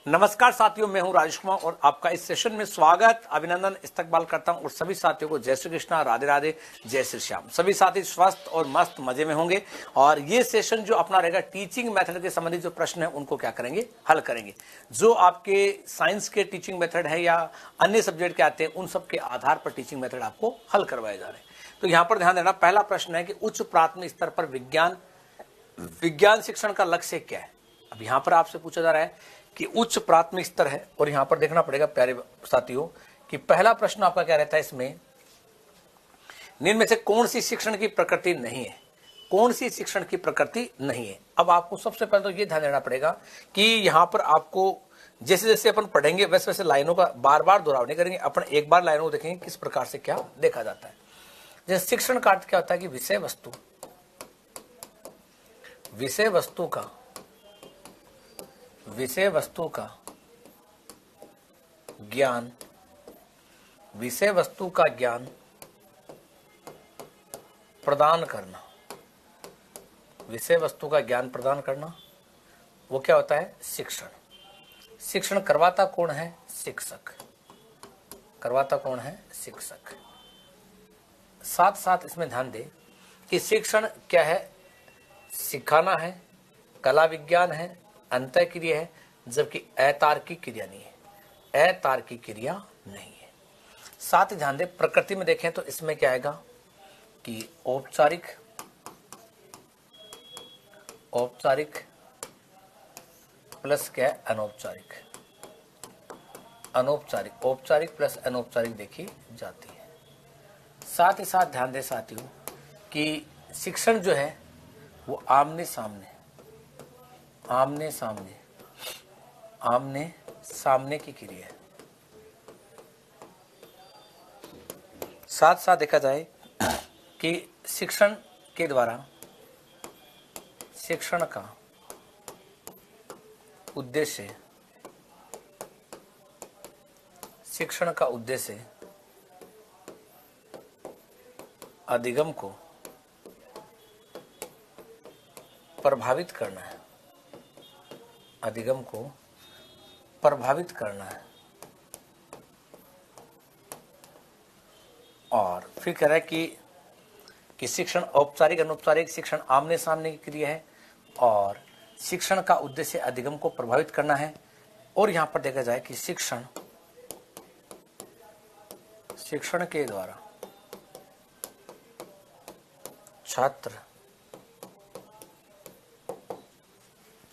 नमस्कार साथियों, मैं हूं राजेश कुमार और आपका इस सेशन में स्वागत, अभिनंदन, इस्तकबाल करता हूं और सभी साथियों को जय श्री कृष्णा, राधे राधे, जय श्री श्याम। सभी साथी स्वस्थ और मस्त मजे में होंगे और ये सेशन जो अपना रहेगा टीचिंग मेथड के संबंधित जो प्रश्न है उनको क्या करेंगे, हल करेंगे। जो आपके साइंस के टीचिंग मेथड है या अन्य सब्जेक्ट के आते हैं उन सब के आधार पर टीचिंग मेथड आपको हल करवाए जा रहे हैं। तो यहाँ पर ध्यान देना, पहला प्रश्न है कि उच्च प्राथमिक स्तर पर विज्ञान शिक्षण का लक्ष्य क्या है। अब यहाँ पर आपसे पूछा जा रहा है कि उच्च प्राथमिक स्तर है और यहां पर देखना पड़ेगा प्यारे साथियों कि पहला प्रश्न आपका क्या रहता है, इसमें निम्न में से कौन सी शिक्षण की प्रकृति नहीं है, कौन सी शिक्षण की प्रकृति नहीं है। अब आपको सबसे पहले तो ये ध्यान देना पड़ेगा कि यहां पर आपको जैसे जैसे अपन पढ़ेंगे वैसे वैसे लाइनों का बार बार दोहराव नहीं करेंगे, अपन एक बार लाइनों को देखेंगे किस प्रकार से क्या देखा जाता है। जैसे शिक्षण का अर्थ क्या होता है कि विषय वस्तु का ज्ञान, विषय वस्तु का ज्ञान प्रदान करना, विषय वस्तु का ज्ञान प्रदान करना, वो क्या होता है, शिक्षण। शिक्षण करवाता कौन है, शिक्षक। करवाता कौन है, शिक्षक। साथ साथ इसमें ध्यान दे कि शिक्षण क्या है, सिखाना है, कला विज्ञान है, अंतःक्रिया है, जबकि अतार्किक क्रिया नहीं है, अतार्किक क्रिया नहीं है। साथ ही ध्यान दे प्रकृति में देखें तो इसमें क्या आएगा कि औपचारिक प्लस क्या है, अनौपचारिक। औपचारिक प्लस अनौपचारिक देखी जाती है। साथ ही साथ ध्यान दे साथियों कि शिक्षण जो है वो आमने सामने की क्रिया है। साथ साथ देखा जाए कि शिक्षण के द्वारा शिक्षण का उद्देश्य अधिगम को प्रभावित करना है, अधिगम को प्रभावित करना है। और फिर कह रहा है कि शिक्षण औपचारिक अनौपचारिक शिक्षण आमने सामने की क्रिया है और शिक्षण का उद्देश्य अधिगम को प्रभावित करना है। और यहां पर देखा जाए कि शिक्षण के द्वारा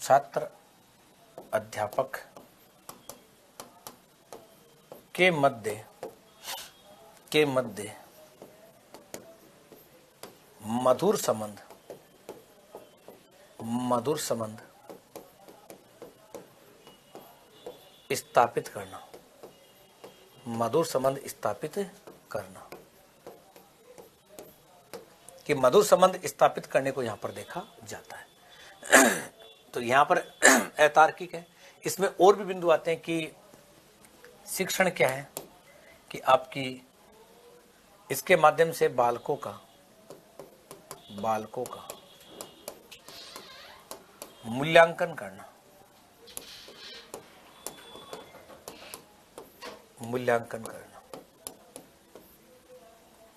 छात्र अध्यापक के मध्य मधुर संबंध स्थापित करना, कि मधुर संबंध स्थापित करने को यहां पर देखा जाता है। तो यहां पर अतार्किक है। इसमें और भी बिंदु आते हैं कि शिक्षण क्या है कि आपकी इसके माध्यम से बालकों का मूल्यांकन करना,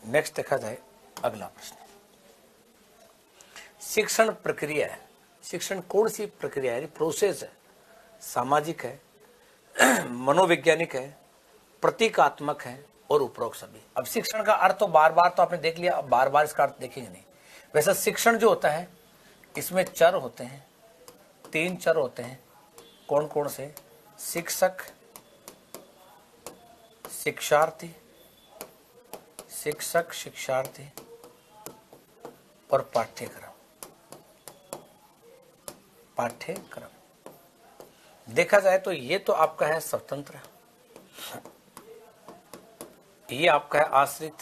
नेक्स्ट देखा जाए अगला प्रश्न, शिक्षण प्रक्रिया है। शिक्षण कौन सी प्रक्रिया है, प्रोसेस है, सामाजिक है, मनोवैज्ञानिक है, प्रतीकात्मक है और उपरोक्त सभी। अब शिक्षण का अर्थ तो बार बार तो आपने देख लिया, अब बार बार इसका अर्थ देखेंगे नहीं। वैसे शिक्षण जो होता है इसमें चर होते हैं, 3 चर होते हैं। कौन कौन से, शिक्षक, शिक्षार्थी और पाठ्यक्रम। देखा जाए तो ये तो आपका है स्वतंत्र, ये आपका है आश्रित,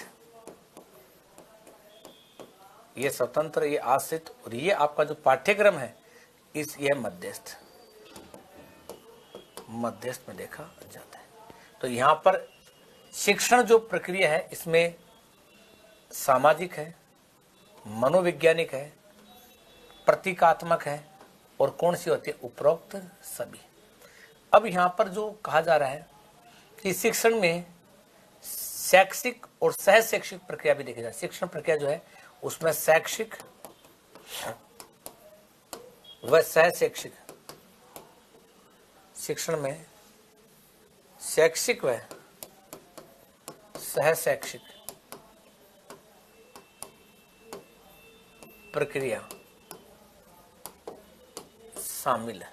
ये स्वतंत्र, ये आश्रित, और ये आपका जो पाठ्यक्रम है ये मध्यस्थ में देखा जाता है। तो यहां पर शिक्षण जो प्रक्रिया है इसमें सामाजिक है, मनोवैज्ञानिक है, प्रतीकात्मक है और कौन सी होती है, उपरोक्त सभी। अब यहां पर जो कहा जा रहा है कि शिक्षण में शैक्षिक और सह शैक्षिक प्रक्रिया भी देखी जाए। शिक्षण प्रक्रिया जो है उसमें शैक्षिक व सह शैक्षिक, शिक्षण में शैक्षिक व सह शैक्षिक प्रक्रिया शामिल है।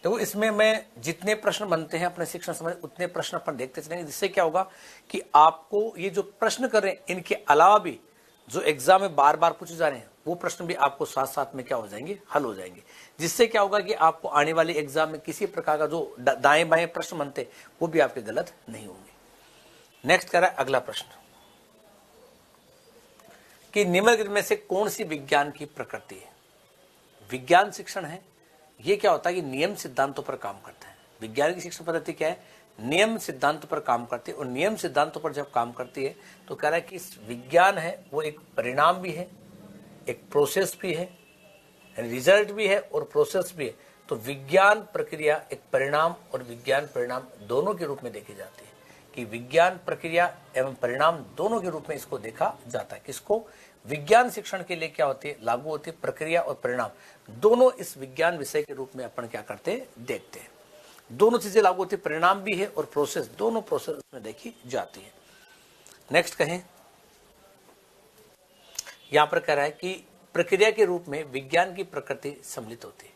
देखो इसमें मैं जितने प्रश्न बनते हैं अपने शिक्षण समय उतने प्रश्न अपन देखते चलेंगे, जिससे क्या होगा कि आपको ये जो प्रश्न कर रहे हैं इनके अलावा भी जो एग्जाम में बार बार पूछे जा रहे हैं वो प्रश्न भी आपको साथ साथ में क्या हो जाएंगे, हल हो जाएंगे। जिससे क्या होगा कि आपको आने वाले एग्जाम में किसी प्रकार का जो दाएं बाएं प्रश्न बनते वो भी आपके गलत नहीं होंगे। नेक्स्ट कह रहा है अगला प्रश्न कि निम्नलिखित में से कौन सी विज्ञान की प्रकृति है। विज्ञान शिक्षण है ये क्या होता है कि नियम सिद्धांतों पर काम करता है। विज्ञान की शिक्षण पद्धति क्या है, नियम सिद्धांतों पर काम करती है। और नियम सिद्धांतों पर जब काम करती है तो कह रहा है कि इस विज्ञान है वो एक परिणाम भी है, एक प्रोसेस भी है, रिजल्ट भी है और प्रोसेस भी है। तो विज्ञान प्रक्रिया एक परिणाम और विज्ञान परिणाम दोनों के रूप में देखी जाती है कि विज्ञान प्रक्रिया एवं परिणाम दोनों के रूप में इसको देखा जाता है। किसको, विज्ञान शिक्षण के लिए क्या होती है, लागू होती है। प्रक्रिया और परिणाम दोनों इस विज्ञान विषय के रूप में अपन क्या करते हैं, देखते हैं। दोनों चीजें लागू होती है, परिणाम भी है और प्रोसेस, दोनों प्रोसेस में देखी जाती है। नेक्स्ट कहें, यहां पर कह रहा है कि प्रक्रिया के रूप में विज्ञान की प्रकृति सम्मिलित होती है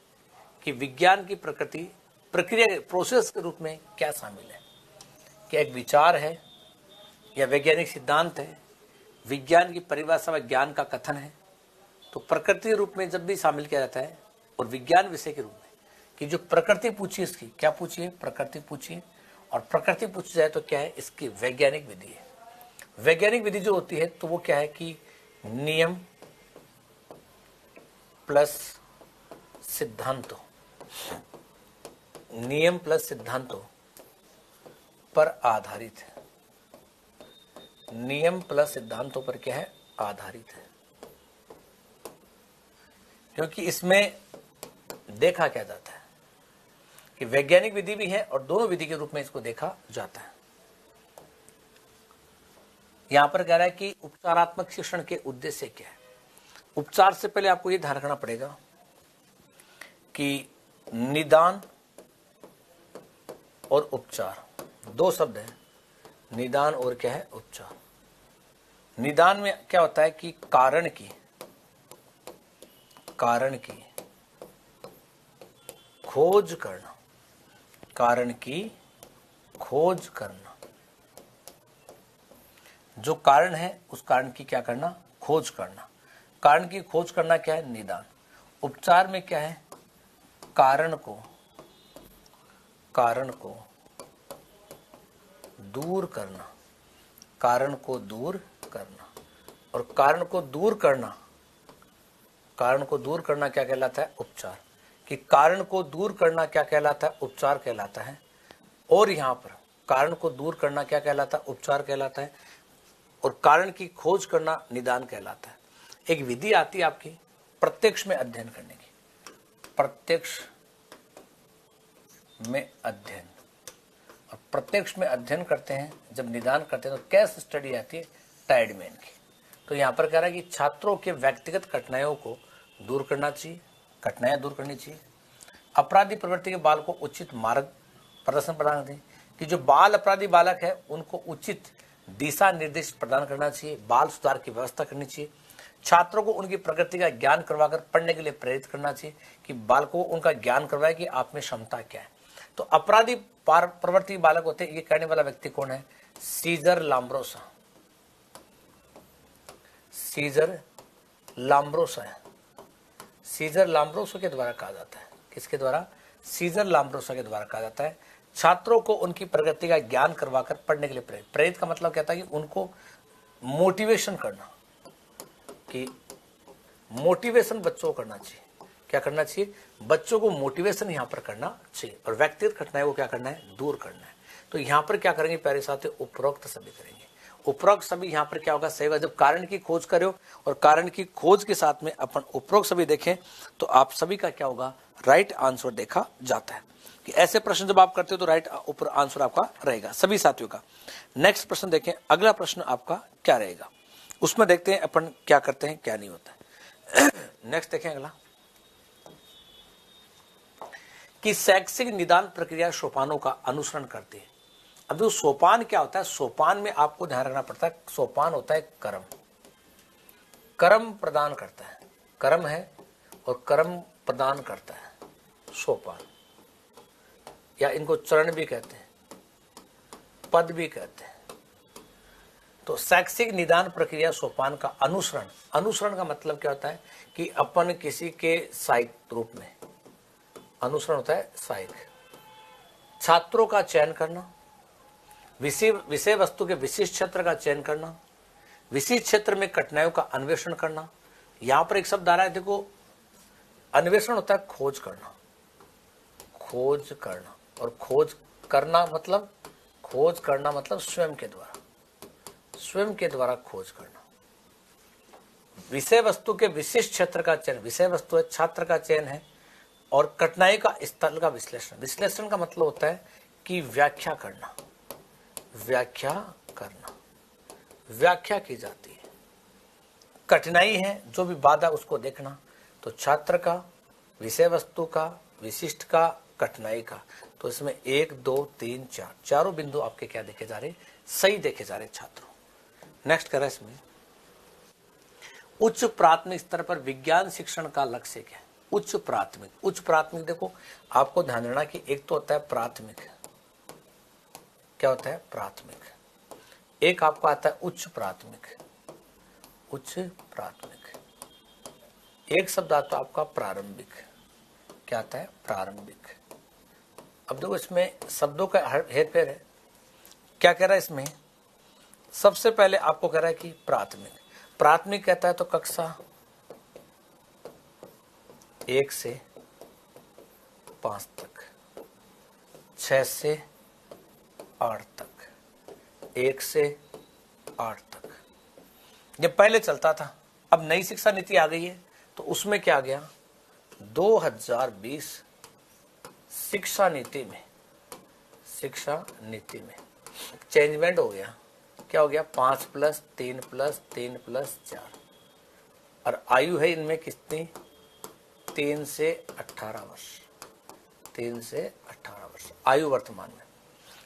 कि विज्ञान की प्रकृति प्रक्रिया प्रोसेस के रूप में क्या शामिल है, क्या एक विचार है या वैज्ञानिक सिद्धांत है, विज्ञान की परिभाषा व ज्ञान का कथन है। तो प्रकृति के रूप में जब भी शामिल किया जाता है और विज्ञान विषय के रूप में कि जो प्रकृति पूछी, इसकी क्या पूछी है, प्रकृति पूछी है। और प्रकृति पूछी जाए तो क्या है, इसकी वैज्ञानिक विधि है। वैज्ञानिक विधि जो होती है तो वो क्या है कि नियम प्लस सिद्धांतों, नियम प्लस सिद्धांतों पर आधारित है। नियम प्लस सिद्धांतों पर क्या है, आधारित है। क्योंकि इसमें देखा क्या जाता है कि वैज्ञानिक विधि भी है और दोनों विधि के रूप में इसको देखा जाता है। यहां पर कह रहा है कि उपचारात्मक शिक्षण के उद्देश्य क्या है। उपचार से पहले आपको यह ध्यान रखना पड़ेगा कि निदान और उपचार दो शब्द हैं, निदान और क्या है, उपचार। निदान में क्या होता है कि कारण की खोज करना, कारण की खोज करना, जो कारण है उस कारण की क्या करना, खोज करना। कारण की खोज करना क्या है, निदान। उपचार में क्या है, कारण को दूर करना, कारण को दूर करना। और कारण को दूर करना क्या कहलाता है, उपचार। कि कारण को दूर करना क्या कहलाता है, उपचार कहलाता है। और यहां पर कारण को दूर करना क्या कहलाता है, उपचार कहलाता है। और कारण की खोज करना निदान कहलाता है। एक विधि आती है आपकी प्रत्यक्ष में अध्ययन करने की, प्रत्यक्ष में अध्ययन। और प्रत्यक्ष में अध्ययन करते हैं जब निदान करते हैं तो केस स्टडी आती है टाइडमैन की। तो यहां पर कह रहा है कि छात्रों के व्यक्तिगत कठिनाइयों को दूर करना चाहिए, कठिनाइयां दूर करनी चाहिए। अपराधी प्रवृत्ति के बाल को उचित मार्ग प्रदर्शन प्रदान करें कि जो बाल अपराधी बालक है उनको उचित दिशा निर्देश प्रदान करना चाहिए, बाल सुधार की व्यवस्था करनी चाहिए। छात्रों को उनकी प्रकृति का ज्ञान करवाकर पढ़ने के लिए प्रेरित करना चाहिए कि बालकों को उनका ज्ञान करवाए कि आप में क्षमता क्या है। तो अपराधी प्रवृत्ति बालक होते हैं, ये कहने वाला व्यक्ति कौन है, सीजर लाम्ब्रोसा। सीजर लाम्ब्रोसा है, सीजर लाम्ब्रोसा के द्वारा कहा जाता है। किसके द्वारा, सीजर लाम्ब्रोसा के द्वारा कहा जाता है। छात्रों को उनकी प्रगति का ज्ञान करवाकर पढ़ने के लिए प्रेरित। प्रेरित का मतलब कहता है कि उनको मोटिवेशन करना, कि मोटिवेशन बच्चों को करना चाहिए। क्या करना चाहिए, बच्चों को मोटिवेशन यहां पर करना चाहिए। और व्यक्तिगत कठिनाई को क्या करना है, दूर करना है। तो यहां पर क्या करेंगे प्यारे साथियों, उपरोक्त सभी करेंगे। उपरोक्त सभी यहाँ पर क्या होगा, सही होगा। जब कारण की खोज करो और कारण की खोज के साथ में अपन उपरोक्त सभी देखें तो आप सभी का क्या होगा, राइट आंसर देखा जाता है। कि ऐसे प्रश्न जब आप करते हो तो राइट ऊपर आंसर आपका रहेगा सभी साथियों का। नेक्स्ट प्रश्न देखें, अगला प्रश्न आपका क्या रहेगा, उसमें देखते हैं अपन क्या करते हैं क्या नहीं होता है। नेक्स्ट देखें अगला, कि शैक्षिक निदान प्रक्रिया सोपानों का अनुसरण करती है। अब जो सोपान क्या होता है, सोपान में आपको ध्यान रखना पड़ता है, सोपान होता है कर्म, कर्म प्रदान करता है, कर्म है और कर्म प्रदान करता है सोपान, या इनको चरण भी कहते हैं, पद भी कहते हैं। तो शैक्षिक निदान प्रक्रिया सोपान का अनुसरण, अनुसरण का मतलब क्या होता है कि अपन किसी के सहायक रूप में, अनुसरण होता है सहायक, छात्रों का चयन करना, विषय वस्तु के विशिष्ट क्षेत्र का चयन करना, विशिष्ट क्षेत्र में कठिनाइयों का अन्वेषण करना। यहां पर एक शब्द आ रहा है, देखो अन्वेषण होता है खोज करना, खोज करना, और खोज करना मतलब, खोज करना मतलब स्वयं के द्वारा, स्वयं के द्वारा खोज करना। विषय वस्तु के विशिष्ट क्षेत्र का चयन, विषय वस्तु है, छात्र का चयन है, और कठिनाई का स्थल का विश्लेषण, विश्लेषण का मतलब होता है कि व्याख्या करना, व्याख्या करना, व्याख्या की जाती है। कठिनाई है जो भी बाधा उसको देखना, तो छात्र का, विषय वस्तु का, विशिष्ट का, कठिनाई का। तो इसमें 1 2 3 4 चारों बिंदु आपके क्या देखे जा रहे, सही देखे जा रहे छात्रों। नेक्स्ट करें, इसमें उच्च प्राथमिक स्तर पर विज्ञान शिक्षण का लक्ष्य क्या है। उच्च प्राथमिक, उच्च प्राथमिक देखो आपको ध्यान देना कि एक तो होता है प्राथमिक, क्या होता है प्राथमिक, एक आपका आता है उच्च प्राथमिक, उच्च प्राथमिक, एक शब्द आता है आपका प्रारंभिक, क्या आता है प्रारंभिक। अब देखो इसमें शब्दों का हेरफेर है, क्या कह रहा है इसमें, सबसे पहले आपको कह रहा है कि प्राथमिक, प्राथमिक कहता है तो कक्षा 1 से 5 तक, 6 से 8 तक, 1 से 8 तक, ये पहले चलता था। अब नई शिक्षा नीति आ गई है तो उसमें क्या आ गया, 2020 शिक्षा नीति में, शिक्षा नीति में चेंजमेंट हो गया, क्या हो गया 5 + 3 + 3 + 4, और आयु है इनमें कितनी, 3 से 18 वर्ष, 3 से 18 वर्ष आयु वर्तमान में।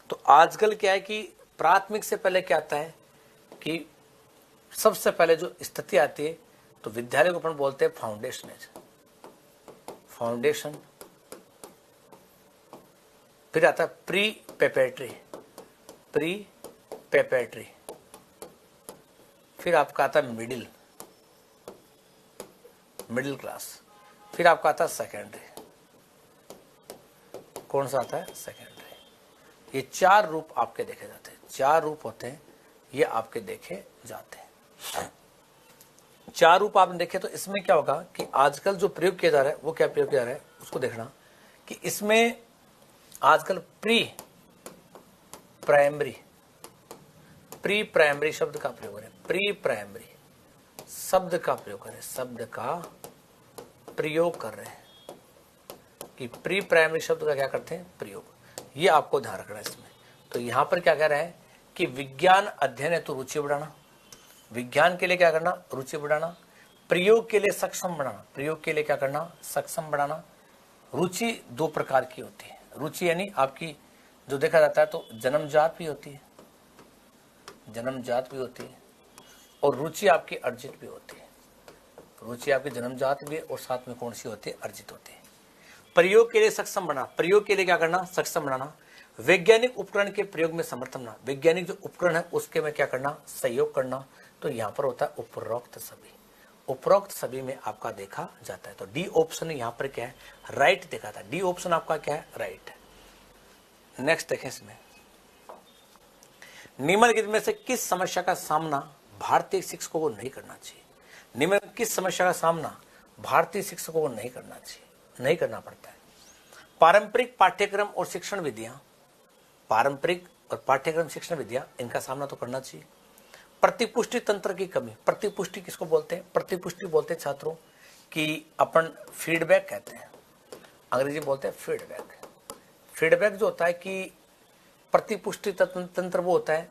तो आजकल क्या है कि प्राथमिक से पहले क्या आता है कि सबसे पहले जो स्थिति आती है तो विद्यालय को अपन बोलते हैं फाउंडेशन, फाउंडेशन, फिर आता है प्री प्रेपरेटरी, प्री प्रेपरेटरी, फिर आपका आता है मिडिल, मिडिल क्लास, फिर आपका आता है सेकेंडरी, कौन सा आता है सेकेंडरी। ये 4 रूप आपके देखे जाते हैं, 4 रूप होते हैं ये आपके देखे जाते हैं। 4 रूप आपने देखे तो इसमें क्या होगा कि आजकल जो प्रयोग किया जा रहा है वो क्या प्रयोग किया जा रहा है उसको देखना कि इसमें आजकल प्री प्राइमरी, प्री प्राइमरी शब्द का प्रयोग करें, प्री प्राइमरी शब्द का प्रयोग करें, शब्द का प्रयोग कर रहे हैं कि प्री प्राइमरी शब्द का क्या करते हैं प्रयोग, ये आपको ध्यान रखना है इसमें। तो यहां पर क्या कह रहा है कि विज्ञान अध्ययन है तो रुचि बढ़ाना, विज्ञान के लिए क्या करना रुचि बढ़ाना, प्रयोग के लिए सक्षम बनाना, प्रयोग के लिए क्या करना सक्षम बनाना। रुचि 2 प्रकार की होती है, रुचि यानी आपकी जो देखा जाता है तो जन्मजात भी होती है, जन्मजात भी होती है, और रुचि आपकी अर्जित भी होती है, रुचि आपकी जन्मजात भी है और साथ में कौन सी होती है अर्जित होती है। प्रयोग के लिए सक्षम बना, प्रयोग के लिए क्या करना सक्षम बनाना। वैज्ञानिक उपकरण के प्रयोग में समर्थन बना, वैज्ञानिक जो उपकरण है उसके में क्या करना सहयोग करना। तो यहां पर होता है उपरोक्त सभी, उपरोक्त सभी में आपका देखा जाता है। तो डी ऑप्शन यहां पर क्या है राइट देखा था, डी ऑप्शन आपका क्या है राइट है। नेक्स्ट देखें, इसमें निम्नलिखित में से किस समस्या का सामना भारतीय शिक्षकों को नहीं करना चाहिए। निम्नलिखित किस समस्या का सामना भारतीय शिक्षकों को नहीं करना चाहिए, नहीं करना पड़ता है। पारंपरिक पाठ्यक्रम और शिक्षण विधियां, पारंपरिक और पाठ्यक्रम शिक्षण विधियां इनका सामना तो करना चाहिए। प्रतिपुष्टि तंत्र की कमी। प्रतिपुष्टि किसको बोलते हैं? प्रतिपुष्टि बोलते हैं छात्रों कि अपन फीडबैक कहते हैं, अंग्रेजी बोलते हैं फीडबैक। फीडबैक जो होता है कि प्रतिपुष्टि तंत्र वो होता है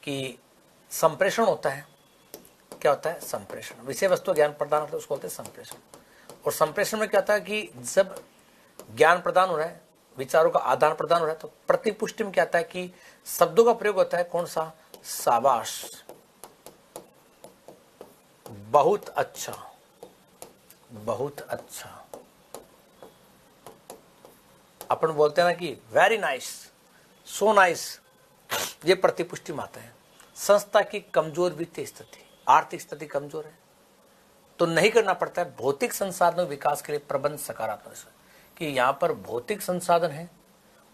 कि संप्रेषण होता है। क्या होता है? संप्रेषण। विषय वस्तु ज्ञान प्रदान होता है, उसको बोलते हैं संप्रेषण। और संप्रेषण में क्या होता है कि जब ज्ञान प्रदान हो रहा है, विचारों का आदान प्रदान हो रहा है, तो प्रतिपुष्टि में क्या आता है कि शब्दों का प्रयोग होता है। कौन सा? शाबाश, बहुत अच्छा, बहुत अच्छा। अपन बोलते हैं ना कि वेरी नाइस, सो नाइस, ये प्रतिपुष्टि में आता है। संस्था की कमजोर वित्तीय स्थिति, आर्थिक स्थिति कमजोर है तो नहीं करना पड़ता है भौतिक संसाधनों विकास के लिए प्रबंध सकारात्मक, कि यहां पर भौतिक संसाधन है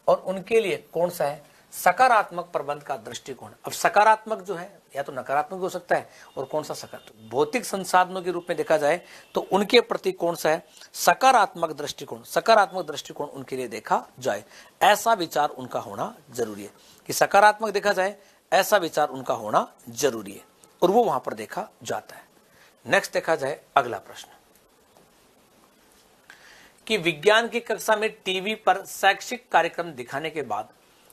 और उनके लिए कौन सा है? सकारात्मक प्रबंध का दृष्टिकोण। अब सकारात्मक जो है या तो नकारात्मक हो सकता है, और कौन सा सकारात्मक? भौतिक संसाधनों के रूप में देखा जाए तो उनके प्रति कौन सा है? सकारात्मक दृष्टिकोण। सकारात्मक दृष्टिकोण उनके लिए देखा जाए, ऐसा विचार उनका होना जरूरी है। कि सकारात्मक देखा जाए ऐसा विचार उनका होना जरूरी है, और वो वहां पर देखा जाता है। नेक्स्ट देखा जाए अगला प्रश्न कि विज्ञान की कक्षा में टीवी पर शैक्षिक कार्यक्रम दिखाने के बाद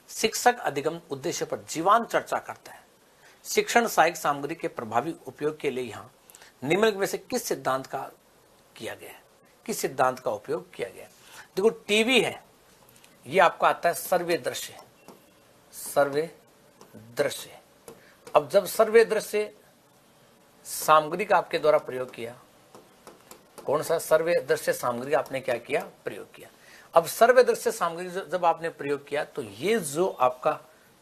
शिक्षक अधिगम उद्देश्य पर जीवांत चर्चा करता है। शिक्षण सहायक सामग्री के प्रभावी उपयोग के लिए यहाँ निम्नलिखित में से किस सिद्धांत का किया गया है? किस सिद्धांत का उपयोग किया गया है? देखो, टीवी है, ये आपका आता है सर्वे दृश्य। सर्वे दृश्य। अब जब सर्वे दृश्य सामग्री का आपके द्वारा प्रयोग किया, कौन सा? सर्वे दृश्य सामग्री आपने क्या किया? प्रयोग किया। अब सर्वे दृश्य सामग्री जब आपने प्रयोग किया तो ये जो आपका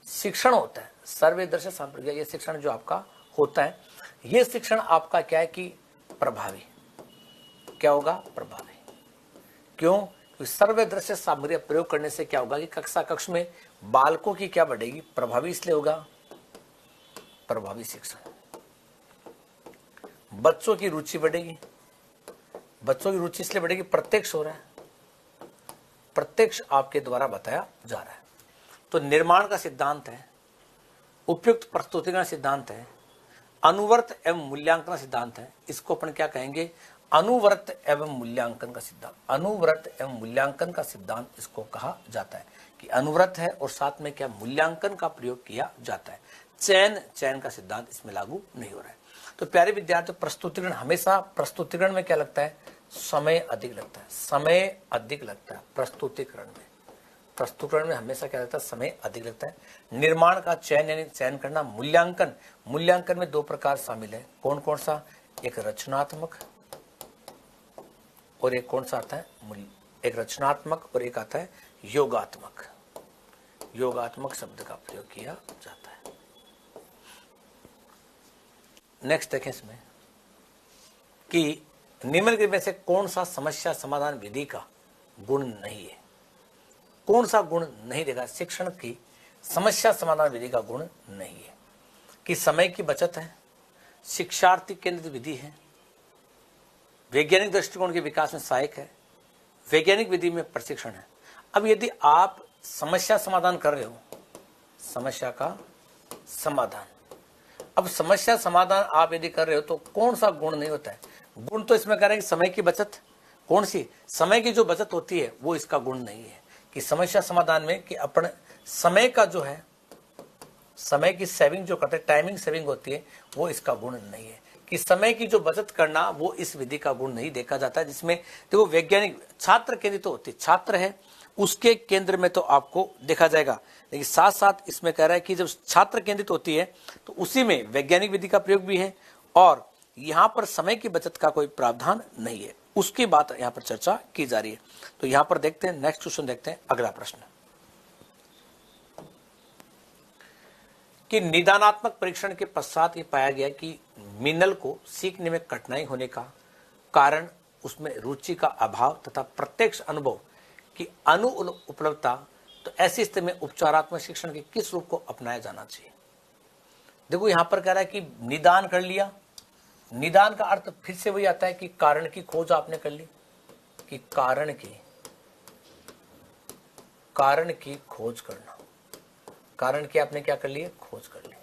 शिक्षण होता है, सर्वे दृश्य सामग्री, ये शिक्षण जो आपका होता है, ये शिक्षण आपका क्या है कि प्रभावी। क्या होगा? प्रभावी। क्यों? क्योंकि सर्वे दृश्य सामग्री प्रयोग करने से क्या होगा कि कक्षा कक्ष में बालकों की क्या बढ़ेगी? प्रभावी। इसलिए होगा प्रभावी शिक्षण। बच्चों की रुचि बढ़ेगी। बच्चों की रुचि इसलिए बढ़ेगी, प्रत्यक्ष हो रहा है, प्रत्यक्ष आपके द्वारा बताया जा रहा है। तो निर्माण का सिद्धांत है, उपयुक्त प्रस्तुतिकरण सिद्धांत है, अनुवर्त एवं मूल्यांकन सिद्धांत है। इसको अपन क्या कहेंगे? अनुवर्त एवं मूल्यांकन का सिद्धांत। अनुवर्त एवं मूल्यांकन का सिद्धांत इसको कहा जाता है कि अनुवर्त है और साथ में क्या? मूल्यांकन का प्रयोग किया जाता है। चयन का सिद्धांत इसमें लागू नहीं हो रहा है। तो प्यारे विद्यार्थी, प्रस्तुतिकरण हमेशा, प्रस्तुतिकरण में क्या लगता है? समय अधिक लगता है। समय अधिक लगता है प्रस्तुतिकरण में। प्रस्तुतिकरण में हमेशा क्या लगता है? समय अधिक लगता है। निर्माण का चयन यानी चयन करना। मूल्यांकन, मूल्यांकन में दो प्रकार शामिल है। कौन कौन सा? एक रचनात्मक और एक कौन सा आता है? एक रचनात्मक और एक आता है योगात्मक। योगात्मक शब्द का प्रयोग किया जाता है। नेक्स्ट देखें इसमें कि निम्नलिखित में से कौन सा समस्या समाधान विधि का गुण नहीं है? कौन सा गुण नहीं देगा? शिक्षण की समस्या समाधान विधि का गुण नहीं है कि समय की बचत है, शिक्षार्थी केंद्रित विधि है, वैज्ञानिक दृष्टिकोण के विकास में सहायक है, वैज्ञानिक विधि में प्रशिक्षण है। अब यदि आप समस्या समाधान कर रहे हो, समस्या का समाधान, अब समस्या समाधान आप यदि कर रहे हो तो कौन सा गुण नहीं होता है? गुण तो इसमें कह रहे हैं कि समय की बचत। कौन सी? समय की जो बचत होती है वो इसका गुण नहीं है। कि समस्या समाधान में कि अपन समय का जो है, समय की सेविंग जो करते हैं, टाइमिंग सेविंग होती है, वो इसका गुण नहीं है। कि समय की जो बचत करना वो इस विधि का गुण नहीं देखा जाता है। जिसमें देखो वैज्ञानिक छात्र केंद्रित तो होती है, छात्र है उसके केंद्र में तो आपको देखा जाएगा, लेकिन साथ साथ इसमें कह रहा है कि जब छात्र केंद्रित होती है तो उसी में वैज्ञानिक विधि का प्रयोग भी है और यहां पर समय की बचत का कोई प्रावधान नहीं है। उसकी बात यहां पर चर्चा की जा रही है। तो यहां पर देखते हैं, नेक्स्ट क्वेश्चन देखते हैं, अगला प्रश्न कि निदानात्मक परीक्षण के पश्चात ये पाया गया कि मीनल को सीखने में कठिनाई होने का कारण उसमें रुचि का अभाव तथा प्रत्यक्ष अनुभव की अनुपलब्धता। तो ऐसी स्थिति में उपचारात्मक शिक्षण के किस रूप को अपनाया जाना चाहिए? देखो यहां पर कह रहा है कि निदान कर लिया। निदान का अर्थ फिर से वही आता है कि कारण की खोज आपने कर ली, कि कारण की खोज करना। कारण की आपने क्या कर ली? खोज कर ली।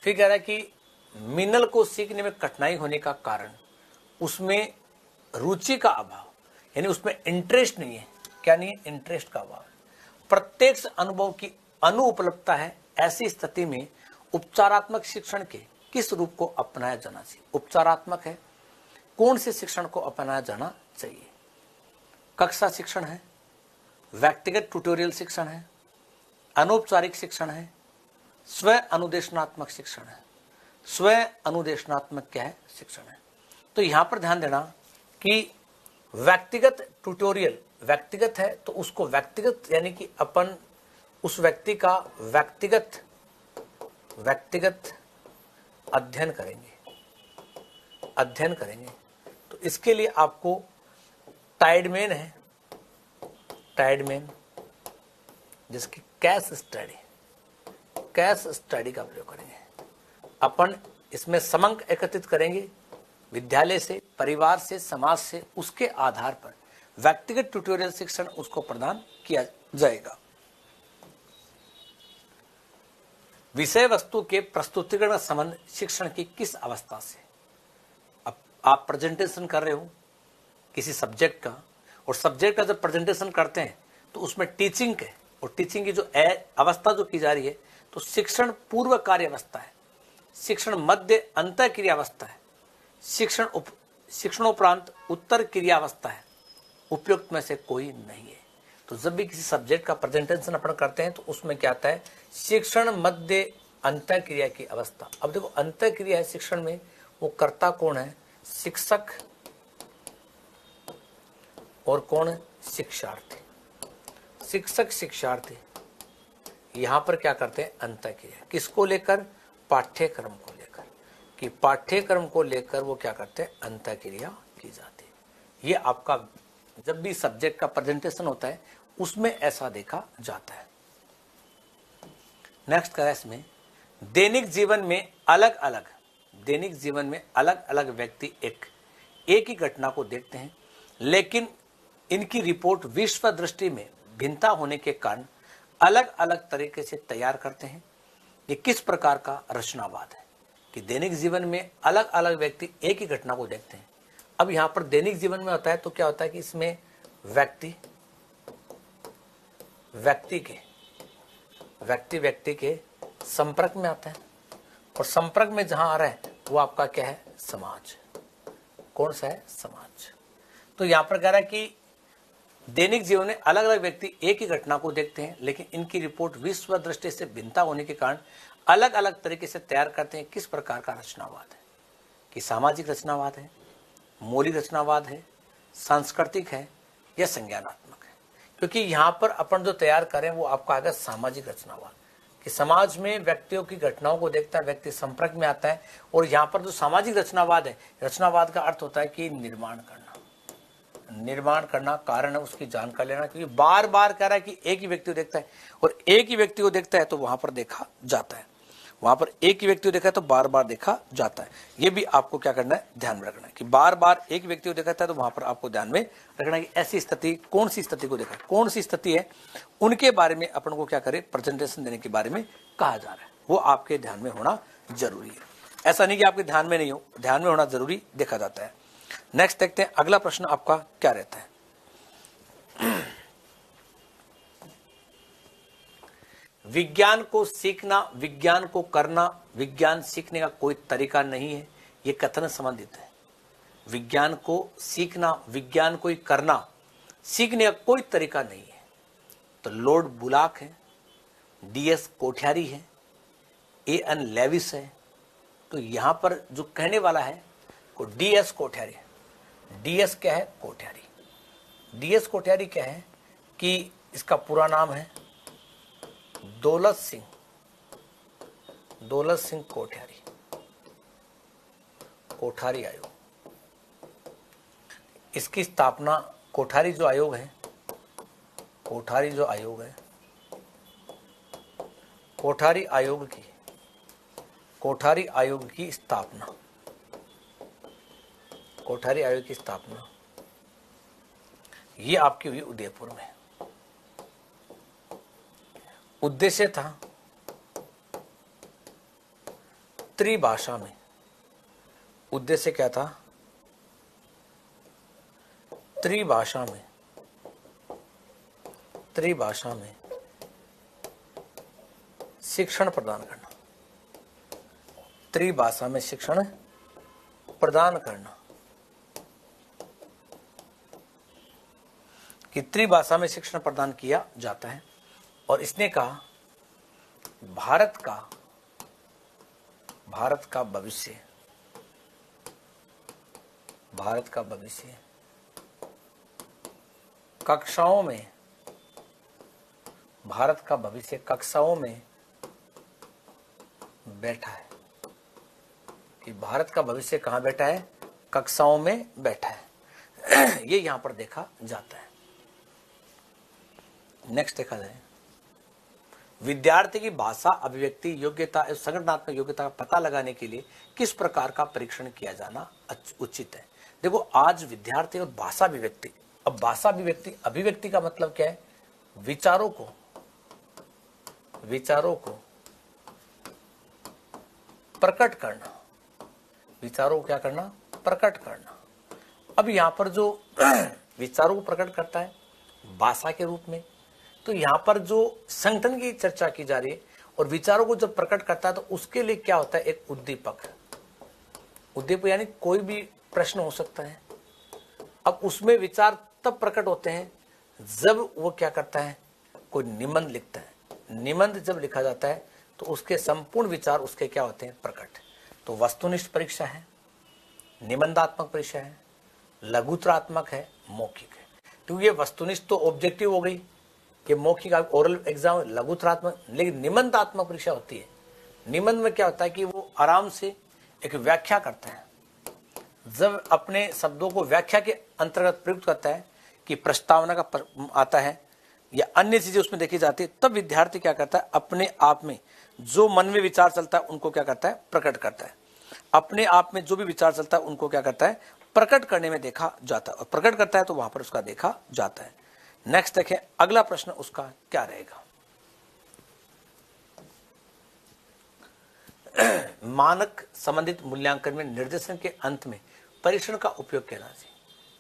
फिर कह रहा है कि मिनल को सीखने में कठिनाई होने का कारण उसमें रुचि का अभाव, यानी उसमें इंटरेस्ट नहीं है। क्या नहीं है? इंटरेस्ट का अभाव। प्रत्यक्ष अनुभव की अनुपलब्धता है। ऐसी स्थिति में उपचारात्मक शिक्षण के किस रूप को अपनाया जाना चाहिए? उपचारात्मक है, कौन से शिक्षण को अपनाया जाना चाहिए? कक्षा शिक्षण है, व्यक्तिगत ट्यूटोरियल शिक्षण है, अनौपचारिक शिक्षण है, स्व अनुदेशनात्मक शिक्षण है। स्व अनुदेशनात्मक क्या है? शिक्षण है। तो यहां पर ध्यान देना कि व्यक्तिगत ट्यूटोरियल, व्यक्तिगत है तो उसको व्यक्तिगत यानी कि अपन उस व्यक्ति का व्यक्तिगत अध्ययन करेंगे। तो इसके लिए आपको टाइडमैन है, टाइडमैन जिसकी केस स्टडी का प्रयोग करेंगे। अपन इसमें समंक एकत्रित करेंगे विद्यालय से, परिवार से, समाज से। उसके आधार पर व्यक्तिगत ट्यूटोरियल शिक्षण उसको प्रदान किया जाएगा। विषय वस्तु के प्रस्तुतिकरण का संबंध शिक्षण की किस अवस्था से? अब आप प्रेजेंटेशन कर रहे हो किसी सब्जेक्ट का, और सब्जेक्ट का जब प्रेजेंटेशन करते हैं तो उसमें टीचिंग है, और टीचिंग की जो अवस्था जो की जा रही है, तो शिक्षण पूर्व कार्य अवस्था है, शिक्षण मध्य अंतर क्रिया अवस्था है, शिक्षणोपरांत उत्तर क्रिया अवस्था है। उपयुक्त में से कोई नहीं है। तो जब भी किसी सब्जेक्ट का प्रेजेंटेशन अपन करते हैं तो उसमें क्या आता है? शिक्षण मध्य अंतर क्रिया की अवस्था। अब देखो, अंतर क्रिया है शिक्षण में, वो कर्ता कौन है? शिक्षक, और कौन है? शिक्षार्थी। शिक्षक शिक्षार्थी यहां पर क्या करते हैं? अंतर क्रिया। किसको लेकर? पाठ्यक्रम को लेकर, कि पाठ्यक्रम को लेकर वो क्या करते हैं? अंतर क्रिया की जाती है। ये आपका जब भी सब्जेक्ट का प्रेजेंटेशन होता है उसमें ऐसा देखा जाता है। नेक्स्ट करें इसमें, दैनिक जीवन में अलग अलग व्यक्ति एक ही घटना को देखते हैं, लेकिन इनकी रिपोर्ट विश्व दृष्टि में भिन्नता होने के कारण अलग अलग तरीके से तैयार करते हैं। ये किस प्रकार का रचनावाद है? कि दैनिक जीवन में अलग अलग व्यक्ति एक ही घटना को देखते हैं। अब यहां पर दैनिक जीवन में होता है तो क्या होता है कि इसमें व्यक्ति के संपर्क में आता है, और संपर्क में जहां आ रहा है वो आपका क्या है? समाज। कौन सा है? समाज। तो यहां पर कह रहा है कि दैनिक जीवन में अलग अलग व्यक्ति एक ही घटना को देखते हैं, लेकिन इनकी रिपोर्ट विश्व दृष्टि से भिन्नता होने के कारण अलग अलग तरीके से तैयार करते हैं। किस प्रकार का रचनावाद है? कि सामाजिक रचनावाद है, मौलिक रचनावाद है, सांस्कृतिक है, या संज्ञानात्मक है? क्योंकि यहां पर अपन जो तैयार करें वो आपका आएगा सामाजिक रचनावाद, कि समाज में व्यक्तियों की घटनाओं को देखता है, व्यक्ति संपर्क में आता है। और यहां पर जो सामाजिक रचनावाद है, रचनावाद का अर्थ होता है कि निर्माण करना, कारण है उसकी जानकारी लेना। क्योंकि बार बार कह रहा है कि एक ही व्यक्ति को देखता है, और एक ही व्यक्ति को देखता है तो वहां पर देखा जाता है, वहां पर एक ही व्यक्ति को देखा है तो बार बार देखा जाता है। ये भी आपको क्या करना है? ध्यान में रखना है कि बार बार एक व्यक्ति को देखा है तो वहां पर आपको ध्यान में रखना है कि ऐसी स्थिति, कौन सी स्थिति को देखा है, कौन सी स्थिति है, उनके बारे में अपन को क्या करे? प्रेजेंटेशन देने के बारे में कहा जा रहा है, वो आपके ध्यान में होना जरूरी है। ऐसा नहीं कि आपके ध्यान में नहीं हो, ध्यान में होना जरूरी देखा जाता है। नेक्स्ट देखते हैं, अगला प्रश्न आपका क्या रहता है? विज्ञान को सीखना, विज्ञान को करना, विज्ञान सीखने का कोई तरीका नहीं है, ये कथन संबंधित है। विज्ञान को सीखना, विज्ञान को ही करना, सीखने का कोई तरीका नहीं है। तो लॉर्ड बुलाक है, DS कोठियारी है, A.N. लेविस है। तो यहां पर जो कहने वाला है को DS कोठियारी है। DS क्या है? कोठियारी। DS कोठियारी क्या है कि इसका पूरा नाम है दौलत सिंह कोठियारी, कोठारी आयोग। इसकी स्थापना कोठारी जो आयोग है, कोठारी आयोग की स्थापना ये आपकी हुई उदयपुर में। उद्देश्य था त्रिभाषा में उद्देश्य क्या था? त्रिभाषा में शिक्षण प्रदान करना। त्रिभाषा में शिक्षण प्रदान करना। कि त्रिभाषा में शिक्षण प्रदान किया जाता है। और इसने कहा भारत का भविष्य कक्षाओं में, भारत का भविष्य कक्षाओं में बैठा है। कि भारत का भविष्य कहां बैठा है? कक्षाओं में बैठा है। ये यहां पर देखा जाता है। नेक्स्ट देखा जाए, विद्यार्थी की भाषा अभिव्यक्ति योग्यता एवं संगठनात्मक योग्यता का पता लगाने के लिए किस प्रकार का परीक्षण किया जाना उचित है? देखो, आज विद्यार्थी और भाषा अभिव्यक्ति, अब भाषा अभिव्यक्ति का मतलब क्या है? विचारों को प्रकट करना। विचारों को क्या करना? प्रकट करना। अब यहां पर जो विचारों को प्रकट करता है भाषा के रूप में, तो यहां पर जो संगठन की चर्चा की जा रही है और विचारों को जब प्रकट करता है तो उसके लिए क्या होता है? एक उद्दीपक यानी कोई भी प्रश्न हो सकता है। अब उसमें विचार तब प्रकट होते हैं जब वो क्या करता है? कोई निबंध लिखता है। निबंध जब लिखा जाता है तो उसके संपूर्ण विचार उसके क्या होते हैं? प्रकट। तो वस्तुनिष्ठ परीक्षा है, निबंधात्मक परीक्षा है, लघुत्रात्मक है, मौखिक है। तो ये वस्तुनिष्ठ तो ऑब्जेक्टिव हो गई कि मौखिक ओरल एग्जाम, लघुत्रात्मक। लेकिन निबंधात्मक परीक्षा होती है। निबंध में क्या होता है कि वो आराम से एक व्याख्या करता है। जब अपने शब्दों को व्याख्या के अंतर्गत प्रयुक्त करता है कि प्रस्तावना का आता है या अन्य चीजें उसमें देखी जाती है, तब विद्यार्थी क्या करता है? अपने आप में जो मन में विचार चलता है उनको क्या करता है? प्रकट करता है। अपने आप में जो भी विचार चलता है उनको क्या करता है? प्रकट करने में देखा जाता है। और प्रकट करता है तो वहां पर उसका देखा जाता है। नेक्स्ट देखें, अगला प्रश्न उसका क्या रहेगा? मानक संबंधित मूल्यांकन में निर्देशन के अंत में परीक्षण का उपयोग करना चाहिए।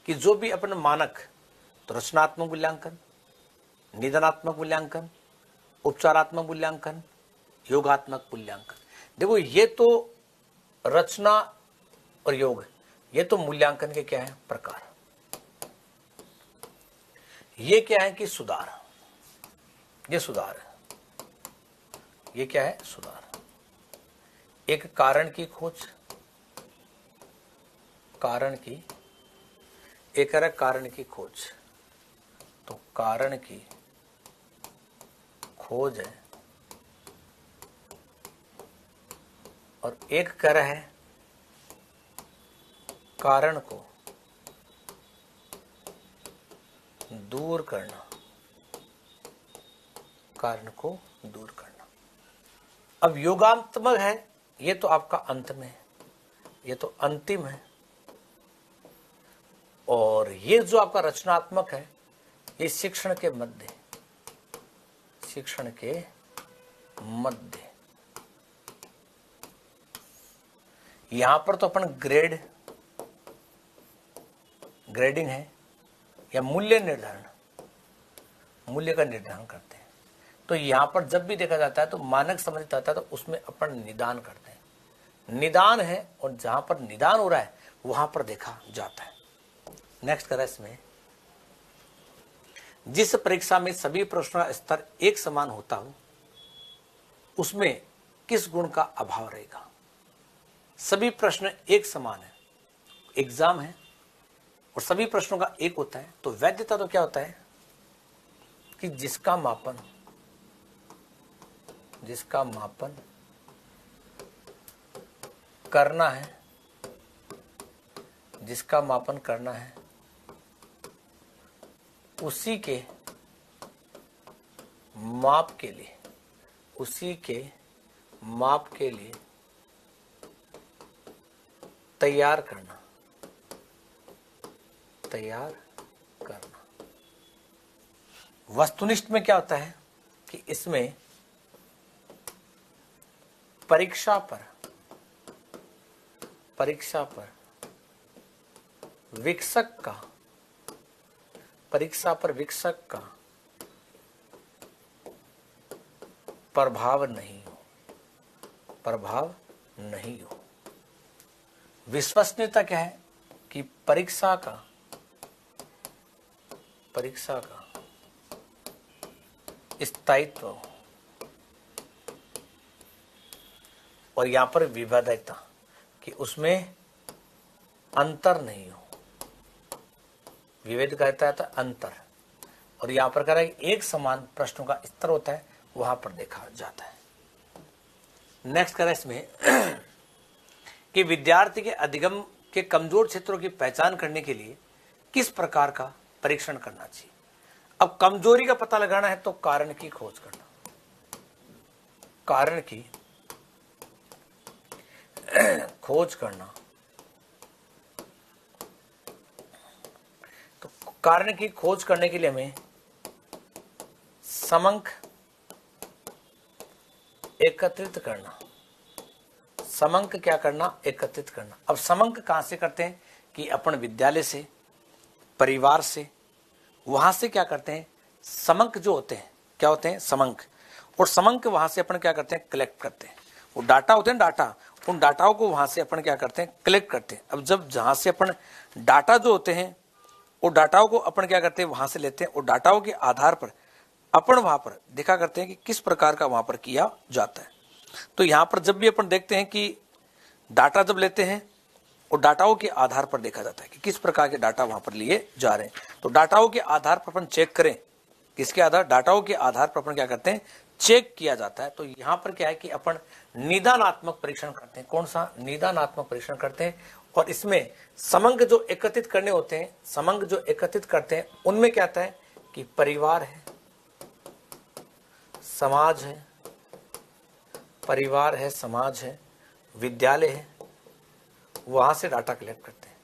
कि जो भी अपन मानक, तो रचनात्मक मूल्यांकन, निदानात्मक मूल्यांकन, उपचारात्मक मूल्यांकन, योगात्मक मूल्यांकन। देखो, ये तो रचना और योग, ये तो मूल्यांकन के क्या है? प्रकार। ये क्या है? कि सुधार। ये सुधार है। ये क्या है? सुधार। एक कारण की खोज, कारण की खोज, तो कारण की खोज है। और एक कर है कारण को दूर करना। कारण को दूर करना। अब योगात्मक है, ये तो आपका अंत में है, ये तो अंतिम है। और ये जो आपका रचनात्मक है, ये शिक्षण के मध्य, यहां पर तो अपन ग्रेडिंग है या मूल्य का निर्धारण करते हैं। तो यहां पर जब भी देखा जाता है तो मानक संबंधित आता है तो उसमें अपन निदान करते हैं। निदान है और जहां पर निदान हो रहा है वहां पर देखा जाता है। नेक्स्ट करें, इसमें जिस परीक्षा में सभी प्रश्नों का स्तर एक समान होता हो उसमें किस गुण का अभाव रहेगा? सभी प्रश्न एक समान है, एग्जाम है और सभी प्रश्नों का एक होता है, तो वैधता तो क्या होता है कि जिसका मापन करना है, उसी के माप के लिए तैयार करना। वस्तुनिष्ठ में क्या होता है कि इसमें परीक्षा पर परीक्षा पर विकसक का, परीक्षा पर विकसक का प्रभाव नहीं हो, प्रभाव नहीं हो। विश्वसनीयता क्या है कि परीक्षा का स्थायित्व हो, और यहां पर विविधता कि उसमें अंतर नहीं हो। विविध कहता है अंतर, और यहां पर कह रहा है एक समान प्रश्नों का स्तर होता है, वहां पर देखा जाता है। नेक्स्ट कह रहा है इसमें कि विद्यार्थी के अधिगम के कमजोर क्षेत्रों की पहचान करने के लिए किस प्रकार का परीक्षण करना चाहिए। अब कमजोरी का पता लगाना है तो कारण की खोज करना, कारण की खोज करना। तो कारण की खोज करने के लिए हमें समंक एकत्रित करना, समंक क्या करना, एकत्रित करना। अब समंक कहां से करते हैं कि अपन विद्यालय से, परिवार से, वहां से क्या करते हैं, समंक जो होते हैं, क्या होते हैं, समंक, और समंक वहां से अपन क्या करते हैं, कलेक्ट करते हैं। वो डाटा होते हैं, डाटा, उन डाटाओं को वहां से अपन क्या करते हैं, कलेक्ट करते हैं। अब जब जहां से अपन डाटा जो होते हैं, वो डाटाओं को अपन क्या करते हैं, वहां से लेते हैं, और डाटाओं के आधार पर अपन वहां पर देखा करते हैं कि किस प्रकार का वहां पर किया जाता है। तो यहां पर जब भी अपन देखते हैं कि डाटा जब लेते हैं, और डाटाओं के आधार पर देखा जाता है कि किस प्रकार के डाटा वहां पर लिए जा रहे हैं। तो डाटाओं के आधार पर अपन चेक करें, किसके आधार, डाटाओं के आधार पर अपन क्या करते हैं, चेक किया जाता है। तो यहां पर क्या है कि अपन निदानात्मक परीक्षण करते हैं। कौन सा, निदानात्मक परीक्षण करते हैं। और इसमें समंक जो एकत्रित करने होते हैं, समंक जो एकत्रित करते हैं, उनमें क्या आता है कि परिवार है, समाज है, परिवार है, समाज है, विद्यालय है, वहां से डाटा कलेक्ट करते हैं।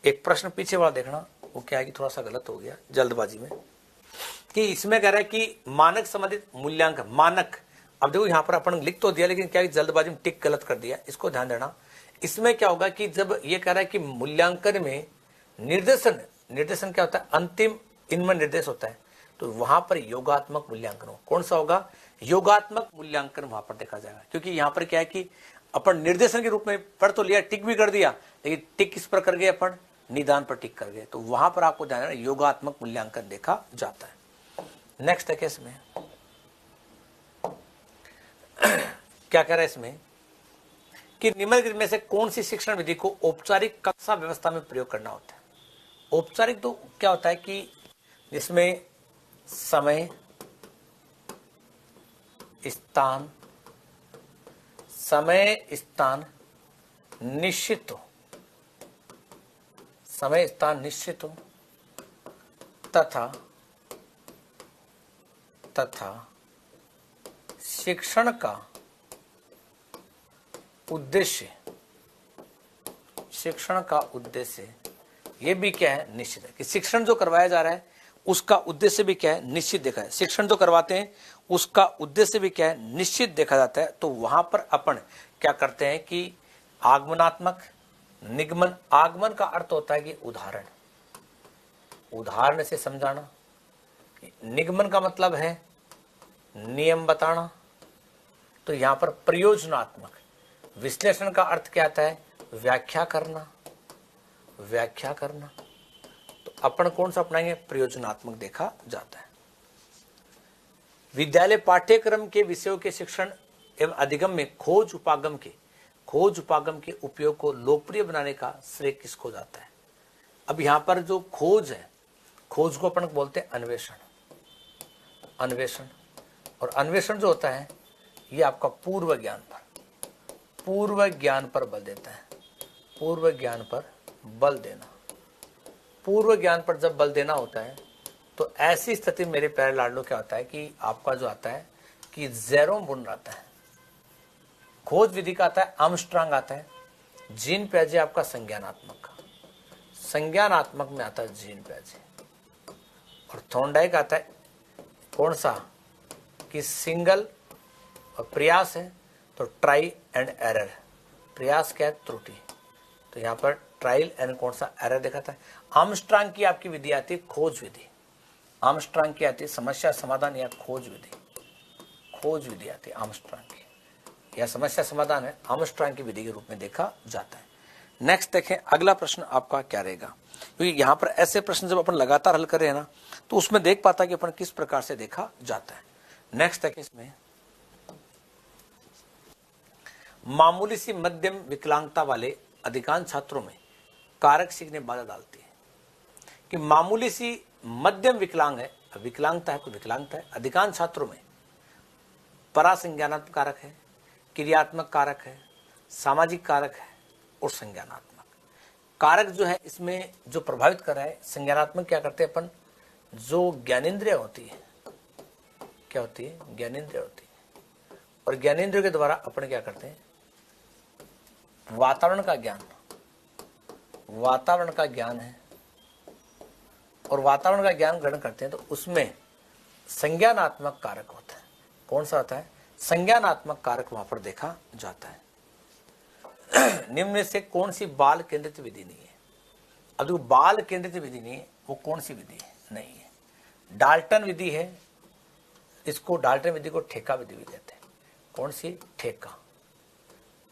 एक प्रश्न पीछे वाला देखना, वो क्या है कि थोड़ा सा गलत हो गया जल्दबाजी में, कि इसमें कह रहा है कि मानक संबंधित मूल्यांकन, मानक। अब देखो यहां पर अपन लिख तो दिया, लेकिन क्या जल्दबाजी में टिक गलत कर दिया, इसको ध्यान देना। इसमें क्या होगा कि जब ये कह रहा है कि मूल्यांकन में निर्देशन, निर्देशन क्या होता है, अंतिम इनमें निर्देश होता है, तो वहां पर योगात्मक मूल्यांकन हो। कौन सा होगा, योगात्मक मूल्यांकन वहां पर देखा जाएगा। क्योंकि यहां पर क्या है कि अपन निर्देशन के रूप में पढ़ तो लिया, टिक भी कर दिया, लेकिन टिक किस पर कर गए, अपन निदान पर टिक कर गए। तो वहां पर आपको ध्यान देना, योगात्मक मूल्यांकन देखा जाता है। नेक्स्ट है केस में क्या कह रहा है इसमें कि निम्नलिखित में से कौन सी शिक्षण विधि को औपचारिक कक्षा व्यवस्था में प्रयोग करना होता है। औपचारिक तो क्या होता है कि जिसमें समय, स्थान, समय स्थान निश्चित हो, समय स्थान निश्चित हो, तथा शिक्षण का उद्देश्य, शिक्षण का उद्देश्य ये भी क्या है, निश्चित है। कि शिक्षण जो करवाया जा रहा है उसका उद्देश्य भी क्या है, निश्चित देखा है। शिक्षण जो करवाते हैं उसका उद्देश्य भी क्या है, निश्चित देखा जाता है। तो वहां पर अपन क्या करते हैं कि आगमनात्मक, निगमन, आगमन का अर्थ होता है कि उदाहरण, उदाहरण से समझाना। निगमन का मतलब है नियम बताना। तो यहां पर प्रयोजनात्मक, विश्लेषण का अर्थ क्या आता है, व्याख्या करना, व्याख्या करना। तो अपन कौन सा अपनाएंगे, प्रयोजनात्मक देखा जाता है। विद्यालय पाठ्यक्रम के विषयों के शिक्षण एवं अधिगम में खोज उपागम के उपयोग को लोकप्रिय बनाने का श्रेय किसको जाता है। अब यहां पर जो खोज है, खोज को अपन बोलते हैं अन्वेषण, अन्वेषण। और अन्वेषण जो होता है ये आपका पूर्व ज्ञान पर बल देता है, पूर्व ज्ञान पर बल देना। पूर्व ज्ञान पर जब बल देना होता है तो ऐसी स्थिति मेरे प्यारे लाडलो क्या होता है कि आपका जो आता है कि जेरोम बुन आता है। खोज विधि का आता है आर्मस्ट्रांग आता है, जीन पियाजे आपका संज्ञानात्मक का, संज्ञानात्मक में आता है जीन पियाजे। और थॉर्नडाइक आता है कौन सा कि सिंगल, और प्रयास है तो ट्राई एंड एरर। प्रयास क्या है, त्रुटि, तो यहाँ पर ट्रायल एंड कौन सा एरर दिखाता है। आर्मस्ट्रांग की आपकी विधि आती है खोज विधि, आर्मस्ट्रांग की आती है समस्या समाधान या खोज विधि, खोज विधि आती है आर्मस्ट्रांग की, या समस्या समाधान है आर्मस्ट्रांग की विधि के रूप में देखा जाता है। नेक्स्ट देखें अगला प्रश्न आपका क्या रहेगा, क्योंकि यहाँ पर ऐसे प्रश्न जब अपन लगातार हल कर रहे हैं ना तो उसमें देख पाता है कि अपन किस प्रकार से देखा जाता है। नेक्स्ट देखें इसमें, मामूली सी मध्यम विकलांगता वाले अधिकांश छात्रों में कारक सीखने बाधा डालती है। कि मामूली सी मध्यम विकलांग है, विकलांगता है तो विकलांगता है, अधिकांश छात्रों में परासंज्ञानात्मक कारक है, क्रियात्मक कारक है, सामाजिक कारक है और संज्ञानात्मक कारक जो है इसमें जो प्रभावित कर रहा है। संज्ञानात्मक क्या करते हैं अपन, जो ज्ञानेंद्रिय होती है, क्या होती है, ज्ञानेंद्रिय होती है, और ज्ञानेंद्रिय के द्वारा अपन क्या करते हैं, वातावरण का ज्ञान, वातावरण का ज्ञान है, और वातावरण का ज्ञान ग्रहण करते हैं तो उसमें संज्ञानात्मक कारक होता है। कौन सा होता है, संज्ञानात्मक कारक वहां पर देखा जाता है। निम्न में से कौन सी बाल केंद्रित विधि नहीं है। अब जो बाल केंद्रित विधि नहीं है वो कौन सी विधि है, नहीं है, डाल्टन विधि है, इसको डाल्टन विधि को ठेका विधि भी कहते हैं। कौन सी, ठेका,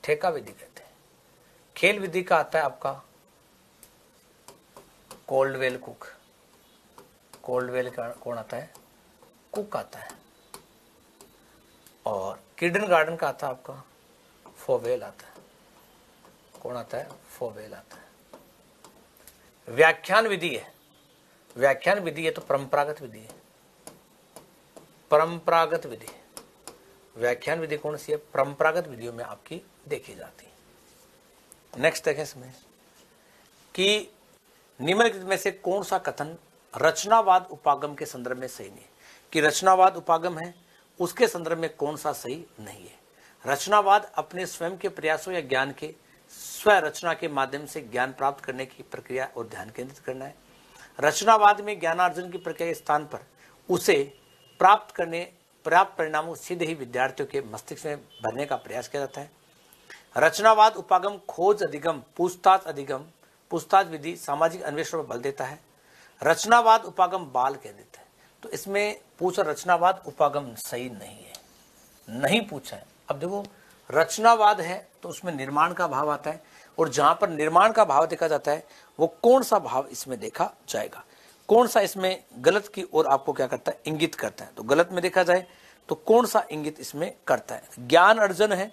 ठेका विधि कहते हैं। खेल विधि का आता है आपका कोल्डवेल कुक, कोल्डवेल का कौन आता है, कुक आता है, और किंडरगार्टन का आता है आपका फोवेल आता है। कौन आता है, फोवेल आता है। व्याख्यान विधि है, व्याख्यान विधि है तो परंपरागत विधि है, परंपरागत विधि, व्याख्यान विधि कौन सी है, परंपरागत विधियों में आपकी देखी जाती है। नेक्स्ट देखें इसमें कि निम्नलिखित में से कौन सा कथन रचनावाद उपागम के संदर्भ में सही नहीं है। कि रचनावाद उपागम है उसके संदर्भ में कौन सा सही नहीं है। रचनावाद अपने स्वयं के प्रयासों या ज्ञान के स्व रचना के माध्यम से ज्ञान प्राप्त करने की प्रक्रिया और ध्यान केंद्रित करना है। रचनावाद में ज्ञानार्जन की प्रक्रिया के स्थान पर उसे प्राप्त परिणामों सीधे ही विद्यार्थियों के मस्तिष्क में भरने का प्रयास किया जाता है। रचनावाद उपागम खोज अधिगम पूछताछ विधि सामाजिक अन्वेषण पर बल देता है। रचनावाद उपागम बाल केंद्रित है, तो इसमें पूछा रचनावाद उपागम सही नहीं है, नहीं पूछा है। अब देखो रचनावाद है तो उसमें निर्माण का भाव आता है, और जहां पर निर्माण का भाव देखा जाता है वो कौन सा भाव इसमें देखा जाएगा, कौन सा इसमें गलत की ओर आपको क्या करता है, इंगित करता है। तो गलत में देखा जाए तो कौन सा इंगित इसमें करता है, ज्ञान अर्जन है,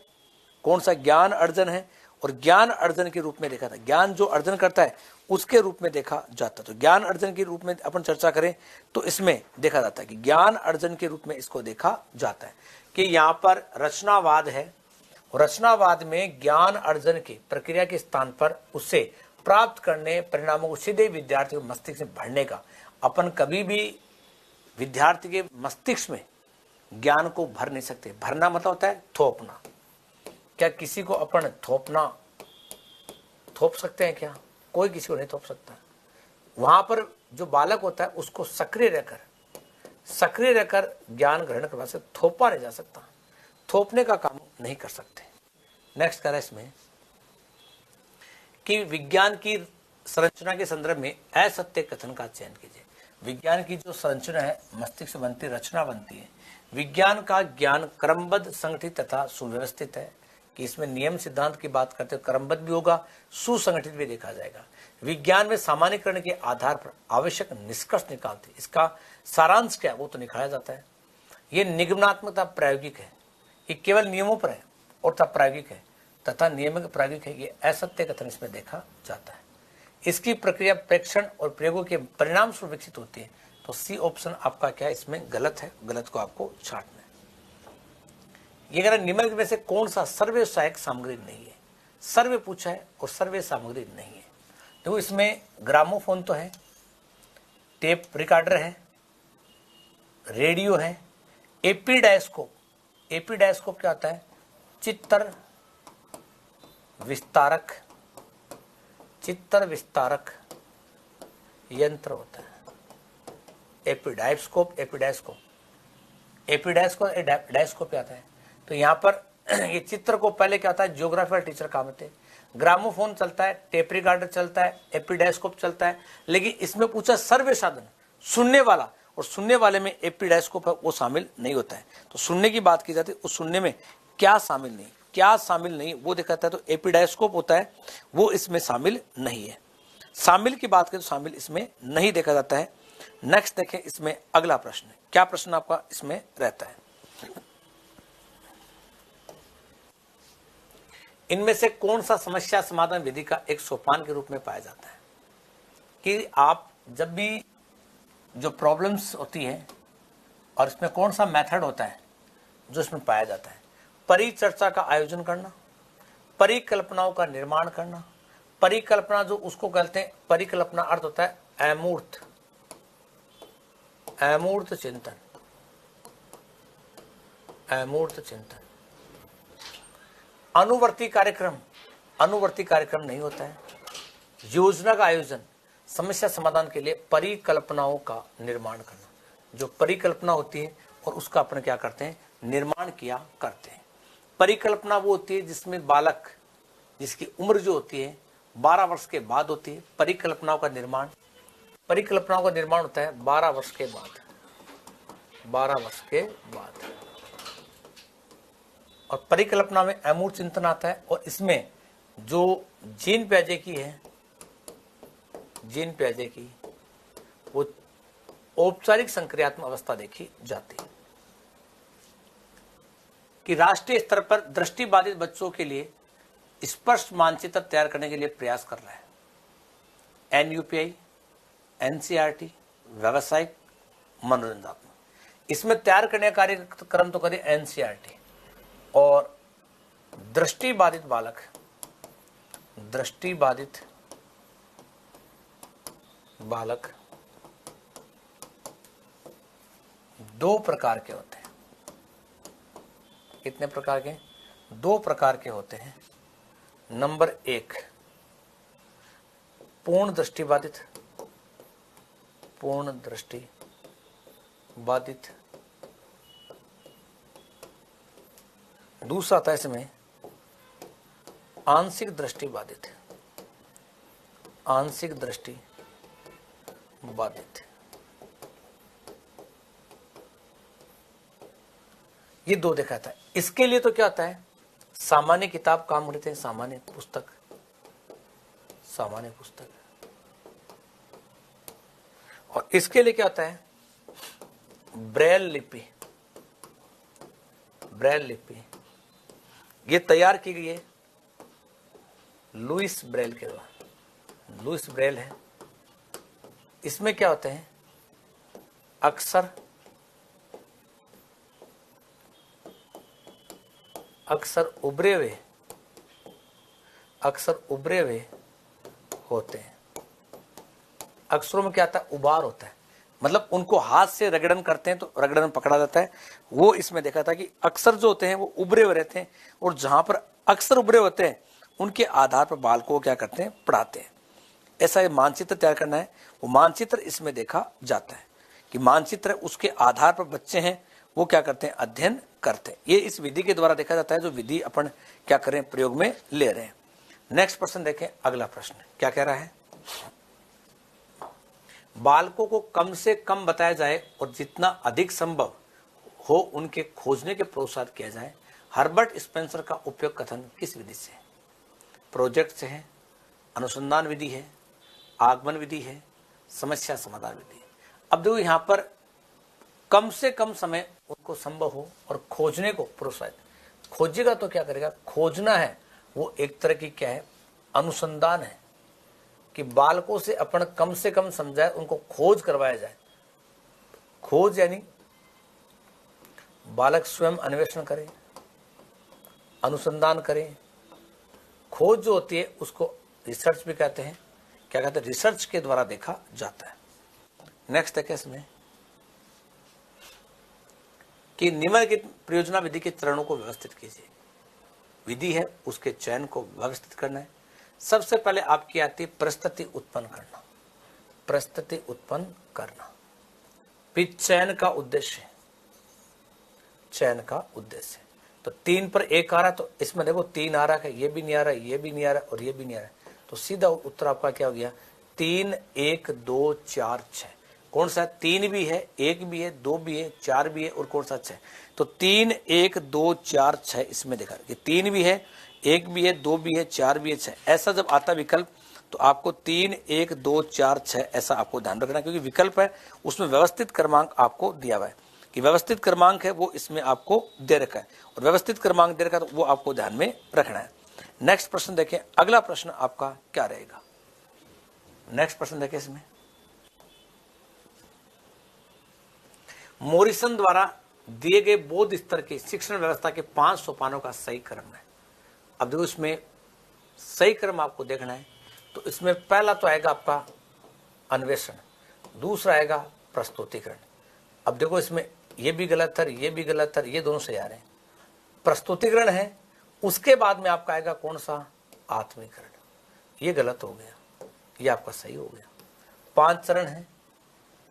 कौन सा ज्ञान अर्जन है, और ज्ञान अर्जन के रूप में देखा था, ज्ञान जो अर्जन करता है उसके रूप में देखा जाता है। तो ज्ञान अर्जन के रूप में अपन चर्चा करें तो इसमें देखा जाता है कि ज्ञान अर्जन के रूप में इसको देखा जाता है कि यहाँ पर रचनावाद है, रचनावाद में ज्ञान अर्जन की प्रक्रिया के स्थान पर उससे प्राप्त करने परिणामों को सीधे विद्यार्थी के मस्तिष्क में भरने का, अपन कभी भी विद्यार्थी के मस्तिष्क में ज्ञान को भर नहीं सकते। भरना मतलब होता है थोपना। क्या किसी को अपन थोप सकते हैं क्या, कोई किसी को नहीं थोप सकता। वहां पर जो बालक होता है उसको सक्रिय रहकर ज्ञान ग्रहण करवा से थोपा नहीं जा सकता, थोपने का काम नहीं कर सकते। नेक्स्ट करें इसमें कि विज्ञान की संरचना के संदर्भ में असत्य कथन का चयन कीजिए। विज्ञान की जो संरचना है मस्तिष्क बनती, रचना बनती है। विज्ञान का ज्ञान क्रमबद्ध, संगठित तथा सुव्यवस्थित है, कि इसमें नियम सिद्धांत की बात करते हैं, क्रमबद्ध भी होगा, सुसंगठित भी देखा जाएगा। विज्ञान में सामान्यकरण के आधार पर आवश्यक निष्कर्ष निकालते, इसका सारांश क्या वो तो निकाला जाता है। ये निगमनात्मकता प्रायोगिक है, ये केवल नियमों पर है और तब प्रायोगिक है तथा नियमित प्रायोगिक है। ये असत्य कथन इसमें देखा जाता है। इसकी प्रक्रिया प्रेक्षण और प्रयोगों के परिणाम स्वरूप विकसित होती है। तो सी ऑप्शन आपका क्या है, इसमें गलत है, गलत को आपको छांटना है। ये कह रहा निम्नलिखित में से कौन सा सर्वे सहायक सामग्री नहीं है। सर्वे पूछा है और सर्वे सामग्री नहीं है। देखो इसमें ग्रामोफोन तो है, टेप रिकॉर्डर है, रेडियो है, एपीडायस्कोप। एपीडायस्कोप क्या होता है, चित्र विस्तारक यंत्र होता है। एपीडायस्कोप क्या आता है, तो यहाँ पर ये चित्र को पहले क्या होता है, ज्योग्राफी टीचर काम होते हैं, ग्रामोफोन चलता है, टेप रिकॉर्डर चलता है, एपिडायस्कोप चलता है, लेकिन इसमें पूछा सर्वे साधन, सुनने वाला, और सुनने वाले में एपिडायस्कोप है वो शामिल नहीं होता है। तो सुनने की बात की जाती है, उस सुनने में क्या शामिल नहीं वो दिखाता है, तो एपिडायस्कोप होता है वो इसमें शामिल नहीं है। शामिल की बात करें तो शामिल इसमें नहीं देखा जाता है। नेक्स्ट देखें इसमें अगला प्रश्न, क्या प्रश्न आपका इसमें रहता है, इनमें से कौन सा समस्या समाधान विधि का एक सोपान के रूप में पाया जाता है? कि आप जब भी जो प्रॉब्लम्स होती है और इसमें कौन सा मेथड होता है जो इसमें पाया जाता है? परिचर्चा का आयोजन करना, परिकल्पनाओं का निर्माण करना। परिकल्पना जो उसको कहते हैं, परिकल्पना अर्थ होता है अमूर्त चिंतन, अमूर्त चिंतन। अनुवर्ती कार्यक्रम नहीं होता है। योजना का आयोजन, समस्या समाधान के लिए परिकल्पनाओं का निर्माण करना, जो परिकल्पना होती है और उसका अपन क्या करते हैं, निर्माण किया करते हैं। परिकल्पना वो होती है जिसमें बालक, जिसकी उम्र जो होती है 12 वर्ष के बाद होती है। परिकल्पनाओं का निर्माण होता है 12 वर्ष के बाद, 12 वर्ष के बाद। और परिकल्पना में अमूर्त चिंतन आता है, और इसमें जो जीन पियाजे की वो औपचारिक संक्रियात्मक अवस्था देखी जाती है कि राष्ट्रीय स्तर पर दृष्टिबाधित बच्चों के लिए स्पष्ट मानचित्र तैयार करने के लिए प्रयास कर रहा है। एनयूपीआई, एनसीईआरटी, व्यावसायिक, मनोरंजनात्मक, इसमें तैयार करने का कार्यक्रम तो करे एनसीईआरटी। और दृष्टिबाधित बालक 2 प्रकार के होते हैं। कितने प्रकार के? 2 प्रकार के होते हैं। नंबर 1 पूर्ण दृष्टिबाधित। दूसरा आता है इसमें आंशिक दृष्टिबाधित। ये 2 दिखाता है। इसके लिए तो क्या होता है, सामान्य किताब काम करते हैं, सामान्य पुस्तक। और इसके लिए क्या होता है, ब्रेल लिपि। ये तैयार की गई है लुइस ब्रेल के द्वारा। लुइस ब्रेल है, इसमें क्या होते हैं, अक्सर उभरे हुए होते हैं। अक्षरों में क्या आता है, उबार होता है, मतलब उनको हाथ से रगड़न करते हैं तो रगड़न पकड़ा जाता है। वो इसमें देखा था कि अक्षर जो होते हैं वो उभरे हुए रहते हैं, और जहां पर अक्षर उभरे होते हैं उनके आधार पर बालकों को क्या करते हैं, पढ़ाते हैं। ऐसा ये मानचित्र तैयार करना है, वो मानचित्र इसमें देखा जाता है कि मानचित्र उसके आधार पर बच्चे हैं वो क्या करते हैं, अध्ययन करते हैं। ये इस विधि के द्वारा देखा जाता है, जो विधि अपन क्या करें, प्रयोग में ले रहे हैं। नेक्स्ट प्रश्न देखें, अगला प्रश्न क्या कह रहा है, बालकों को कम से कम बताया जाए और जितना अधिक संभव हो उनके खोजने के प्रोत्साहित किया जाए। हर्बर्ट स्पेंसर का उपयोग कथन किस विधि से है? प्रोजेक्ट से है, अनुसंधान विधि है, आगमन विधि है, समस्या समाधान विधि है। अब देखो यहाँ पर कम से कम समय उनको संभव हो और खोजने को प्रोत्साहित। खोजेगा तो क्या करेगा, खोजना है वो एक तरह की क्या है, अनुसंधान है कि बालकों से अपन कम से कम समझाए, उनको खोज करवाया जाए। खोज यानी बालक स्वयं अन्वेषण करे, अनुसंधान करे। खोज जो होती है उसको रिसर्च भी कहते हैं। क्या कहते हैं, रिसर्च के द्वारा देखा जाता है। नेक्स्ट है इसमें कि निम्नलिखित परियोजना विधि के चरणों को व्यवस्थित कीजिए। विधि है उसके चयन को व्यवस्थित करना है। सबसे पहले आपकी आती है परिस्थिति उत्पन्न करना। फिर चयन का उद्देश्य, तो 3 पर 1 आ रहा है, तो इसमें देखो 3 आ रहा है, ये भी नहीं आ रहा, ये भी नहीं आ रहा और ये भी नहीं आ रहा है, तो सीधा उत्तर आपका क्या हो गया 3 1 2 4 6। कौन सा 3 भी है, 1 भी है, 2 भी है, 4 भी है और कौन सा 6? तो 3 1 2 4 6 इसमें देखा कि 3 भी है, 1 भी है, 2 भी है, 4 भी है, 6। ऐसा जब आता विकल्प तो आपको 3 1 2 4 6 ऐसा आपको ध्यान रखना, क्योंकि विकल्प है उसमें व्यवस्थित क्रमांक आपको दिया हुआ है कि व्यवस्थित क्रमांक है वो इसमें आपको दे रखा है, और व्यवस्थित क्रमांक दे रखा है तो वो आपको ध्यान में रखना है। नेक्स्ट प्रश्न देखें, अगला प्रश्न आपका क्या रहेगा। नेक्स्ट प्रश्न देखें, इसमें मॉरिसन द्वारा दिए गए बौद्ध स्तर की शिक्षण व्यवस्था के 5 सोपानों का सही क्रम है। अब देखो इसमें सही क्रम आपको देखना है, तो इसमें पहला तो आएगा आपका अन्वेषण, दूसरा आएगा प्रस्तुतिकरण। अब देखो इसमें ये भी गलत है, ये भी गलत है, ये दोनों सही आ रहे हैं। प्रस्तुतिकरण है, उसके बाद में आपका आएगा कौन सा आत्मीकरण, ये गलत हो गया, ये आपका सही हो गया। 5 चरण है,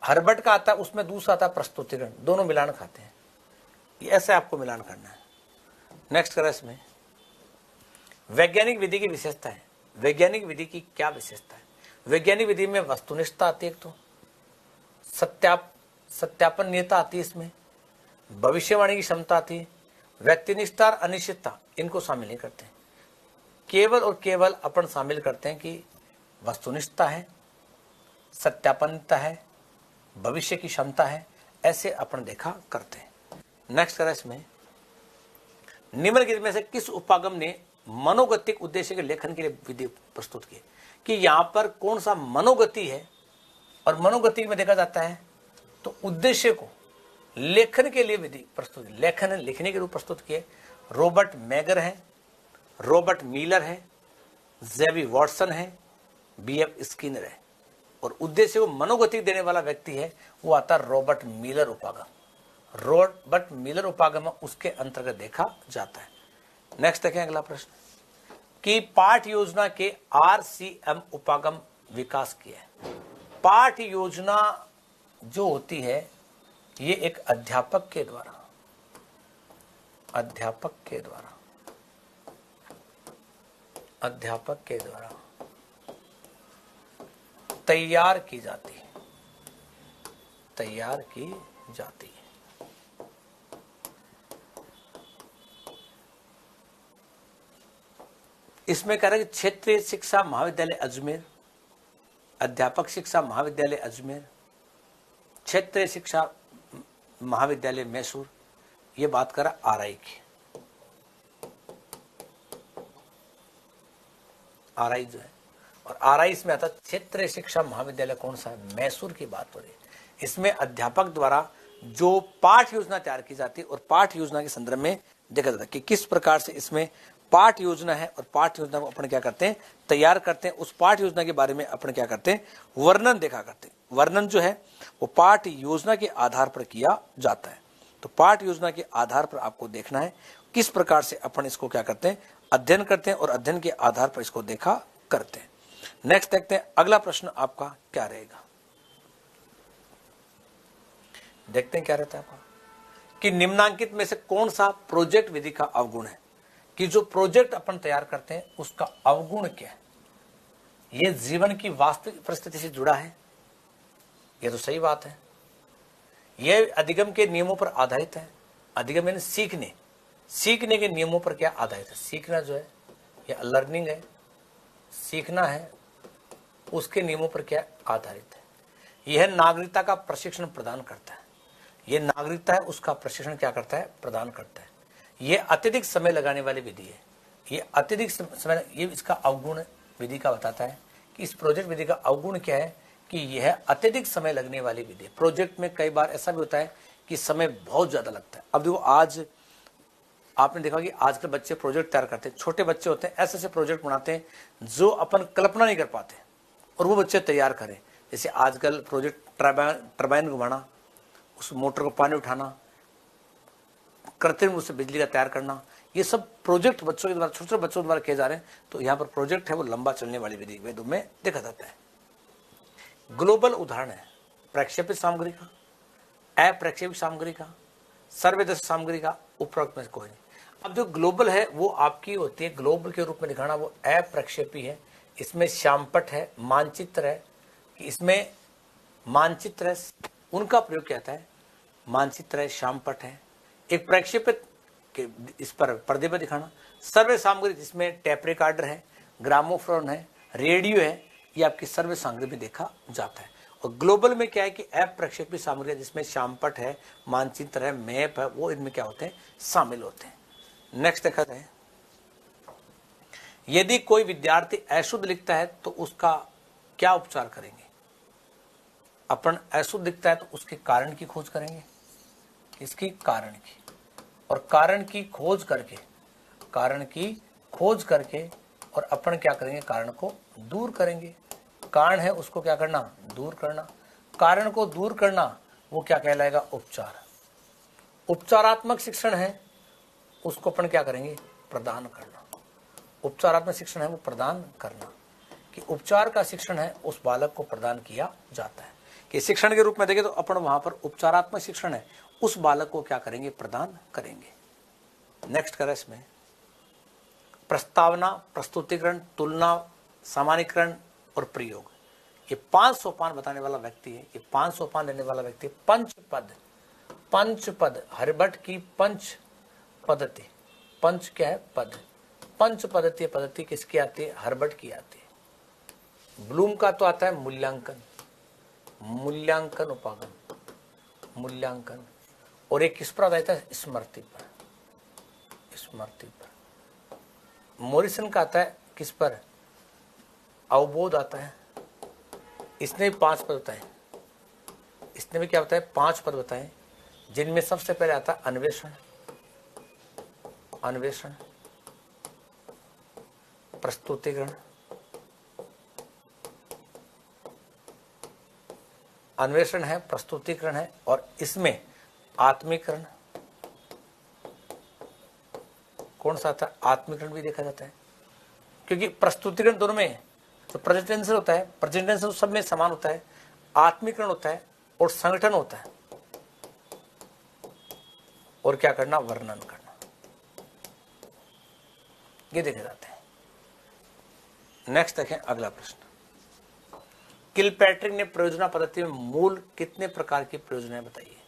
हर्बर्ट का आता है उसमें दूसरा आता है प्रस्तुतिकरण, दोनों मिलान खाते हैं, ये ऐसे आपको मिलान करना है। नेक्स्ट करें, इसमें वैज्ञानिक विधि की विशेषता है। वैज्ञानिक विधि की क्या विशेषता है? वैज्ञानिक विधि में वस्तुनिष्ठता आती है, एक तो सत्यापनीयता आती है, इसमें भविष्यवाणी की क्षमता आती है, व्यक्तिनिष्ठता और अनिश्चितता इनको शामिल नहीं करते हैं, केवल और केवल अपन शामिल करते हैं कि वस्तुनिष्ठता है, सत्यापनीयता है, भविष्य की क्षमता है, ऐसे अपन देखा करते हैं। नेक्स्ट करें, इसमें निम्नलिखित में से किस उपागम ने मनोगतिक उद्देश्य के लेखन के लिए विधि प्रस्तुत की? कि यहां पर कौन सा मनोगति है, और मनोगति में देखा जाता है तो उद्देश्य को लेखन के लिए विधि प्रस्तुत, लेखन लिखने के रूप प्रस्तुत किए। रॉबर्ट मैगर है, रॉबर्ट मिलर है, जेवी वॉटसन है, बीएफ स्किनर है, और उद्देश्य को मनोगति देने वाला व्यक्ति है वो आता है रॉबर्ट मिलर उपागम। रॉबर्ट मिलर उपागम उसके अंतर्गत देखा जाता है। नेक्स्ट देखें अगला प्रश्न, कि पाठ योजना के आरसीएम उपागम विकास किया है। पाठ योजना जो होती है ये एक अध्यापक के द्वारा तैयार की जाती है। इसमें कह रहा है कि क्षेत्रीय शिक्षा महाविद्यालय अजमेर, अध्यापक शिक्षा महाविद्यालय अजमेर, क्षेत्रीय शिक्षा महाविद्यालय मैसूर, ये बात करा आरआई की। आरआई जो है, और आरआई इसमें आता क्षेत्रीय शिक्षा महाविद्यालय कौन सा है, मैसूर की बात हो रही है। इसमें अध्यापक द्वारा जो पाठ योजना तैयार की जाती है, और पाठ योजना के संदर्भ में देखा जाता है कि किस प्रकार से इसमें पाठ योजना है, और पाठ योजना को अपन क्या करते हैं, तैयार करते हैं। उस पाठ योजना के बारे में अपन क्या करते हैं, वर्णन देखा करते हैं। वर्णन जो है वो पाठ योजना के आधार पर किया जाता है। तो पाठ योजना के आधार पर आपको देखना है किस प्रकार से अपन इसको क्या करते हैं, अध्ययन करते हैं, और अध्ययन के आधार पर इसको देखा करते हैं। नेक्स्ट देखते हैं अगला प्रश्न आपका क्या रहेगा। देखते हैं क्या रहता है आपका, कि निम्नांकित में से कौन सा प्रोजेक्ट विधि का अवगुण है। कि जो प्रोजेक्ट अपन तैयार करते हैं उसका अवगुण क्या है, ये जीवन की वास्तविक परिस्थिति से जुड़ा है, ये तो सही बात है। ये अधिगम के नियमों पर आधारित है। अधिगम यानी सीखने के नियमों पर क्या आधारित है। सीखना जो है ये लर्निंग है, सीखना है, उसके नियमों पर क्या आधारित है। यह नागरिकता का प्रशिक्षण प्रदान करता है। यह नागरिकता है उसका प्रशिक्षण क्या करता है, प्रदान करता है। यह अत्यधिक समय लगाने वाली विधि है। ये अत्यधिक समय, ये इसका अवगुण विधि का बताता है कि इस प्रोजेक्ट विधि का अवगुण क्या है, कि यह अत्यधिक समय लगने वाली विधि है। प्रोजेक्ट में कई बार ऐसा भी होता है कि समय बहुत ज्यादा लगता है। अब देखो आज आपने देखा कि आजकल बच्चे प्रोजेक्ट तैयार करते हैं, छोटे बच्चे होते हैं, ऐसे ऐसे प्रोजेक्ट बनाते हैं जो अपन कल्पना नहीं कर पाते, और वो बच्चे तैयार करें। जैसे आजकल प्रोजेक्ट टरबाइन घुमाना, उस मोटर को पानी उठाना, कृत्रिम रूप से बिजली का तैयार करना, ये सब प्रोजेक्ट बच्चों के द्वारा, छोटे बच्चों द्वारा किए जा रहे हैं। तो यहाँ पर प्रोजेक्ट है वो लंबा चलने वाली विधि वेदों में देखा जाता है। ग्लोबल उदाहरण है प्रक्षेपित सामग्री का, अप्रक्षेपित सामग्री का, सर्वदर्शी सामग्री का, उपरोक्त में कोई नहीं। अब जो ग्लोबल है वो आपकी होती है, ग्लोबल के रूप में दिखाना, वो अप्रक्षेपी है। इसमें श्यामपट्ट है, मानचित्र है, कि इसमें मानचित्र है, उनका प्रयोग किया जाता है। मानचित्र है, श्यामपट्ट है। एक प्रक्षेपित के इस पर पर्दे पर दिखाना। सर्वे सामग्री जिसमें टेप रिकॉर्डर है, ग्रामोफोन है, रेडियो है, ये आपकी सर्वे सामग्री में देखा जाता है। और ग्लोबल में क्या है कि अप्रक्षेपित सामग्री जिसमें श्यामपट्ट है, मानचित्र है, मैप है, वो इनमें क्या होते हैं, शामिल होते हैं। नेक्स्ट देखा जाए, यदि कोई विद्यार्थी अशुद्ध लिखता है तो उसका क्या उपचार करेंगे। अपन अशुद्ध लिखता है तो उसके कारण की खोज करेंगे, इसकी कारण की, और कारण की खोज करके और अपन क्या करेंगे, कारण को दूर करेंगे। कारण है उसको क्या करना, दूर करना। कारण को दूर करना वो क्या कहलाएगा, उपचार। उपचारात्मक शिक्षण है उसको अपन क्या करेंगे, प्रदान करना। उपचारात्मक शिक्षण है वो प्रदान करना, कि उपचार का शिक्षण है उस बालक को प्रदान किया जाता है। कि शिक्षण के रूप में देखें तो अपन वहां पर उपचारात्मक शिक्षण है उस बालक को क्या करेंगे, प्रदान करेंगे। नेक्स्ट करें इसमें प्रस्तावना, प्रस्तुतिकरण, तुलना, सामान्यीकरण और प्रयोग। ये 5 सोपान बताने वाला व्यक्ति है, ये 5 सोपान देने वाला व्यक्ति। पंचपद हरिभट्ट की पंच पद्धति, पंच क्या है, पद, पंच पद्धति किसकी आती है, हरिभट्ट की आती है। ब्लूम का तो आता है मूल्यांकन उपागम, मूल्यांकन, और एक किस पर आता है, स्मृति पर। मॉरिसन का आता है किस पर, अवबोध आता है। इसने भी 5 पद बताए, इसने भी क्या बताया, 5 पद बताए, जिनमें सबसे पहले आता है अन्वेषण, प्रस्तुतिकरण, अन्वेषण है, प्रस्तुतिकरण है, और इसमें आत्मीकरण। कौन सा आता है, आत्मीकरण भी देखा जाता है, क्योंकि प्रस्तुतिकरण दोनों में तो प्रेजेंटेशन होता है, प्रेजेंटेशन सब में समान होता है, आत्मीकरण होता है और संगठन होता है, और क्या करना, वर्णन करना, ये देखे जाते हैं। नेक्स्ट देखें अगला प्रश्न, किलपैट्रिक ने परियोजना पद्धति में मूल कितने प्रकार की परियोजनाएं बताई है।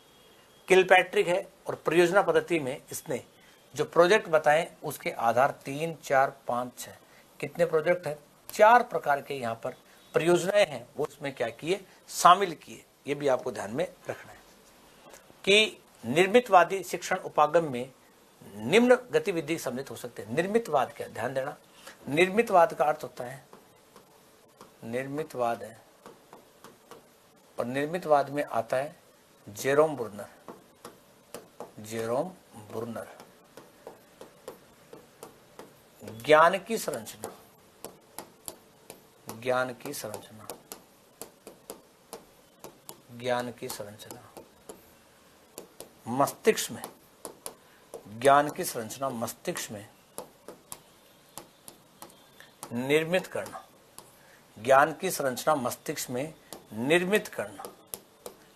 किलपैट्रिक है और परियोजना पद्धति में इसने जो प्रोजेक्ट बताए उसके आधार 3, 4, 5, 6 कितने प्रोजेक्ट है, 4 प्रकार के यहाँ पर परियोजनाएं हैं, वो उसमें क्या किए, शामिल किए। ये भी आपको ध्यान में रखना है कि निर्मितवादी शिक्षण उपागम में निम्न गतिविधि सम्मिलित हो सकते हैं। निर्मितवाद क्या, ध्यान देना, निर्मितवाद का अर्थ होता है, निर्मितवाद है, और निर्मितवाद में आता है जेरोम बुर्नर, ज्ञान की संरचना, मस्तिष्क में, ज्ञान की संरचना मस्तिष्क में निर्मित करना, ज्ञान की संरचना मस्तिष्क में निर्मित करना,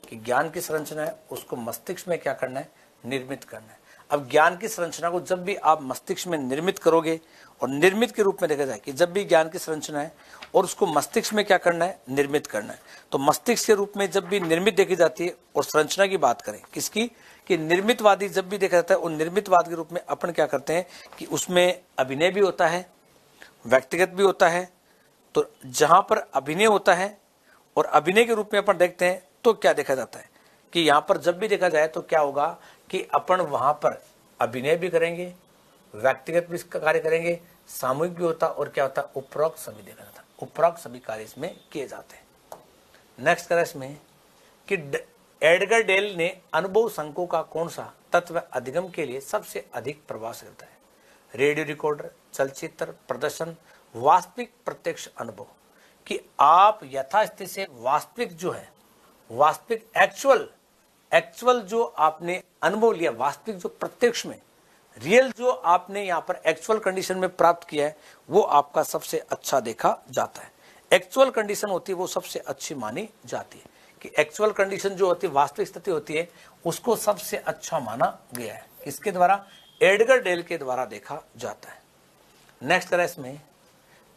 कि ज्ञान की संरचना है उसको मस्तिष्क में क्या करना है, निर्मित करना है। अब ज्ञान की संरचना को जब भी आप मस्तिष्क में निर्मित करोगे, और निर्मित के रूप में देखा जाए कि जब भी ज्ञान की संरचना है और उसको मस्तिष्क में क्या करना है, निर्मित करना है, तो मस्तिष्क के रूप में जब भी निर्मित देखी जाती है, और संरचना की बात करें किसकी, कि निर्मितवादी जब भी देखा जाता है, और निर्मितवाद के रूप में अपन क्या करते हैं कि उसमें अभिनय भी होता है, व्यक्तिगत भी होता है। तो जहां पर अभिनय होता है और अभिनय के रूप में अपन देखते हैं तो क्या देखा जाता है कि यहाँ पर जब भी देखा जाए तो क्या होगा कि अपन वहां पर अभिनय भी करेंगे, व्यक्तिगत भी कार्य करेंगे, सामूहिक भी होता, और क्या होता, उपरोक्त सभी देखा जाता, उपरोक्त सभी कार्य इसमें किए जाते हैं। नेक्स्ट करें इसमें कि एडगर डेल ने अनुभव संकुल का कौन सा तत्व अधिगम के लिए सबसे अधिक प्रभाव करता है। रेडियो रिकॉर्डर, चलचित्र, प्रदर्शन, वास्तविक प्रत्यक्ष अनुभव, कि आप यथास्थिति से वास्तविक जो है, वास्तविक एक्चुअल जो आपने अनुभव लिया, वास्तविक जो प्रत्यक्ष में रियल जो आपने यहाँ पर एक्चुअल कंडीशन में प्राप्त किया है, वो आपका सबसे अच्छा देखा जाता है। एक्चुअल कंडीशन होती है वो सबसे अच्छी मानी जाती है, कि एक्चुअल कंडीशन जो होती है, वास्तविक स्थिति होती है, उसको सबसे अच्छा माना गया है। किसके द्वारा, एडगर डेल के द्वारा देखा जाता है। नेक्स्ट करें इसमें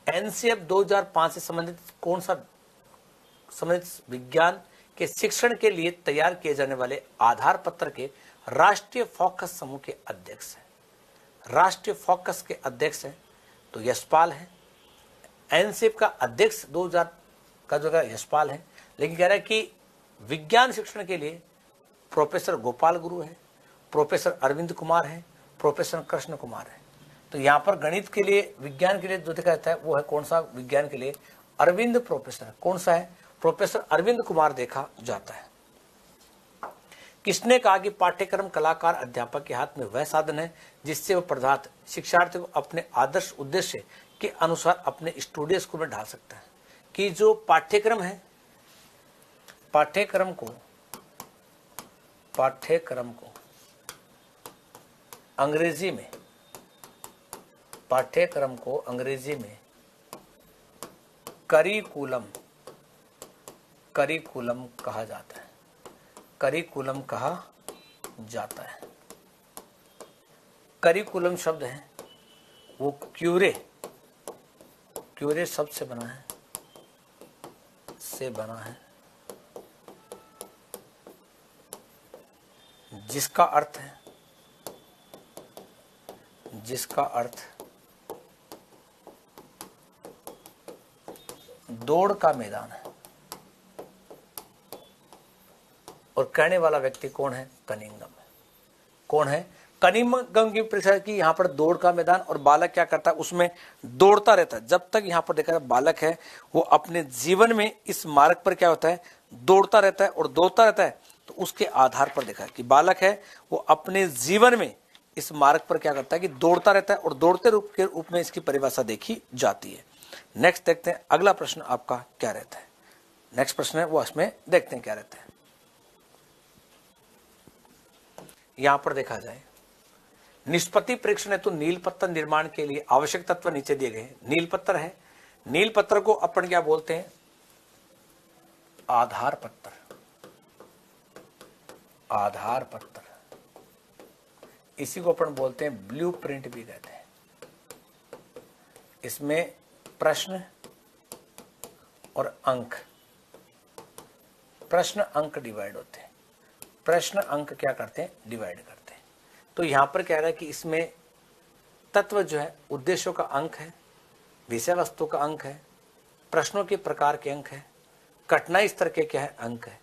एनसीएफ 2005 से संबंधित कौन सा संबंधित विज्ञान के शिक्षण के लिए तैयार किए जाने वाले आधार पत्र के राष्ट्रीय फोकस समूह के अध्यक्ष हैं। राष्ट्रीय फोकस के अध्यक्ष हैं तो यशपाल है। एनसीएफ का अध्यक्ष 2000 का जो है यशपाल है, लेकिन कह रहा है कि विज्ञान शिक्षण के लिए प्रोफेसर गोपाल गुरु है, प्रोफेसर अरविंद कुमार है, प्रोफेसर कृष्ण कुमार है। तो यहाँ पर गणित के लिए, विज्ञान के लिए जो देखा जाता है वो है कौन सा, विज्ञान के लिए अरविंद प्रोफेसर, कौन सा है, प्रोफेसर अरविंद कुमार देखा जाता है। किसने कहा कि पाठ्यक्रम कलाकार अध्यापक के हाथ में वह साधन है जिससे वह पदार्थ शिक्षार्थी को अपने आदर्श उद्देश्य के अनुसार अपने स्टूडियो स्कूल में ढाल सकता है। कि जो पाठ्यक्रम है, पाठ्यक्रम को अंग्रेजी में, पाठ्यक्रम को अंग्रेजी में करिकुलम कहा जाता है। करिकुलम कहा जाता है। करिकुलम शब्द है वो क्यूरे शब्द से बना है, जिसका अर्थ दौड़ का मैदान है। और कहने वाला व्यक्ति कौन है, कनिंघम है। कौन है, कनिंघम की परीक्षा की। यहाँ पर दौड़ का मैदान, और बालक क्या करता है, उसमें दौड़ता रहता है। जब तक यहाँ पर देखा जाए बालक है वो अपने जीवन में इस मार्ग पर क्या होता है, दौड़ता रहता है और दौड़ता रहता है। तो उसके आधार पर देखा है कि बालक है वो अपने जीवन में इस मार्ग पर क्या करता है कि दौड़ता रहता है, और दौड़ते रूप के रूप में इसकी परिभाषा देखी जाती है। नेक्स्ट देखते हैं अगला प्रश्न आपका क्या रहता है। नेक्स्ट प्रश्न है वो इसमें देखते हैं क्या रहता है। यहां पर देखा जाए निष्पत्ति परीक्षण हेतु नील पत्थर निर्माण के लिए आवश्यक तत्व नीचे दिए गए। नील पत्थर है, नील पत्थर को अपन क्या बोलते हैं, आधार पत्थर। आधार पत्थर, इसी को अपन बोलते हैं ब्लूप्रिंट भी कहते हैं। इसमें प्रश्न और अंक, प्रश्न अंक डिवाइड होते हैं। प्रश्न अंक क्या करते हैं, डिवाइड करते हैं। तो यहां पर कह रहा है कि इसमें तत्व जो है उद्देश्यों का अंक है, विषय वस्तु का अंक है, प्रश्नों के प्रकार के अंक है, कठिनाई स्तर के क्या है अंक है।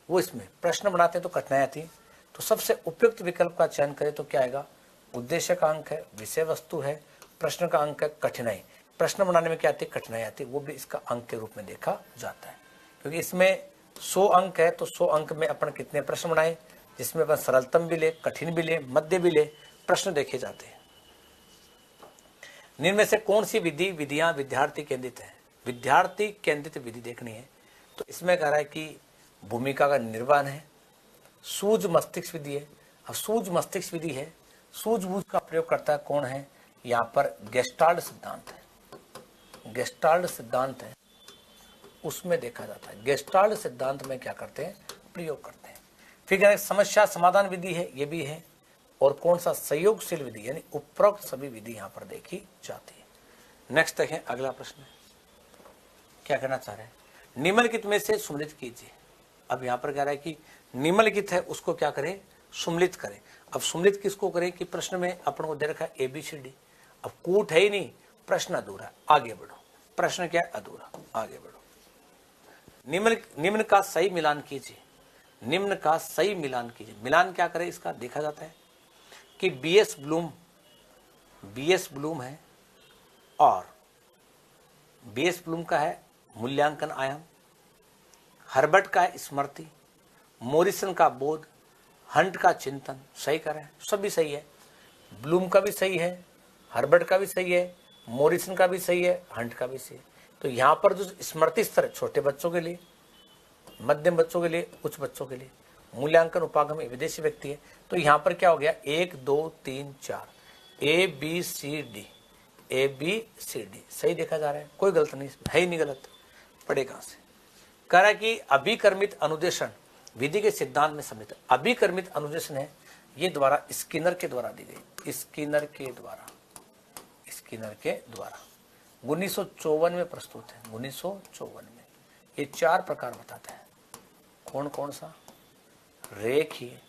वो इसमें प्रश्न बनाते हैं तो कठिनाई आती है, तो सबसे उपयुक्त विकल्प का चयन करें तो क्या आएगा, उद्देश्य का अंक है, विषय वस्तु है, प्रश्न का अंक है, कठिनाई। प्रश्न बनाने में क्या आती है, कठिनाई आती है, वो भी इसका अंक के रूप में देखा जाता है। क्योंकि इसमें 100 अंक है तो 100 अंक में अपन कितने प्रश्न बनाए, जिसमें अपन सरलतम भी ले, कठिन भी ले, मध्य भी ले, प्रश्न देखे जाते हैं। निम्न में से कौन सी विधियां विद्यार्थी केंद्रित है। विद्यार्थी केंद्रित विधि देखनी है तो इसमें कह रहा है कि भूमिका का निर्वहन है, सूझ मस्तिष्क विधि है। अब सूझ मस्तिष्क विधि है, सूझबूझ का प्रयोग करता है कौन है, यहाँ पर गेस्टाल्ट सिद्धांत है। गेस्टाल्ट सिद्धांत है उसमें देखा जाता है। गेस्टाल्ट सिद्धांत में क्या करते हैं, प्रयोग करते हैं। फिर समस्या समाधान विधि है, ये भी है। और कौन सा, सहयोगशील विधि, यानी उपरोक्त सभी विधि यहाँ पर देखी जाती है। नेक्स्ट देखें अगला प्रश्न क्या कहना चाह रहे हैं, निम्नलिखित में से सुम्मिलित कीजिए। अब यहाँ पर कह रहा है कि निम्नलिखित है उसको क्या करें, सुम्मिलित करें। अब सुम्मिलित किसको करें कि प्रश्न में अपन को दे रखा है ABCD, अब कूट है ही नहीं, प्रश्न अधूरा, आगे बढ़ो। प्रश्न क्या है, अधूरा, आगे बढ़ो। निम्न का सही मिलान कीजिए। निम्न का सही मिलान कीजिए। मिलान क्या करें इसका देखा जाता है कि BS ब्लूम है, और BS ब्लूम का है मूल्यांकन आयाम, हर्बर्ट का है स्मृति, मोरिसन का बोध, हंट का चिंतन। सही करें, सभी सही है। ब्लूम का भी सही है, हर्बर्ट का भी सही है, मोरिसन का भी सही है, हंट का भी सही है। तो यहाँ पर जो स्मृति स्तर छोटे बच्चों के लिए, मध्यम बच्चों के लिए, उच्च बच्चों के लिए, मूल्यांकन उपागम विदेशी व्यक्ति है। तो यहाँ पर क्या हो गया, 1 2 3 4 ABCD सही देखा जा रहा है, कोई गलत नहीं है ही नहीं, गलत पढ़े कहां से। कह रहा है कि अभिकर्मित अनुदेशन विधि के सिद्धांत में सम्मिलित। अभिकर्मित अनुदेशन है, ये द्वारा स्किनर के द्वारा दी गई, स्किनर के द्वारा 1954 में प्रस्तुत है, 1954 में। ये 4 प्रकार बताता है। कौन कौन सा? रेखीय,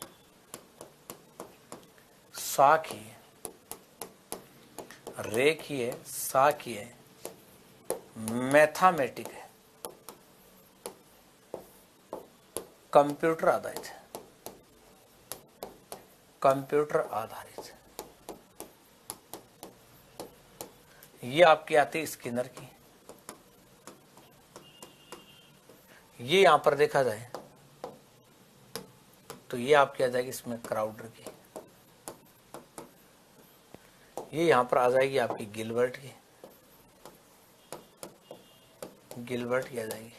साखीय, रेखीय, साखीय, मैथमेटिक है, कंप्यूटर आधारित है, कंप्यूटर आधारित। ये आपकी आती है स्किनर की। ये यहां पर देखा जाए तो ये आपकी आ जाएगी इसमें क्राउडर की। ये यहां पर आ जाएगी आपकी गिलबर्ट की, गिलबर्ट की आ जाएगी।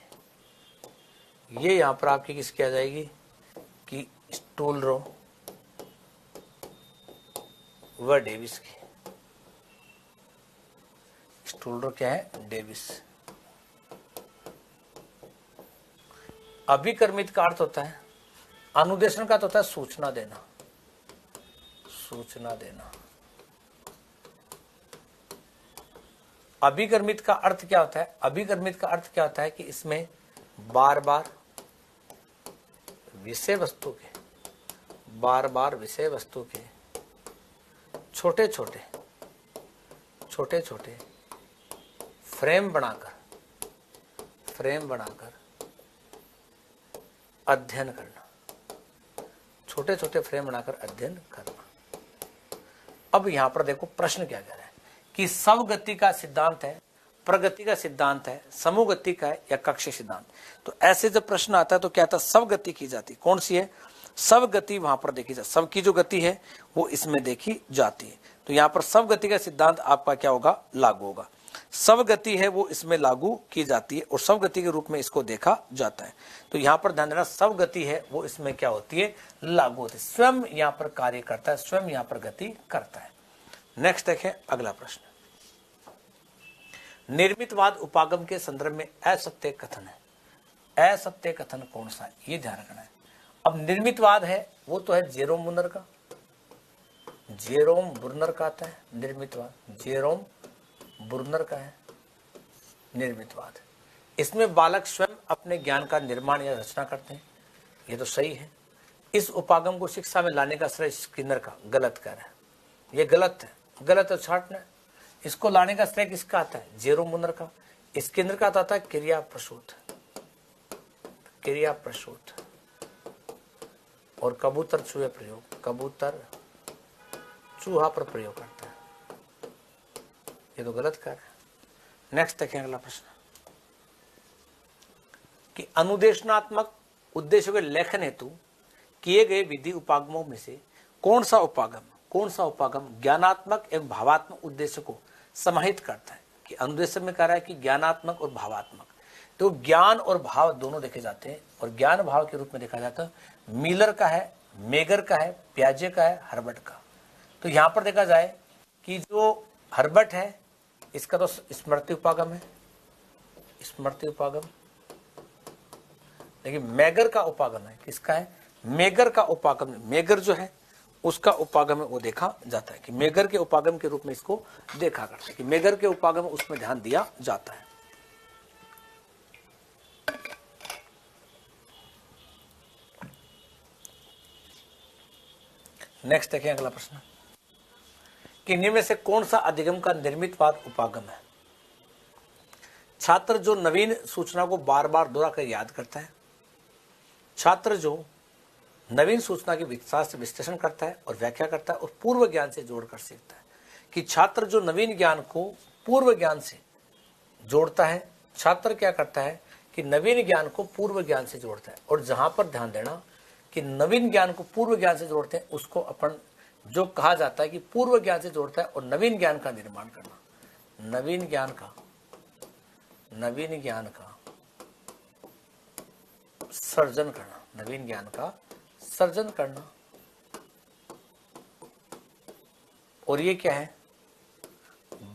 ये यहां पर आपकी किसकी आ जाएगी कि स्टूलरो व डेविस की। स्टूलरो क्या है? डेविस। अभिकर्मित का अर्थ होता है, अनुदेशन का तो होता है सूचना देना, सूचना देना। अभिकर्मित का अर्थ क्या होता है? अभिकर्मित का अर्थ क्या होता है कि इसमें बार बार विषय वस्तु के, बार बार विषय वस्तु के छोटे छोटे छोटे छोटे फ्रेम बनाकर अध्ययन करना, छोटे छोटे फ्रेम बनाकर अध्ययन करना। अब यहां पर देखो प्रश्न क्या कह रहा है कि स्वगति का सिद्धांत है, प्रगति का सिद्धांत है, समूह गति का है या कक्षीय सिद्धांत। तो ऐसे जब प्रश्न आता है तो क्या था? स्वगति की जाती। कौन सी है? स्वगति वहां पर देखी जाती, सब की जो गति है वो इसमें देखी जाती है। तो यहां पर स्वगति का सिद्धांत आपका क्या होगा? लागू होगा। स्वगति है वो इसमें लागू की जाती है और स्वगति के रूप में इसको देखा जाता है। तो यहां पर ध्यान देना, स्वगति है वो इसमें क्या होती है? लागू होती है। स्वयं यहां पर कार्य करता है, स्वयं यहां पर गति करता है। नेक्स्ट देखें अगला प्रश्न। निर्मितवाद उपागम के संदर्भ में असत्य कथन है। असत्य कथन कौन सा है? ये ध्यान रखना है। अब निर्मितवाद है वो तो है जेरोम बुर्नर का, जेरोम बुर्नर का आता है निर्मितवाद, जेरोम बुर्नर का है निर्मितवाद। इसमें बालक स्वयं अपने ज्ञान का निर्माण या रचना करते हैं, ये तो सही है। इस उपागम को शिक्षा में लाने का श्रेय स्किनर का, गलत कर रहा है, ये गलत है, गलत है, छाटना। इसको लाने का श्रेय किसका आता है? जेरोम बुर्नर का। स्किनर का आता है क्रिया प्रसूत, क्रिया प्रसूत और कबूतर चूहे प्रयोग, कबूतर चूहा पर प्रयोग करता है, ये तो गलत कर है। नेक्स्ट देखें अगला प्रश्न कि अनुदेशनात्मक उद्देश्यों के लेखन हेतु किए गए विधि उपागमों में से कौन सा उपागम ज्ञानात्मक एवं भावात्मक उद्देश्य को समाहित करता है? कि अनुदेशन में कह रहा है कि ज्ञानात्मक और भावात्मक, तो ज्ञान और भाव दोनों देखे जाते हैं और ज्ञान भाव के रूप में देखा जाता है मिलर का है, मेगर का है, प्याजे का है, हर्बर्ट का। तो यहां पर देखा जाए कि जो हर्बर्ट है इसका तो स्मृति उपागम है, स्मृति उपागम। लेकिन मेगर का उपागम है, किसका है? मेगर का उपागम, मेगर जो है उसका उपागम है वो देखा जाता है कि मेगर के उपागम के रूप में इसको देखा करते हैं कि मेगर के उपागम उसमें ध्यान दिया जाता है। नेक्स्ट देखें अगला प्रश्न कि निम्न में से कौन सा अधिगम का निर्मितवाद उपागम है? छात्र जो नवीन सूचना को बार बार दोहराकर याद करता है, छात्र जो नवीन सूचना के विकास से विश्लेषण करता है और व्याख्या करता है और पूर्व ज्ञान से जोड़कर सीखता है। कि छात्र जो नवीन ज्ञान को पूर्व ज्ञान से जोड़ता है, छात्र क्या करता है कि नवीन ज्ञान को पूर्व ज्ञान से जोड़ता है। और जहां पर ध्यान देना कि नवीन ज्ञान को पूर्व ज्ञान से जोड़ते हैं उसको अपन जो कहा जाता है कि पूर्व ज्ञान से जोड़ता है और नवीन ज्ञान का निर्माण करना, नवीन ज्ञान का सर्जन करना, नवीन ज्ञान का सर्जन करना। और ये क्या है?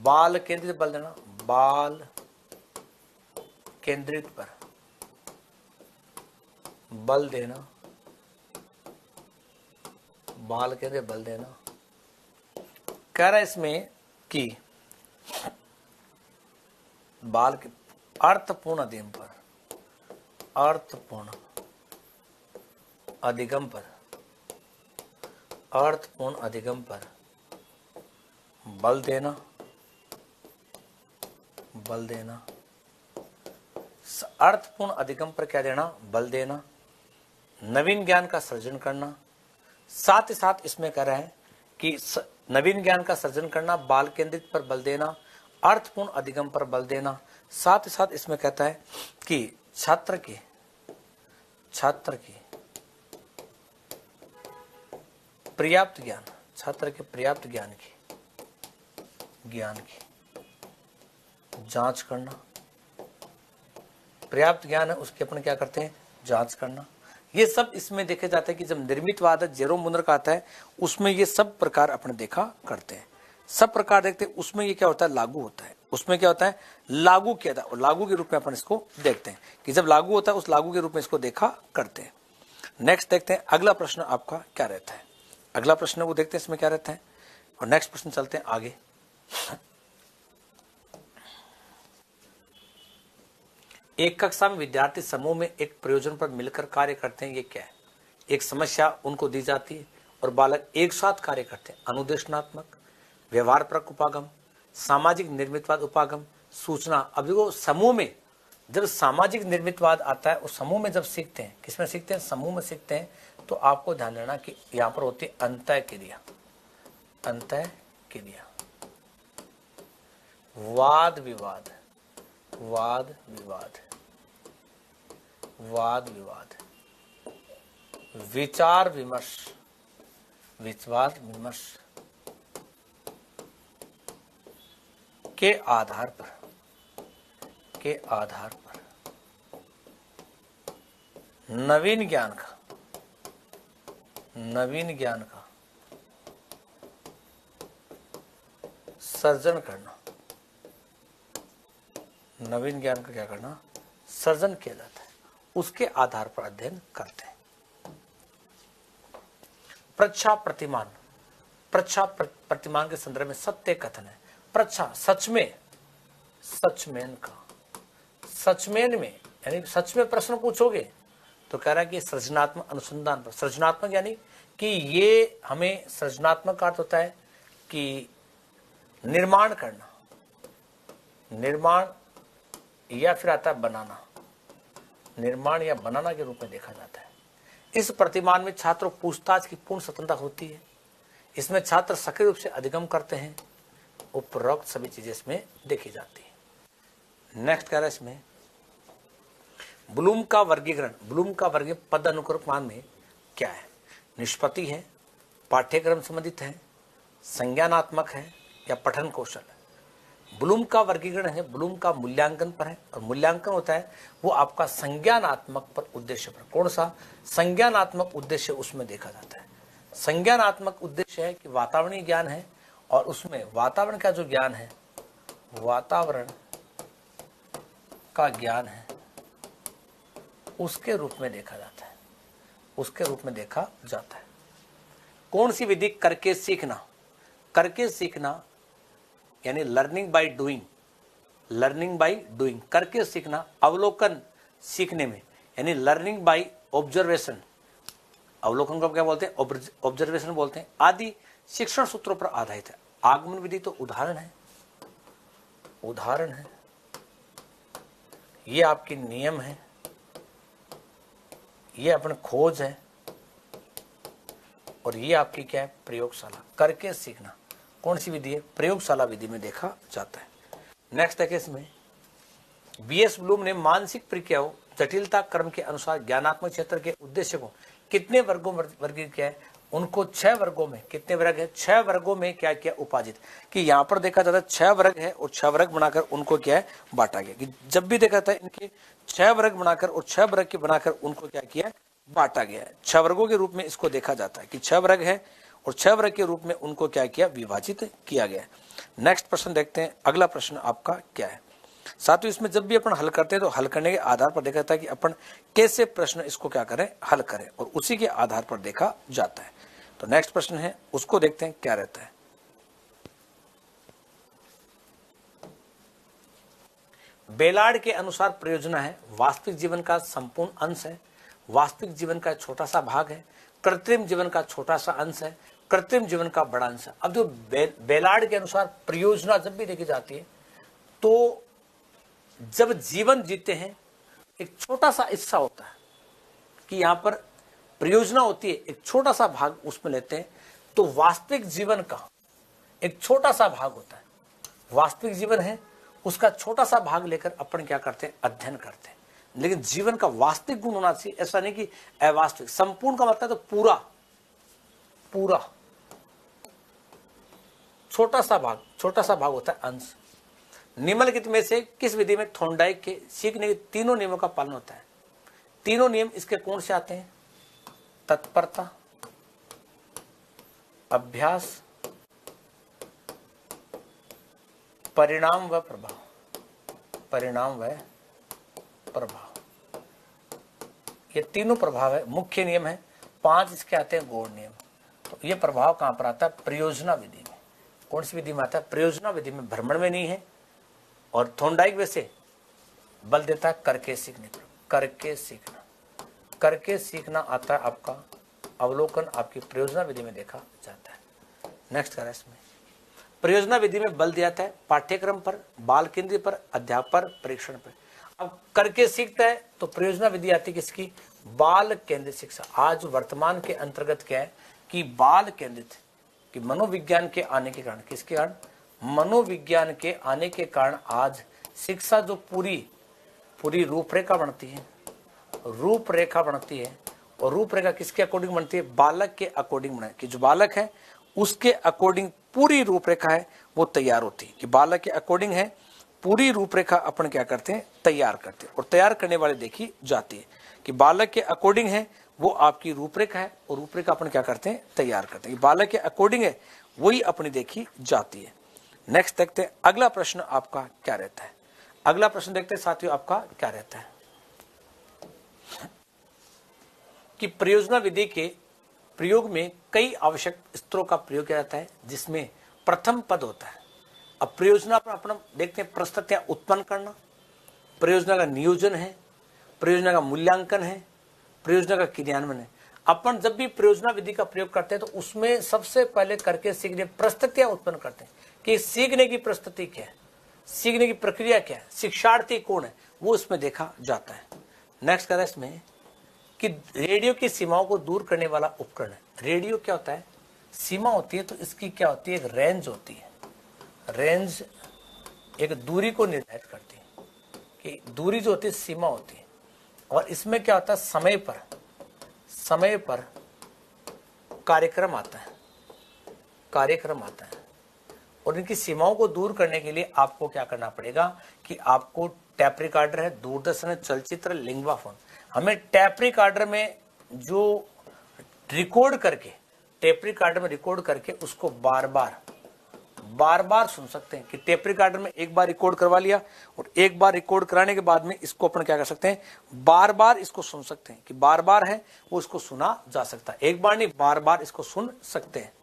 बाल केंद्रित बल देना, बाल केंद्रित पर बल देना, बाल केंद्र बल देना। कह रहा है इसमें कि बाल के अर्थपूर्ण अधिगम पर, अर्थपूर्ण अधिगम पर, अर्थपूर्ण अधिगम पर बल देना, बल देना। अर्थपूर्ण अधिगम पर क्या देना? बल देना। नवीन ज्ञान का सृजन करना। साथ ही साथ इसमें कह रहा है कि नवीन ज्ञान का सृजन करना, बाल केंद्रित पर बल देना, अर्थपूर्ण अधिगम पर बल देना। साथ ही साथ इसमें कहता है कि छात्र की पर्याप्त ज्ञान, छात्र के पर्याप्त ज्ञान की जांच करना। पर्याप्त ज्ञान है उसकी अपन क्या करते हैं? जांच करना। ये सब इसमें देखे जाते हैं कि जब निर्मितवाद है, जेरोम मुनर का आता है, उसमें ये सब प्रकार अपने देखा करते हैं। सब प्रकार देखते हैं, उसमें ये क्या होता है? लागू होता है। उसमें क्या होता है? लागू किया था, और लागू के रूप में अपन इसको देखते हैं कि जब लागू होता है उस लागू के रूप में इसको देखा करते हैं। नेक्स्ट देखते हैं अगला प्रश्न आपका क्या रहता है। अगला प्रश्न वो देखते हैं इसमें क्या रहता है, और नेक्स्ट प्रश्न चलते हैं आगे। एक कक्षा में विद्यार्थी समूह में एक प्रयोजन पर मिलकर कार्य करते हैं, ये क्या है? एक समस्या उनको दी जाती है और बालक एक साथ कार्य करते हैं। अनुदेशनात्मक, व्यवहारपरक उपागम, सामाजिक निर्मितवाद उपागम, सूचना। अब देखो समूह में जब सामाजिक निर्मितवाद आता है उस समूह में जब सीखते हैं, किसमें सीखते हैं? समूह में सीखते हैं। तो आपको ध्यान देना कि यहां पर होती है अंतः क्रिया, अंतः क्रिया, वाद विवाद, वाद विवाद, वाद विवाद, विचार विमर्श, विचार विमर्श के आधार पर, के आधार पर नवीन ज्ञान का, नवीन ज्ञान का सर्जन करना, नवीन ज्ञान का क्या करना? सर्जन किया जाता है। उसके आधार पर अध्ययन करते हैं। प्रच्छा प्रतिमान, प्रच्छा प्रतिमान के संदर्भ में सत्य कथन है। प्रच्छा सच में, सचमेन का, सचमेन में यानी सच में प्रश्न पूछोगे तो कह रहा है कि सृजनात्मक अनुसंधान पर। सृजनात्मक यानी कि ये हमें सृजनात्मक का अर्थ होता है कि निर्माण करना, निर्माण या फिर आता है बनाना, निर्माण या बनाना के रूप में देखा जाता है। इस प्रतिमान में छात्रों को पूछताछ की पूर्ण स्वतंत्रता होती है। इसमें छात्र सक्रिय रूप से अधिगम करते हैं। उपरोक्त सभी चीजें इसमें देखी जाती है। नेक्स्ट कह रहा है इसमें ब्लूम का वर्गीकरण, ब्लूम का वर्गीकरण पद अनुक्रम में क्या है? निष्पत्ति है, पाठ्यक्रम संबंधित है, संज्ञानात्मक है या पठन कौशल है। ब्लूम का वर्गीकरण है, ब्लूम का मूल्यांकन पर है, और मूल्यांकन होता है वो आपका संज्ञानात्मक पर, उद्देश्य पर। कौन सा? संज्ञानात्मक उद्देश्य उसमें देखा जाता है। संज्ञानात्मक उद्देश्य है कि वातावरणीय ज्ञान है, और उसमें वातावरण का जो ज्ञान है, वातावरण का ज्ञान है, उसके रूप में देखा जाता है, उसके रूप में देखा जाता है। कौन सी विधि? करके सीखना। करके सीखना यानी learning by doing, learning by doing, करके सीखना। अवलोकन सीखने में यानी लर्निंग बाय ऑब्जर्वेशन, अवलोकन को क्या बोलते हैं? ऑब्जर्वेशन बोलते हैं। आदि शिक्षण सूत्रों पर आधारित है। आगमन विधि तो उदाहरण है, उदाहरण है, ये आपकी नियम है, ये अपने खोज है, और ये आपकी क्या है? प्रयोगशाला। करके सीखना कौन सी विधि है? प्रयोगशाला विधि में देखा जाता है। नेक्स्ट है इसमें बीएस ब्लूम ने मानसिक प्रक्रियाओं जटिलता क्रम के अनुसार ज्ञानात्मक क्षेत्र के उद्देश्य को कितने वर्गों में वर्गीकृत किया है? उनको 6 वर्गों में। कितने वर्ग है? 6 वर्गों में क्या किया? उपाजित। कि यहाँ पर देखा जाता है 6 वर्ग है और 6 वर्ग बनाकर उनको क्या है? बांटा गया। कि जब भी देखा था इनके 6 वर्ग बनाकर और 6 वर्ग के बनाकर उनको क्या किया? बांटा गया है। 6 वर्गों के रूप में इसको देखा जाता है कि 6 वर्ग है और 6 वर्ग के रूप में उनको क्या किया? विभाजित किया गया। नेक्स्ट प्रश्न देखते हैं। अगला प्रश्न आपका क्या है? साथियों इसमें जब भी अपन हल करते हैं तो हल करने के आधार पर देखा जाता है कि अपन कैसे प्रश्न इसको क्या करें? हल करें, और उसी के आधार पर देखा जाता है। तो नेक्स्ट प्रश्न है, उसको देखते हैं क्या रहता है। बेलार्ड के अनुसार प्रयोजना है वास्तविक जीवन का संपूर्ण अंश है, वास्तविक जीवन का छोटा सा भाग है, कृत्रिम जीवन का छोटा सा अंश है, कृत्रिम जीवन का बड़ा अंश है। अब जो बेलार्ड के अनुसार प्रयोजना जब भी देखी जाती है तो जब जीवन जीते हैं एक छोटा सा हिस्सा होता है कि यहां पर प्रयोजना होती है, एक छोटा सा भाग उसमें लेते हैं, तो वास्तविक जीवन का एक छोटा सा भाग होता है। वास्तविक जीवन है उसका छोटा सा भाग लेकर अपन क्या करते हैं, अध्ययन करते हैं। लेकिन जीवन का वास्तविक गुण होना चाहिए, ऐसा नहीं कि अवास्तविक। संपूर्ण का मतलब तो पूरा पूरा, छोटा सा भाग होता है अंश। निम्नलिखित में से किस विधि में थॉर्नडाइक के सीखने के तीनों नियमों का पालन होता है? तीनों नियम इसके कौन से आते हैं? तत्परता, अभ्यास, परिणाम व प्रभाव। परिणाम व प्रभाव, ये तीनों प्रभाव है, मुख्य नियम है। 5 इसके आते हैं गौण नियम। तो ये प्रभाव कहां पर आता है? प्रयोजना विधि में। कौन सी विधि में आता है? प्रयोजना विधि में, भ्रमण में नहीं है। और थॉर्नडाइक वैसे बल देता है करके सीखने पर। करके सीखना आता है आपका, अवलोकन आपकी प्रयोजना विधि में देखा जाता है। नेक्स्ट करें, इसमें प्रयोजना विधि में बल दिया है पाठ्यक्रम पर, बाल केंद्रीय पर, अध्यापक पर, परीक्षण पर। अब करके सीखता है तो प्रयोजना विधि आती है किसकी? बाल केंद्रित शिक्षा। आज वर्तमान के अंतर्गत क्या है कि बाल केंद्रित, कि मनोविज्ञान के आने के कारण, किसके कारण? मनोविज्ञान के आने के कारण आज शिक्षा जो पूरी रूपरेखा बनती है, और रूपरेखा किसके अकॉर्डिंग बनती है? बालक के अकॉर्डिंग बने, कि जो बालक है उसके अकॉर्डिंग पूरी रूपरेखा है वो तैयार होती है। कि बालक के अकॉर्डिंग है पूरी रूपरेखा अपन क्या करते हैं? तैयार करते हैं। और तैयार करने वाले देखी जाती है कि बालक के अकॉर्डिंग है वो आपकी रूपरेखा है, और रूपरेखा अपन क्या करते हैं? तैयार करते हैं। बालक के अकॉर्डिंग है वही अपनी देखी जाती है। नेक्स्ट देखते हैं अगला प्रश्न आपका क्या रहता है। अगला प्रश्न देखते हैं साथियों, आपका क्या रहता है कि प्रयोजना विधि के प्रयोग में कई आवश्यक स्तरों का प्रयोग किया जाता है, जिसमें प्रथम पद होता है। अब प्रयोजना पर अपन देखते हैं परिस्थितियां उत्पन्न करना, प्रयोजना का नियोजन है, प्रयोजना का मूल्यांकन है, प्रयोजना का क्रियान्वयन है। अपन जब भी प्रयोजना विधि का प्रयोग करते हैं तो उसमें सबसे पहले करके सीखने परिस्थितियां उत्पन्न करते हैं कि सीखने की परिस्थिति क्या है, सीखने की प्रक्रिया क्या है, शिक्षार्थी कौन है, वो इसमें देखा जाता है। नेक्स्ट करें इसमें कि रेडियो की सीमाओं को दूर करने वाला उपकरण है। रेडियो क्या होता है? सीमा होती है, तो इसकी क्या होती है? एक रेंज होती है। रेंज एक दूरी को निर्धारित करती है, कि दूरी जो होती है सीमा होती है। और इसमें क्या होता है? समय पर कार्यक्रम आता है। और इनकी सीमाओं को दूर करने के लिए आपको क्या करना पड़ेगा कि आपको टैप रिकॉर्डर है, दूरदर्शन है, चलचित्र, लिंगवा फोन। हमें टैप रिकॉर्डर में टेप रिकॉर्डर में रिकॉर्ड करके उसको बार बार सुन सकते हैं। कि टेप रिकॉर्डर में एक बार रिकॉर्ड करवा लिया, और एक बार रिकॉर्ड कराने के बाद में इसको अपन क्या कर सकते हैं? बार बार इसको सुन सकते हैं। कि बार बार है वो इसको सुना जा सकता है, एक बार नहीं, बार बार इसको सुन सकते हैं।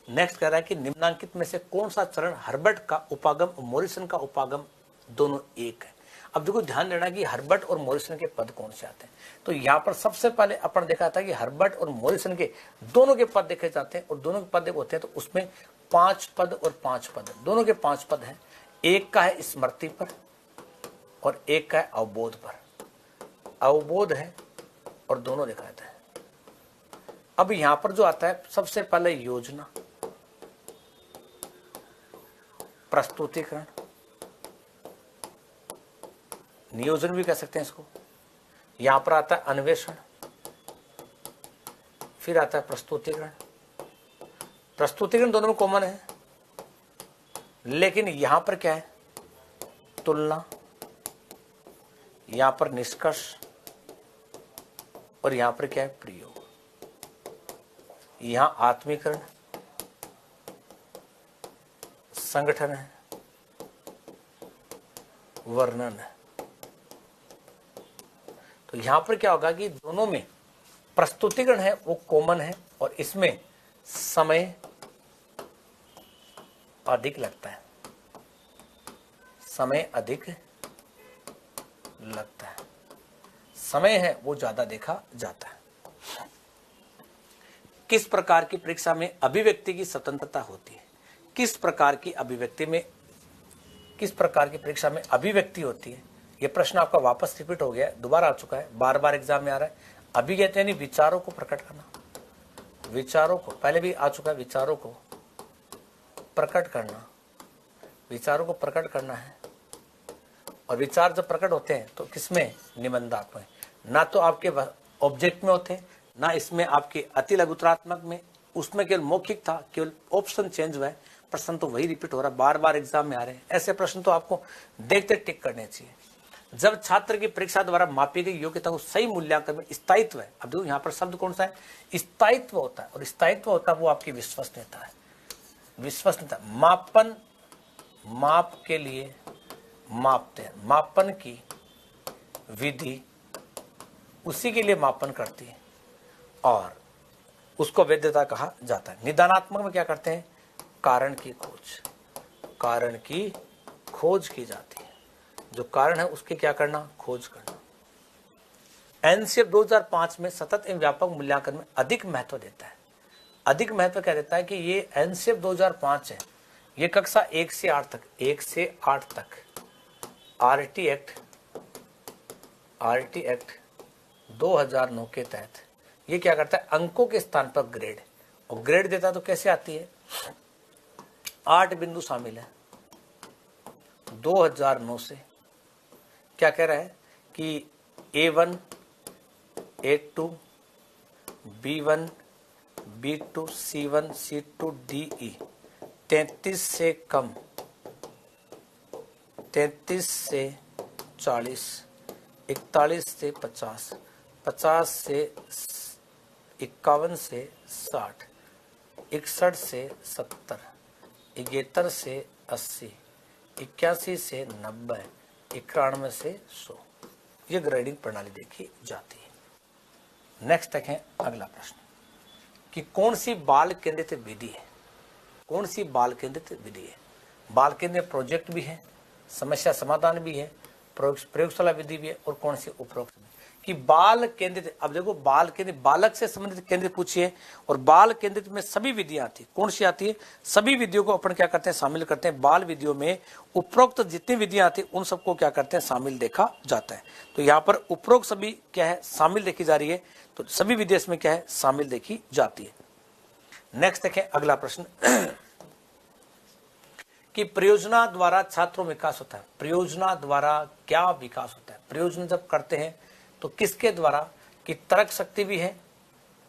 नेक्स्ट कह रहा है कि निम्नांकित में से कौन सा चरण हर्बर्ट का उपागम और मॉरिसन का उपागम दोनों एक है? अब देखो ध्यान देना कि हर्बर्ट और मॉरिसन के पद कौन से आते हैं। तो यहाँ पर सबसे पहले अपन देखा था कि हर्बर्ट और मॉरिसन के दोनों के पद देखे जाते हैं, और दोनों के पद होते हैं तो उसमें 5 पद और 5 पद, दोनों के 5 पद हैं। एक का है स्मृति पर और एक का है अवबोध पर। अवबोध है और दोनों देखा जाता है। अब यहां पर जो आता है सबसे पहले योजना, प्रस्तुतिकरण, नियोजन भी कह सकते हैं इसको। यहां पर आता है अन्वेषण, फिर आता है प्रस्तुतिकरण। प्रस्तुतिकरण दोनों में कॉमन है, लेकिन यहां पर क्या है? तुलना, यहां पर निष्कर्ष, और यहां पर क्या है? प्रयोग। यहां आत्मीकरण, संगठन है, वर्णन है। तो यहां पर क्या होगा कि दोनों में प्रस्तुतिकरण है वो कॉमन है और इसमें समय अधिक लगता है, समय अधिक लगता है, समय है वो ज्यादा देखा जाता है। किस प्रकार की परीक्षा में अभिव्यक्ति की स्वतंत्रता होती है? किस प्रकार की परीक्षा में अभिव्यक्ति होती है? यह प्रश्न आपका वापस रिपीट हो गया है, दोबारा आ चुका है, बार बार एग्जाम में आ रहा है। अभिव्यक्ति यानी विचारों को प्रकट करना, विचारों को, पहले भी आ चुका है, विचारों को प्रकट करना, विचारों को प्रकट करना है। और विचार जब प्रकट होते हैं तो किसमें? निबंधात्मक में, ना तो आपके ऑब्जेक्ट में होते हैं, ना इसमें आपके अति लघुतरात्मक में, उसमें केवल मौखिक था, केवल ऑप्शन चेंज हुआ है, प्रश्न तो वही रिपीट हो रहा है, बार बार एग्जाम में आ रहे हैं। ऐसे प्रश्न तो आपको देखते टिक करने चाहिए। जब छात्र की परीक्षा द्वारा मापी गई योग्यता को सही मूल्यांकन में स्थायित्व है, अब देखो यहाँ पर शब्द कौन सा है? स्थायित्व होता है, और स्थायित्व होता है वो आपकी विश्वसनीयता है। विश्वसनीयता, मापन, माप के लिए मापते हैं, मापन की विधि उसी के लिए मापन करती है और उसको वैधता कहा जाता है। निदानात्मक में क्या करते हैं? कारण की खोज, कारण की खोज की जाती है, जो कारण है उसके क्या करना? खोज करना। एनसीएफ 2005 में सतत एवं व्यापक मूल्यांकन में अधिक महत्व देता है। अधिक महत्व क्या देता है कि ये एनसीएफ 2005 है, ये कक्षा 1 से 8 तक, 1 से 8 तक आरटी एक्ट 2009 के तहत ये क्या करता है? अंकों के स्थान पर ग्रेड, और ग्रेड देता तो कैसे आती है? 8 बिंदु शामिल है 2009 से। क्या कह रहा है कि A1, A2, B1, B2, C1, C2, DE 33 से कम, 33 से 40, 41 से 50, 50 से 51 से 60, 61 से 70, 71 से 80, 81 से 90, 91 से 100, ये ग्रेडिंग प्रणाली देखी जाती है। नेक्स्ट देखें अगला प्रश्न कि कौन सी बाल केंद्रित विधि है? कौन सी बाल केंद्रित विधि है? बाल केंद्रित प्रोजेक्ट भी है, समस्या समाधान भी है, प्रयोगशाला विधि भी है, और कौन सी उपरोक्त में कि बाल केंद्रित। अब देखो, बाल केंद्रित, बालक से संबंधित केंद्रित पूछिए, और बाल केंद्रित में सभी विधियां आती है। कौन सी आती है? सभी विधियों को अपन क्या करते हैं? शामिल करते हैं। बाल विधियों में उपरोक्त जितनी विधियां आती है उन सबको क्या करते हैं? शामिल देखा जाता है। तो यहाँ पर उपरोक्त सभी क्या है? शामिल देखी जा रही है, तो सभी विधियां इसमें क्या है? शामिल देखी जाती है। नेक्स्ट देखें अगला प्रश्न कि परियोजना द्वारा छात्रों में विकास होता है। परियोजना द्वारा क्या विकास होता है? परियोजना जब करते हैं तो किसके द्वारा? कि तर्क शक्ति भी है,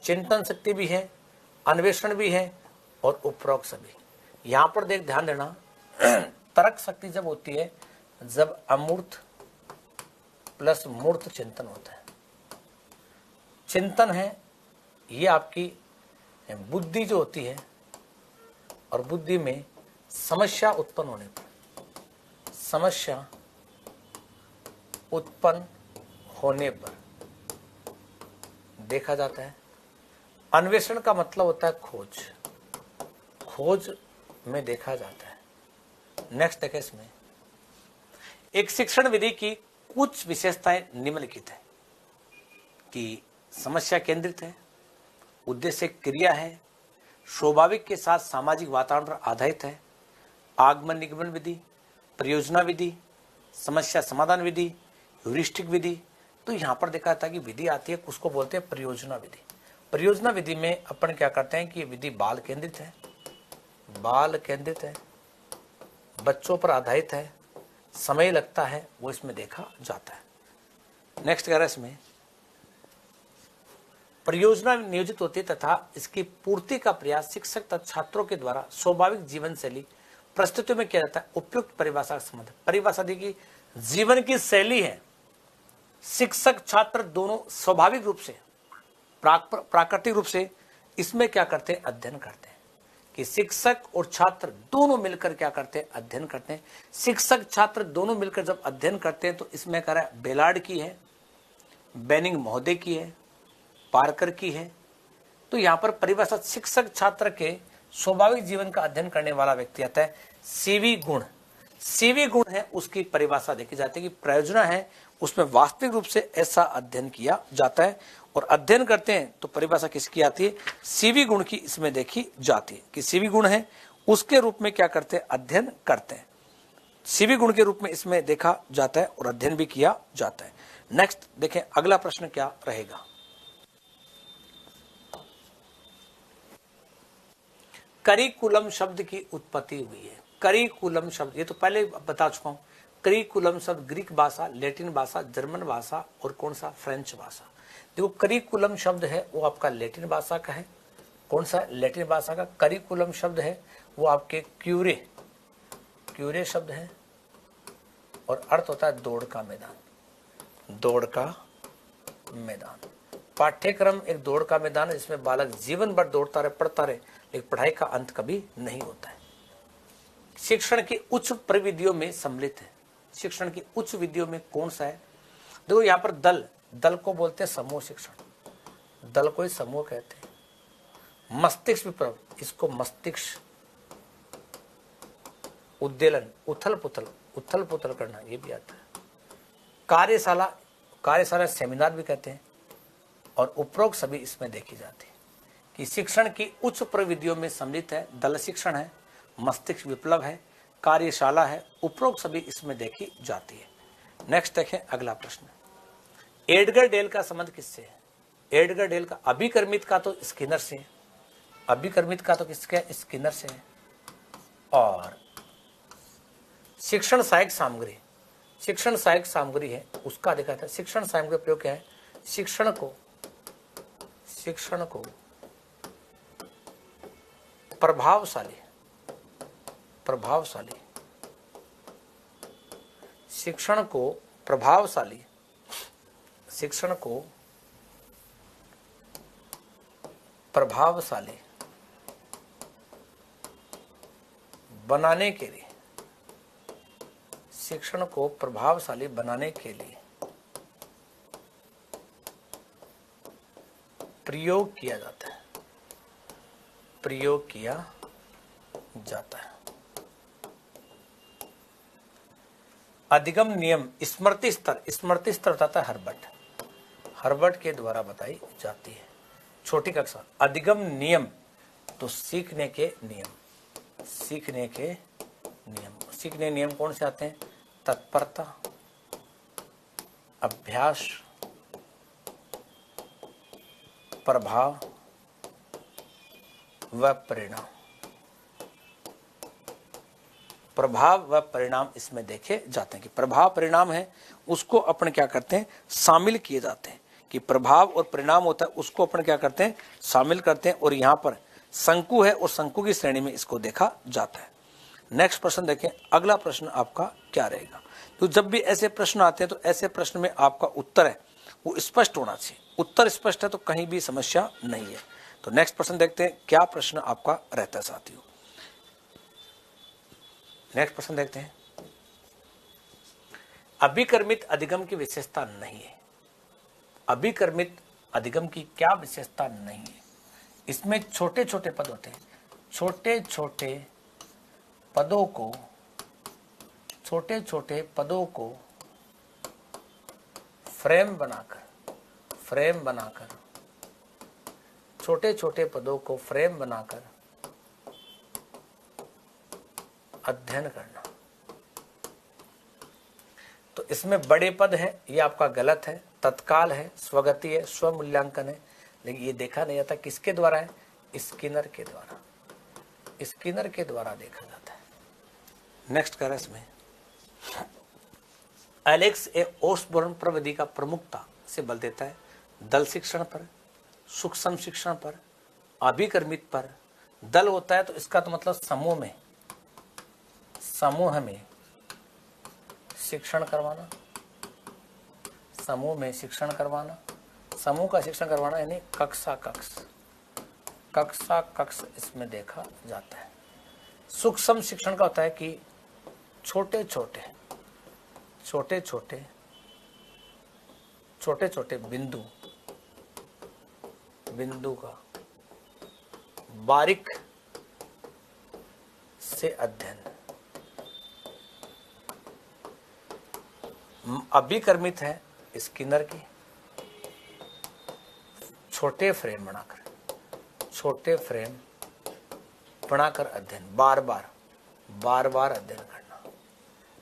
चिंतन शक्ति भी है, अन्वेषण भी है, और उपरोक्त सभी। यहां पर ध्यान देना, तर्क शक्ति जब होती है जब अमूर्त प्लस मूर्त चिंतन होता है। चिंतन है ये आपकी बुद्धि जो होती है, और बुद्धि में समस्या उत्पन्न होने पर, समस्या उत्पन्न होने पर देखा जाता है। अन्वेषण का मतलब होता है खोज, खोज में देखा जाता है। नेक्स्ट देखें, इसमें एक शिक्षण विधि की कुछ विशेषताएं निम्नलिखित है कि समस्या केंद्रित है, उद्देश्य क्रिया है, स्वाभाविक के साथ सामाजिक वातावरण पर आधारित है, आगमन निगमन विधि, परियोजना विधि, समस्या समाधान विधि, ह्यूरिस्टिक विधि। तो यहां पर देखा था कि विधि आती है, उसको बोलते हैं परियोजना विधि। परियोजना विधि में अपन क्या करते हैं कि ये विधि बाल केंद्रित है, बाल केंद्रित है, बच्चों पर आधारित है, समय लगता है, वो इसमें देखा जाता है। नेक्स्ट कह रहा है इसमें परियोजना नियोजित होती है तथा इसकी पूर्ति का प्रयास शिक्षक तथा छात्रों के द्वारा स्वाभाविक जीवन शैली प्रस्तुतियों में किया जाता है। उपयुक्त परिभाषा का संबंध, परिभाषा दी कि जीवन की शैली है, शिक्षक छात्र दोनों स्वाभाविक रूप से, प्राकृतिक रूप से इसमें क्या करते हैं? अध्ययन करते हैं। कि शिक्षक और छात्र दोनों मिलकर क्या करते हैं? अध्ययन करते हैं। शिक्षक छात्र दोनों मिलकर जब अध्ययन करते हैं तो इसमें कह रहा है बेलार्ड की है, बेनिंग महोदय की है, पारकर की है। तो यहाँ पर परिभाषा शिक्षक छात्र के स्वाभाविक जीवन का अध्ययन करने वाला व्यक्ति आता है। सीवी गुण, सीवी गुण है उसकी परिभाषा देखी जाती है कि प्रयोजना है उसमें वास्तविक रूप से ऐसा अध्ययन किया जाता है, और अध्ययन करते हैं तो परिभाषा किसकी आती है, सीवी गुण की इसमें देखी जाती है कि सीवी गुण है उसके रूप में क्या करते हैं, अध्ययन करते हैं। सीवी गुण के रूप में इसमें देखा जाता है और अध्ययन भी किया जाता है। नेक्स्ट देखें अगला प्रश्न क्या रहेगा। करिकुलम शब्द की उत्पत्ति हुई है। करिकुलम शब्द ये तो पहले बता चुका हूं। करिकुलम शब्द ग्रीक भाषा, लैटिन भाषा, जर्मन भाषा और कौन सा, फ्रेंच भाषा। देखो करिकुलम शब्द है वो आपका लैटिन भाषा का है। कौन सा, लैटिन भाषा का। करिकुलम शब्द है वो आपके क्यूरे, क्यूरे शब्द है और अर्थ होता है दौड़ का मैदान, दौड़ का मैदान। पाठ्यक्रम एक दौड़ का मैदान है जिसमें बालक जीवन भर दौड़ता रहे, पढ़ता रहे, लेकिन पढ़ाई का अंत कभी नहीं होता है। शिक्षण की उच्च प्रविधियों में सम्मिलित है। शिक्षण की उच्च विधियों में कौन सा है, देखो यहाँ पर दल, दल को बोलते हैं समूह शिक्षण, दल को ही समूह कहते हैं। मस्तिष्क विप्लव, इसको मस्तिष्क उद्वेलन, उथल पुथल करना, ये भी आता है। कार्यशाला, कार्यशाला सेमिनार भी कहते हैं। और उपरोक्त सभी इसमें देखी जाती है कि शिक्षण की उच्च प्रविधियों में सम्मिलित है। दल शिक्षण है, मस्तिष्क विप्लव है, कार्यशाला है, उपरोक्त सभी इसमें देखी जाती है। नेक्स्ट देखें अगला प्रश्न। एडगर डेल का संबंध किससे है। एडगर डेल का अभिकर्मित का तो स्किनर से है, अभिकर्मित का तो किसके, स्किनर से है। और शिक्षण सहायक सामग्री, शिक्षण सहायक सामग्री है उसका देखा था। शिक्षण सामग्री प्रयोग क्या है, शिक्षण को प्रभावशाली, प्रभावशाली, शिक्षण को प्रभावशाली, शिक्षण को प्रभावशाली बनाने के लिए, शिक्षण को प्रभावशाली बनाने के लिए प्रयोग किया जाता है, प्रयोग किया जाता है। अधिगम नियम, स्मृति स्तर, स्मृति स्तर बताता है हर्बर्ट, हर्बर्ट के द्वारा बताई जाती है। छोटी कक्षा। अधिगम नियम तो सीखने के नियम, सीखने के नियम, सीखने नियम कौन से आते हैं, तत्परता, अभ्यास, प्रभाव व परिणाम। प्रभाव व परिणाम इसमें देखे जाते हैं कि प्रभाव परिणाम है उसको अपन क्या करते हैं, शामिल किए जाते हैं कि प्रभाव और परिणाम होता है उसको अपन क्या करते हैं, शामिल करते हैं। और यहाँ पर शंकु है और शंकु की श्रेणी में इसको देखा जाता है। नेक्स्ट प्रश्न देखें, अगला प्रश्न आपका क्या रहेगा। तो जब भी ऐसे प्रश्न आते हैं तो ऐसे प्रश्न में आपका उत्तर है वो स्पष्ट होना चाहिए। उत्तर स्पष्ट है तो कहीं भी समस्या नहीं है। तो नेक्स्ट प्रश्न देखते हैं क्या प्रश्न आपका रहता है साथियों। नेक्स्ट प्रश्न देखते हैं। अभिकर्मित अधिगम की विशेषता नहीं है। अभिकर्मित अधिगम की क्या विशेषता नहीं है, इसमें छोटे छोटे पद होते हैं। छोटे छोटे पदों को, छोटे छोटे पदों को फ्रेम बनाकर, फ्रेम बनाकर, छोटे छोटे पदों को फ्रेम बनाकर अध्ययन करना। तो इसमें बड़े पद है, ये आपका गलत है। तत्काल है, स्वगति है, स्वमूल्यांकन है, लेकिन ये देखा नहीं जाता किसके द्वारा है, स्किनर के द्वारा, स्किनर के द्वारा देखा जाता है। नेक्स्ट कर इसमें एलेक्स ए ओसबोर्न प्रविधि का प्रमुखता से बल देता है दल शिक्षण पर, सूक्ष्म शिक्षण पर, अभिकर्मित पर। दल होता है तो इसका तो मतलब समूह में, समूह में शिक्षण करवाना, समूह में शिक्षण करवाना, समूह का शिक्षण करवाना यानी कक्षा कक्ष, कक्षा कक्ष इसमें देखा जाता है। सूक्ष्म शिक्षण का होता है कि छोटे छोटे छोटे छोटे छोटे छोटे बिंदु बिंदु का बारीक से अध्ययन अभिकर्मित है स्किनर की। छोटे फ्रेम बनाकर अध्ययन, बार बार अध्ययन करना।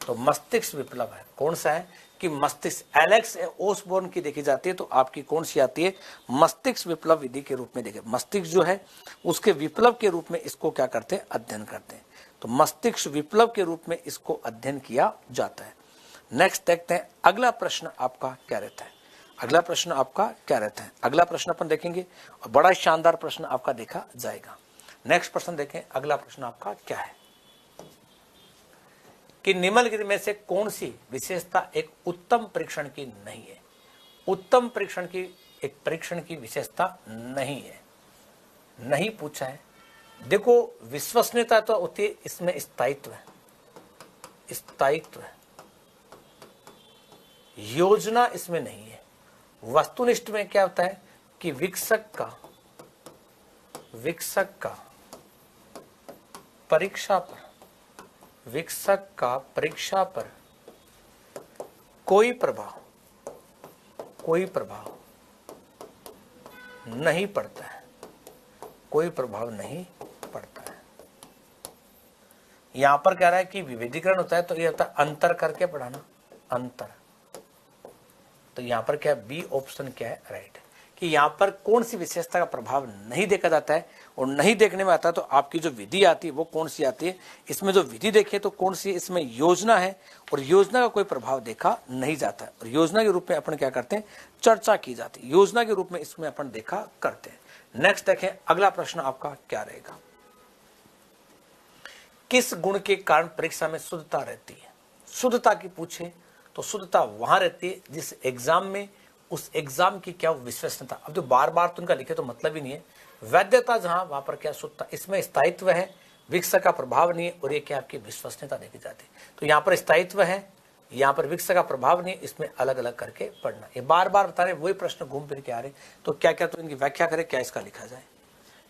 तो मस्तिष्क विप्लव है, कौन सा है कि मस्तिष्क, एलेक्स ओसबोर्न की देखी जाती है, तो आपकी कौन सी आती है, मस्तिष्क विप्लव विधि के रूप में देखे। मस्तिष्क जो है उसके विप्लव के रूप में इसको क्या करते हैं, अध्ययन करते हैं। तो मस्तिष्क विप्लव के रूप में इसको अध्ययन किया जाता है। नेक्स्ट देखते हैं अगला प्रश्न आपका क्या रहता है। अगला प्रश्न अपन देखेंगे और बड़ा शानदार प्रश्न आपका देखा जाएगा। नेक्स्ट प्रश्न देखें, अगला प्रश्न आपका क्या है कि निम्नलिखित में से कौन सी विशेषता एक उत्तम परीक्षण की नहीं है। उत्तम परीक्षण की एक परीक्षण की विशेषता नहीं है, नहीं पूछा है। देखो विश्वसनीयता तो होती है, इसमें स्थायित्व है, योजना इसमें नहीं है। वस्तुनिष्ठ में क्या होता है कि विकसक का परीक्षा पर कोई प्रभाव नहीं पड़ता है, यहां पर कह रहा है कि विभेदीकरण होता है, तो ये होता है अंतर करके पढ़ाना, अंतर। तो यहां पर क्या बी ऑप्शन क्या है, राइट, कि यहां पर कौन सी विशेषता का प्रभाव नहीं देखा जाता है और नहीं देखने में आता है। तो आपकी जो विधि आती है वो कौन सी आती है, इसमें जो विधि देखे तो कौन सी, इसमें योजना है और योजना का कोई प्रभाव देखा नहीं जाता है। और योजना के रूप में अपन क्या करते हैं, चर्चा की जाती है, योजना के रूप में इसमें अपन देखा करते हैं। नेक्स्ट देखें अगला प्रश्न आपका क्या रहेगा, किस गुण के कारण परीक्षा में शुद्धता रहती है। शुद्धता की पूछे तो शुद्धता वहां रहती है जिस एग्जाम में, उस एग्जाम की क्या विश्वसनीयता। अब जो बार बार तुमका लिखे तो मतलब ही नहीं है। वैधता जहां, वहां पर क्या शुद्धता, इसमें स्थायित्व है, विकसक का प्रभाव नहीं है, और ये क्या आपकी विश्वसनीयता देखी जाती है। तो यहाँ पर स्थायित्व है, यहाँ पर विकसक का प्रभाव नहीं, इसमें अलग अलग करके पढ़ना। ये बार बार बता रहे, वही प्रश्न घूम फिर के आ रहे, तो क्या क्या तो इनकी व्याख्या करें, क्या इसका लिखा जाए।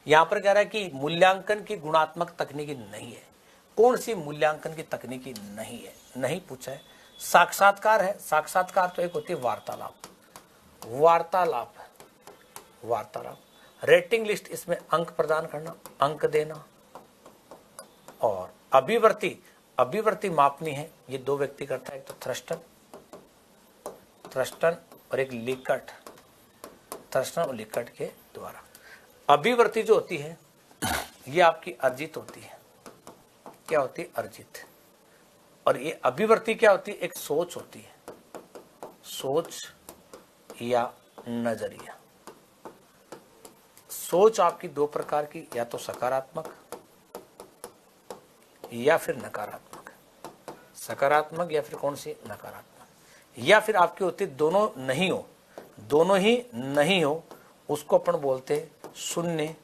यहाँ पर कह रहा है कि मूल्यांकन की गुणात्मक तकनीकी नहीं है। कौन सी मूल्यांकन की तकनीकी नहीं है, नहीं पूछा है। साक्षात्कार है, साक्षात्कार तो एक होती है वार्तालाप। रेटिंग लिस्ट, इसमें अंक प्रदान करना, अंक देना। और अभिवृत्ति मापनी है, ये दो व्यक्ति करता है, एक तो थ्रस्टन और एक लिकट, थ्रस्टन और लिकट के द्वारा। अभिवृत्ति जो होती है ये आपकी अर्जित होती है, क्या होती है, अर्जित। और ये अभिवृत्ति क्या होती है, एक सोच होती है, सोच या नजरिया। सोच आपकी दो प्रकार की, या तो सकारात्मक या फिर नकारात्मक, सकारात्मक या फिर कौन सी, नकारात्मक। या फिर आपकी होती दोनों ही नहीं हो, उसको अपन बोलते शून्य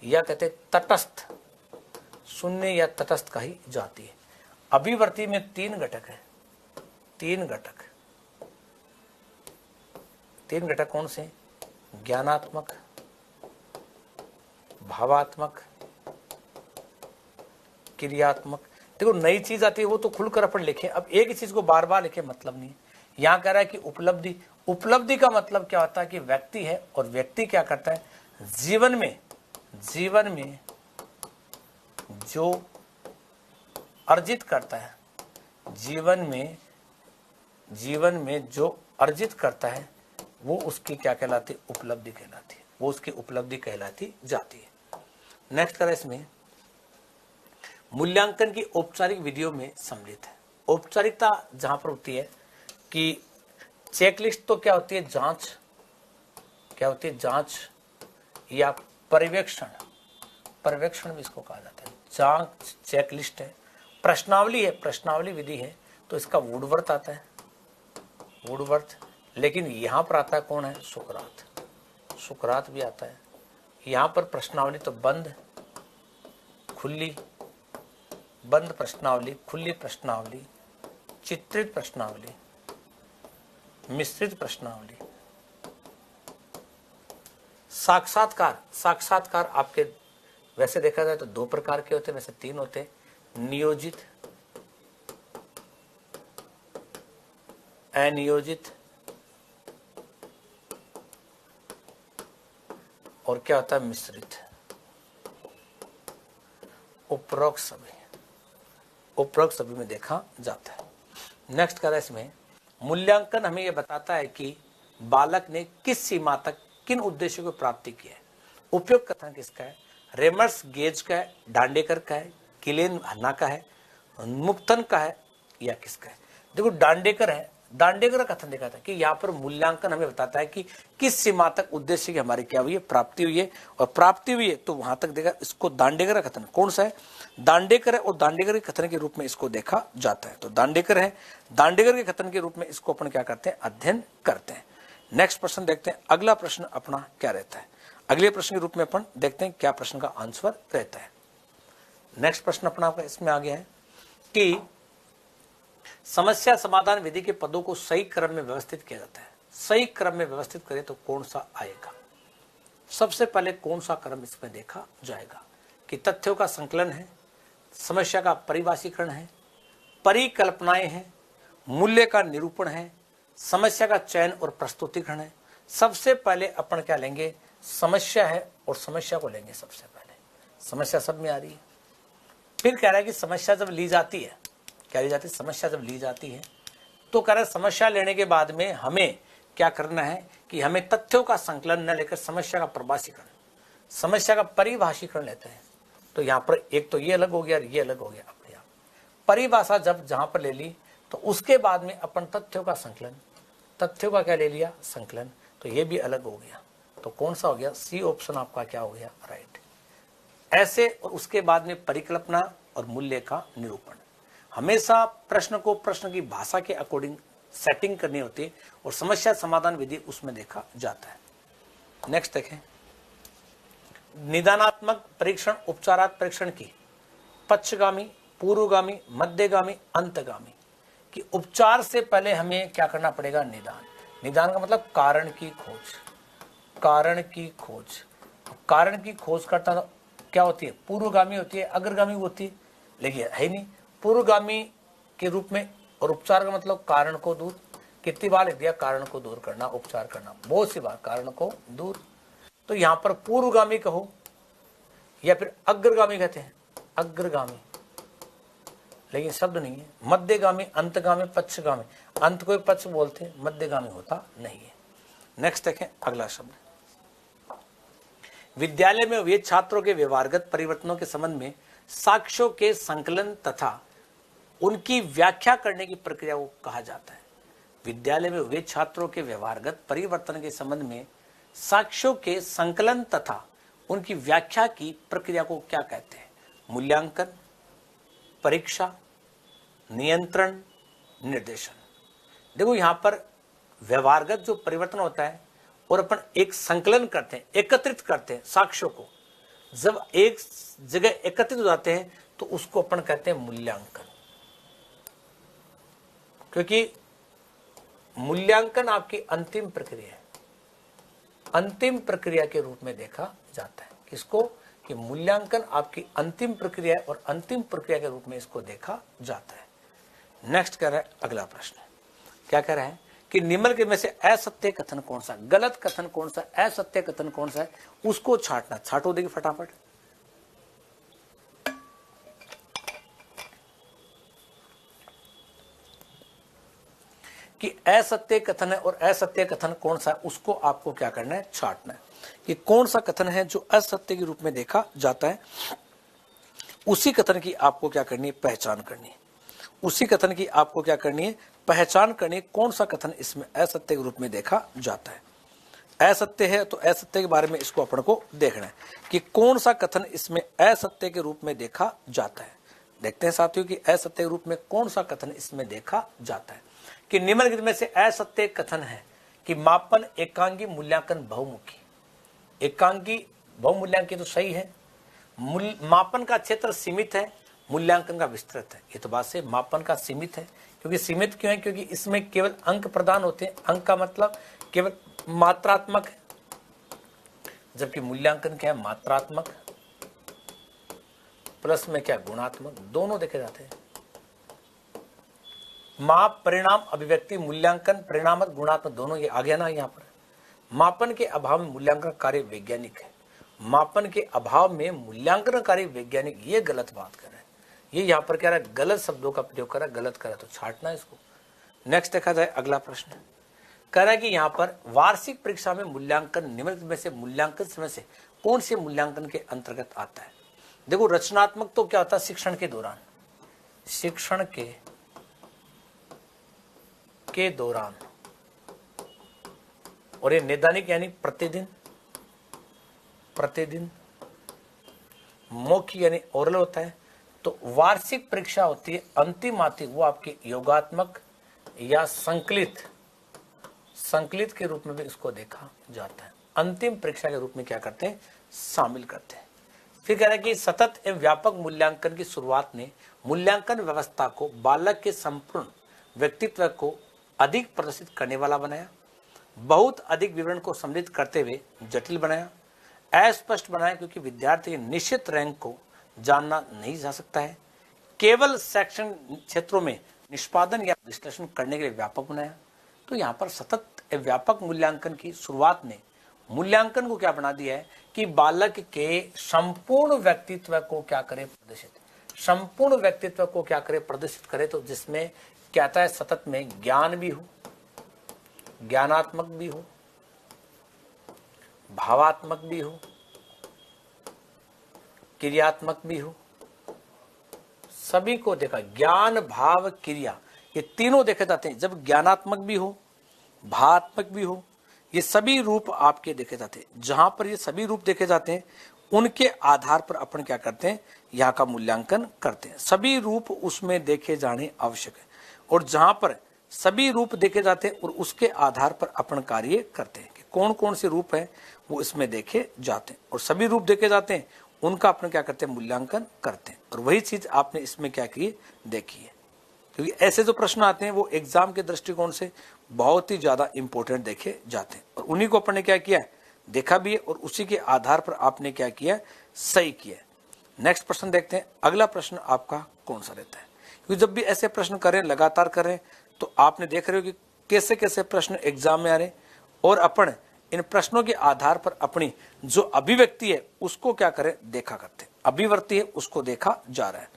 या कहते तटस्थ, शून्य या तटस्थ कही जाती है। अभिवृत्ति में तीन घटक है, तीन घटक कौन से, ज्ञानात्मक, भावात्मक, क्रियात्मक। देखो नई चीज आती है वो तो खुलकर अपन लिखे, अब एक ही चीज को बार बार लिखे मतलब नहीं। यहां कह रहा है कि उपलब्धि का मतलब क्या होता है कि व्यक्ति है, और व्यक्ति क्या करता है जीवन में जो अर्जित करता है, जीवन में जो अर्जित करता है वो उसकी क्या कहलाती, उपलब्धि कहलाती है, वो उसकी उपलब्धि कहलाती जाती है। नेक्स्ट करें, इसमें मूल्यांकन की औपचारिक विधियों में सम्मिलित है। औपचारिकता जहां पर होती है कि चेकलिस्ट तो क्या होती है, जांच, क्या होती है, जांच या पर्यवेक्षण भी इसको कहा जाता है। जांच चेकलिस्ट है, प्रश्नावली है, प्रश्नावली विधि है, तो इसका वुडवर्थ आता है, वुडवर्थ। लेकिन यहां पर आता है कौन है, सुकरात भी आता है। यहां पर प्रश्नावली तो बंद, खुली, बंद प्रश्नावली, खुली प्रश्नावली, चित्रित प्रश्नावली, मिश्रित प्रश्नावली, साक्षात्कार आपके वैसे देखा जाए तो दो प्रकार के होते हैं, वैसे तीन होते हैं, नियोजित, अनियोजित और क्या होता है मिश्रित। उपरोक्त सभी में देखा जाता है। नेक्स्ट करें, इसमें मूल्यांकन हमें यह बताता है कि बालक ने किस सीमा तक किन उद्देश्यों को प्राप्ति की है। उपयुक्त कथन किसका है? रेमर्स गेज का है, डांडेकर का है, किलेन हन्ना का है, मुक्तन का है या किसका है? देखो डांडेकर है, डांडेकर का कथन देखा था कि यहाँ पर मूल्यांकन हमें बताता है कि किस सीमा तक उद्देश्य की हमारी क्या हुई है, प्राप्ति हुई है, और प्राप्ति हुई है तो वहां तक देखा। इसको दांडेकर का कथन कौन सा है? दांडेकर है, और दांडेकर के कथन के रूप में इसको देखा जाता है। तो दांडेकर है, दांडेकर के कथन के रूप में इसको अपन क्या करते हैं, अध्ययन करते हैं। नेक्स्ट प्रश्न देखते हैं, अगला प्रश्न अपना क्या रहता है। अगले प्रश्न के रूप में अपन देखते हैं क्या प्रश्न का आंसर रहता है। नेक्स्ट प्रश्न अपना आपका इसमें आ गया है कि समस्या समाधान विधि के पदों को सही क्रम में व्यवस्थित किया जाता है। सही क्रम में व्यवस्थित करें तो कौन सा आएगा? सबसे पहले कौन सा क्रम इसमें देखा जाएगा कि तथ्यों का संकलन है, समस्या का परिभाषीकरण है, परिकल्पनाएं हैं, मूल्य का निरूपण है, समस्या का चयन और प्रस्तुतिकरण है। सबसे पहले अपन क्या लेंगे? समस्या है और समस्या को लेंगे सबसे पहले। समस्या सब में आ रही है। फिर कह रहा है कि समस्या जब ली जाती है, क्या ली जाती है? समस्या जब ली जाती है तो कह रहा है समस्या लेने के बाद में हमें क्या करना है कि हमें तथ्यों का संकलन न लेकर समस्या का प्रभाषीकरण, समस्या का परिभाषीकरण लेते हैं। तो यहाँ पर एक तो ये अलग हो गया और ये अलग हो गया। अपने आप परिभाषा जब जहां पर ले ली तो उसके बाद में अपन तथ्यों का संकलन, तथ्यों का क्या ले लिया? संकलन। तो ये भी अलग हो गया। तो कौन सा हो गया? सी ऑप्शन आपका क्या हो गया? राइट। ऐसे और उसके बाद में परिकल्पना और मूल्य का निरूपण। हमेशा प्रश्न को प्रश्न की भाषा के अकॉर्डिंग सेटिंग करनी होती है और समस्या समाधान विधि उसमें देखा जाता है। नेक्स्ट देखें, निदानात्मक परीक्षण उपचारात्मक परीक्षण की पक्षगामी, पूर्वगामी, मध्यगामी, अंतगामी कि उपचार से पहले हमें क्या करना पड़ेगा? निदान। निदान का मतलब कारण की खोज। कारण की खोज, कारण की खोज करता तो क्या होती है? पूर्वगामी होती है, अग्रगामी होती है, लेकिन है नहीं। पूर्वगामी के रूप में और उपचार का मतलब कारण को दूर। कितनी बार लिख दिया? कारण को दूर करना, उपचार करना, बहुत सी बार कारण को दूर। तो यहां पर पूर्वगामी कहो या फिर अग्रगामी कहते हैं, अग्रगामी, लेकिन शब्द नहीं है। मध्यगामी, अंतगामी, पक्षगामी। अंत को एक पक्ष बोलते हैं, मध्यगामी होता नहीं है। नेक्स्ट देखें अगला शब्द, विद्यालय में वे छात्रों के व्यवहारगत परिवर्तनों के संबंध में साक्ष्यों के संकलन तथा उनकी व्याख्या करने की प्रक्रिया को कहा जाता है। विद्यालय में वे छात्रों के व्यवहारगत परिवर्तन के संबंध में साक्ष्यों के संकलन तथा उनकी व्याख्या की प्रक्रिया को क्या कहते हैं? मूल्यांकन, परीक्षा, नियंत्रण, निर्देशन। देखो यहां पर व्यवहारगत जो परिवर्तन होता है और अपन एक संकलन करते हैं, एकत्रित करते हैं साक्ष्यों को, जब एक जगह एकत्रित हो जाते हैं तो उसको अपन कहते हैं मूल्यांकन। क्योंकि मूल्यांकन आपकी अंतिम प्रक्रिया है, अंतिम प्रक्रिया के रूप में देखा जाता है। किसको? कि मूल्यांकन आपकी अंतिम प्रक्रिया है और अंतिम प्रक्रिया के रूप में इसको देखा जाता है। नेक्स्ट कह रहा है अगला प्रश्न, क्या कह रहा है कि निम्नलिखित में से असत्य कथन कौन सा, गलत कथन कौन सा, असत्य कथन कौन सा है, उसको छांटना। छांटो देखिए फटाफट। कि असत्य कथन है और असत्य कथन कौन सा है, उसको आपको क्या करना है? छांटना है कि कौन सा कथन है जो असत्य के रूप में देखा जाता है। उसी कथन की आपको क्या करनी है? पहचान करनी है। उसी कथन की आपको क्या करनी है? पहचान करनी है। कौन सा कथन इसमें असत्य के रूप में देखा जाता है। असत्य है तो असत्य के बारे में इसको अपन को देखना है कि कौन सा कथन इसमें असत्य के रूप में देखा जाता है। देखते हैं साथियों कि असत्य के रूप में कौन सा कथन इसमें देखा जाता है। कि निम्नलिखित में से असत्य कथन है कि मापन एकांगी मूल्यांकन बहुमुखी। एकांगी बहुमूल्यांकन तो सही है, मापन का क्षेत्र सीमित है, मूल्यांकन का विस्तृत है। ये तो बात से मापन का सीमित है। क्योंकि सीमित क्यों है? क्योंकि इसमें केवल अंक प्रदान होते हैं। अंक का मतलब केवल मात्रात्मक है। जबकि मूल्यांकन क्या है, मात्रात्मक, प्लस में क्या, गुणात्मक, दोनों देखे जाते हैं। माप, परिणाम, अभिव्यक्ति, मूल्यांकन, परिणामक, गुणात्मक, दोनों ये आ गया ना यहाँ पर। मापन के अभाव में मूल्यांकन कार्य वैज्ञानिक है, मापन के अभाव में मूल्यांकन कार्य वैज्ञानिक, ये गलत बात कर रहे हैं। ये यहाँ पर कह रहा है, गलत शब्दों का प्रयोग कर रहा है, गलत कर रहा है तो छांटना इसको। नेक्स्ट देखा जाए अगला प्रश्न, कह रहा है कि यहाँ पर वार्षिक परीक्षा में मूल्यांकन निम्नलिखित में से मूल्यांकन समय से कौन से मूल्यांकन के अंतर्गत आता है। देखो, रचनात्मक तो क्या होता है, शिक्षण के दौरान, शिक्षण के दौरान, और ये नैदानिक यानी प्रतिदिन, मौखिक यानी ओरल होता है। तो वार्षिक परीक्षा होती है अंतिम आती, वो आपकी योगात्मक या संकलित के रूप में भी इसको देखा जाता है। अंतिम परीक्षा के रूप में क्या करते हैं, शामिल करते हैं। फिर कह रहा है कि सतत एवं व्यापक मूल्यांकन की शुरुआत ने मूल्यांकन व्यवस्था को बालक के संपूर्ण व्यक्तित्व को अधिक प्रदर्शित करने वाला बनाया, बहुत अधिक विवरण को सम्मिलित करते हुए जटिल बनाया, अस्पष्ट बनाया क्योंकि विद्यार्थी के निश्चित रैंक को जानना नहीं जा सकता है, केवल सेक्शन क्षेत्रों में निष्पादन या विश्लेषण करने के लिए व्यापक बनाया। तो यहाँ पर सतत व्यापक मूल्यांकन की शुरुआत ने मूल्यांकन को क्या बना दिया है कि बालक के संपूर्ण व्यक्तित्व को क्या करे, प्रदर्शित, संपूर्ण व्यक्तित्व को क्या करे, प्रदर्शित करे। तो जिसमें क्या आता है, सतत में ज्ञान भी हो, ज्ञानात्मक भी हो, भावात्मक भी हो, क्रियात्मक भी हो, सभी को देखा, ज्ञान, भाव, क्रिया, ये तीनों देखे जाते हैं। जब ज्ञानात्मक भी हो, भावात्मक भी हो, ये सभी रूप आपके देखे जाते हैं। जहां पर ये सभी रूप देखे जाते हैं उनके आधार पर अपन क्या करते हैं, यहाँ का मूल्यांकन करते हैं। सभी रूप उसमें देखे जाने आवश्यक है, और जहां पर सभी रूप देखे जाते हैं और उसके आधार पर अपन कार्य करते हैं कि कौन कौन से रूप है वो इसमें देखे जाते हैं, और सभी रूप देखे जाते हैं उनका अपन क्या करते हैं, मूल्यांकन करते हैं। और वही चीज आपने इसमें क्या की, देखी है। क्योंकि ऐसे जो प्रश्न आते हैं वो एग्जाम के दृष्टिकोण से बहुत ही ज्यादा इंपॉर्टेंट देखे जाते हैं, और उन्हीं को अपन ने क्या किया है, देखा भी है, और उसी के आधार पर आपने क्या किया, सही किया। नेक्स्ट प्रश्न देखते हैं। अगला प्रश्न आपका कौन सा रहता है, क्योंकि जब भी ऐसे प्रश्न करें, लगातार करें, तो आपने देख रहे हो कि कैसे कैसे प्रश्न एग्जाम में आ रहे, और अपन इन प्रश्नों के आधार पर अपनी जो अभिव्यक्ति है उसको क्या करें, देखा करते हैं। अभिव्यक्ति है उसको देखा जा रहा है।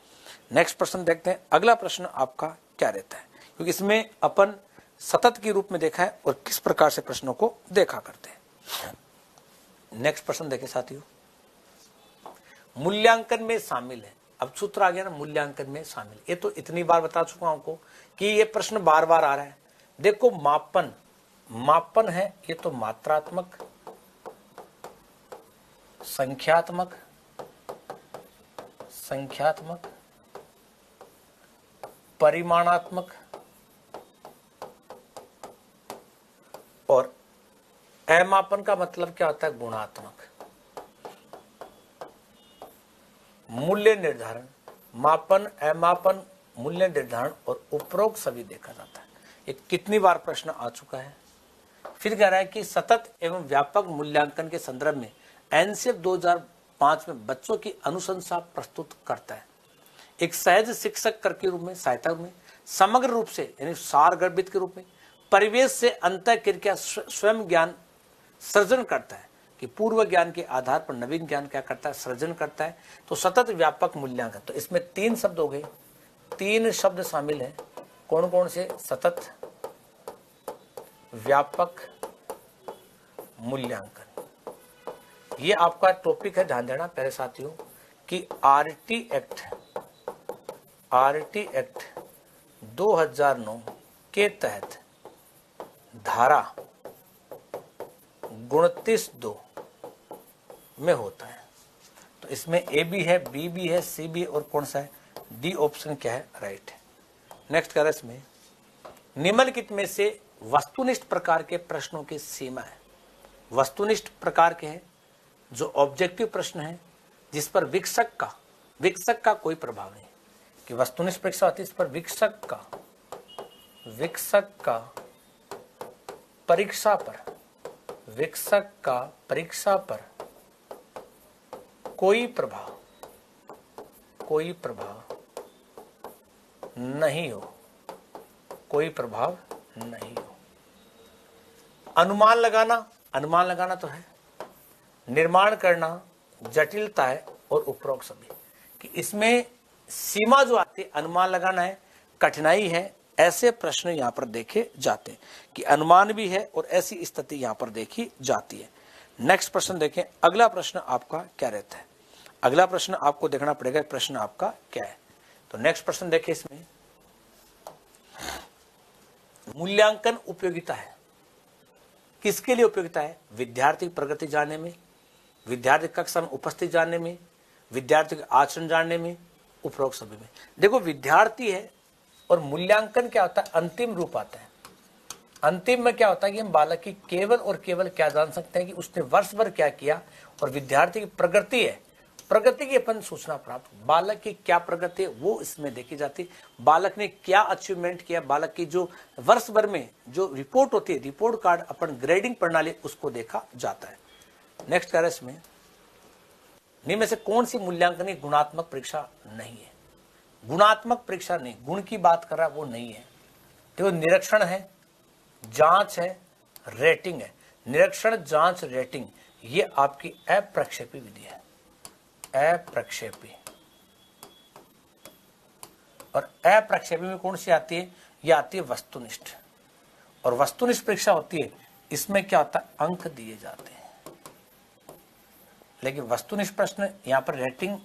नेक्स्ट प्रश्न देखते हैं। अगला प्रश्न आपका क्या रहता है, क्योंकि इसमें अपन सतत के रूप में देखा है और किस प्रकार से प्रश्नों को देखा करते हैं। नेक्स्ट प्रश्न देखें साथियों, मूल्यांकन में शामिल है। अब सूत्र आ गया ना, मूल्यांकन में शामिल। ये तो इतनी बार बता चुका हूं आपको कि ये प्रश्न बार बार आ रहा है। देखो, मापन है, ये तो मात्रात्मक, संख्यात्मक, परिमाणात्मक और अमापन का मतलब क्या होता है, गुणात्मक। मूल्य निर्धारण, मापन, अमापन, मूल्य निर्धारण और उपरोक्त सभी देखा जाता है। ये कितनी बार प्रश्न आ चुका है। फिर कह रहा है कि सतत एवं व्यापक मूल्यांकन के संदर्भ में एनसीएफ 2005 में बच्चों की अनुशंसा प्रस्तुत करता है। एक सहज शिक्षक कर के रूप में, सहायता रूप में, समग्र रूप से यानी सारगर्भित के रूप में, परिवेश से अंतः क्रिया स्वयं ज्ञान सृजन करता है कि पूर्व ज्ञान के आधार पर नवीन ज्ञान क्या करता है, सृजन करता है। तो सतत व्यापक मूल्यांकन, तो इसमें 3 शब्द हो गए, 3 शब्द शामिल है। कौन कौन से, सतत, व्यापक, मूल्यांकन। ये आपका टॉपिक है, ध्यान देना पहले साथियों कि आरटी एक्ट 2009 के तहत धारा 29(2) में होता है। तो इसमें ए भी है, बी भी है, सी भी है, और कौन सा है, डी ऑप्शन क्या है, राइट है। नेक्स्ट कह रहा है इसमें निम्नलिखित में से वस्तुनिष्ठ प्रकार के प्रश्नों की सीमा है। वस्तुनिष्ठ प्रकार के हैं जो ऑब्जेक्टिव प्रश्न है, जिस पर विकसक का कोई प्रभाव नहीं, कि वस्तुनिष्ठ परीक्षा होती है, इस पर विकसक का परीक्षा पर कोई प्रभाव नहीं हो, कोई प्रभाव नहीं हो। अनुमान लगाना तो है, निर्माण करना, जटिलता है और उपरोक्त सभी, कि इसमें सीमा जो आती है अनुमान लगाना है, कठिनाई है, ऐसे प्रश्न यहां पर देखे जाते हैं कि अनुमान भी है और ऐसी स्थिति यहां पर देखी जाती है। नेक्स्ट प्रश्न देखें, अगला प्रश्न आपका क्या रहता है। अगला प्रश्न आपको देखना पड़ेगा प्रश्न आपका क्या है। तो नेक्स्ट प्रश्न देखें, इसमें मूल्यांकन उपयोगिता है। किसके लिए उपयोगिता है? विद्यार्थी की प्रगति जानने में, विद्यार्थी कक्षा में उपस्थित जानने में, विद्यार्थी का आचरण जानने में, उपरोक्त सभी में। देखो विद्यार्थी है और मूल्यांकन क्या होता है, अंतिम रूप आता है। अंतिम में क्या होता है कि हम बालक की केवल और केवल क्या जान सकते हैं कि उसने वर्ष भर क्या किया, और विद्यार्थी की प्रगति है, प्रगति की अपन सूचना प्राप्त, बालक की क्या प्रगति है वो इसमें देखी जाती है। बालक ने क्या अचीवमेंट किया, बालक की जो वर्ष भर में जो रिपोर्ट होती है, रिपोर्ट कार्ड अपन ग्रेडिंग प्रणाली, उसको देखा जाता है। नेक्स्ट कह रहे हैं इसमें निम्न में से कौन सी मूल्यांकन गुणात्मक परीक्षा नहीं है। गुणात्मक परीक्षा नहीं, गुण की बात कर रहा है वो नहीं है। तो निरीक्षण है, जांच है, रेटिंग है। निरीक्षण, जांच, रेटिंग ये आपकी अप्रक्षेपी विधि है, अप्रक्षेपी। और अप्रक्षेपी में कौन सी आती है? ये आती है वस्तुनिष्ठ। और वस्तुनिष्ठ परीक्षा होती है, इसमें क्या होता है, अंक दिए जाते हैं। लेकिन वस्तुनिष्ठ प्रश्न यहां पर रेटिंग,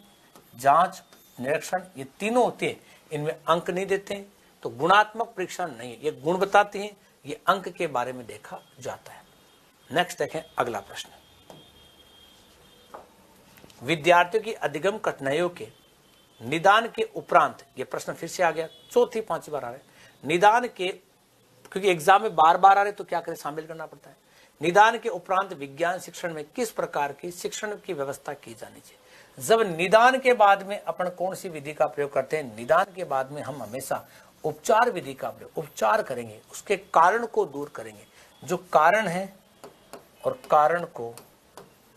जांच, निरीक्षण ये तीनों होते हैं, इनमें अंक नहीं देते हैं। तो गुणात्मक परीक्षा नहीं है, ये गुण बताती है, ये अंक के बारे में देखा जाता है। नेक्स्ट देखें अगला प्रश्न, विद्यार्थियों की अधिगम कठिनाइयों के निदान के उपरांत, ये प्रश्न फिर से आ गया, चौथी पांचवी बार आ रहा है। निदान के, क्योंकि एग्जाम में बार बार आ रहे तो क्या करें, शामिल करना पड़ता है। निदान के उपरांत विज्ञान शिक्षण में किस प्रकार की शिक्षण की व्यवस्था की जानी चाहिए। जब निदान के बाद में अपन कौन सी विधि का प्रयोग करते हैं, निदान के बाद में हम हमेशा उपचार विधि का प्रयोग, उपचार करेंगे, उसके कारण को दूर करेंगे। जो कारण है और कारण को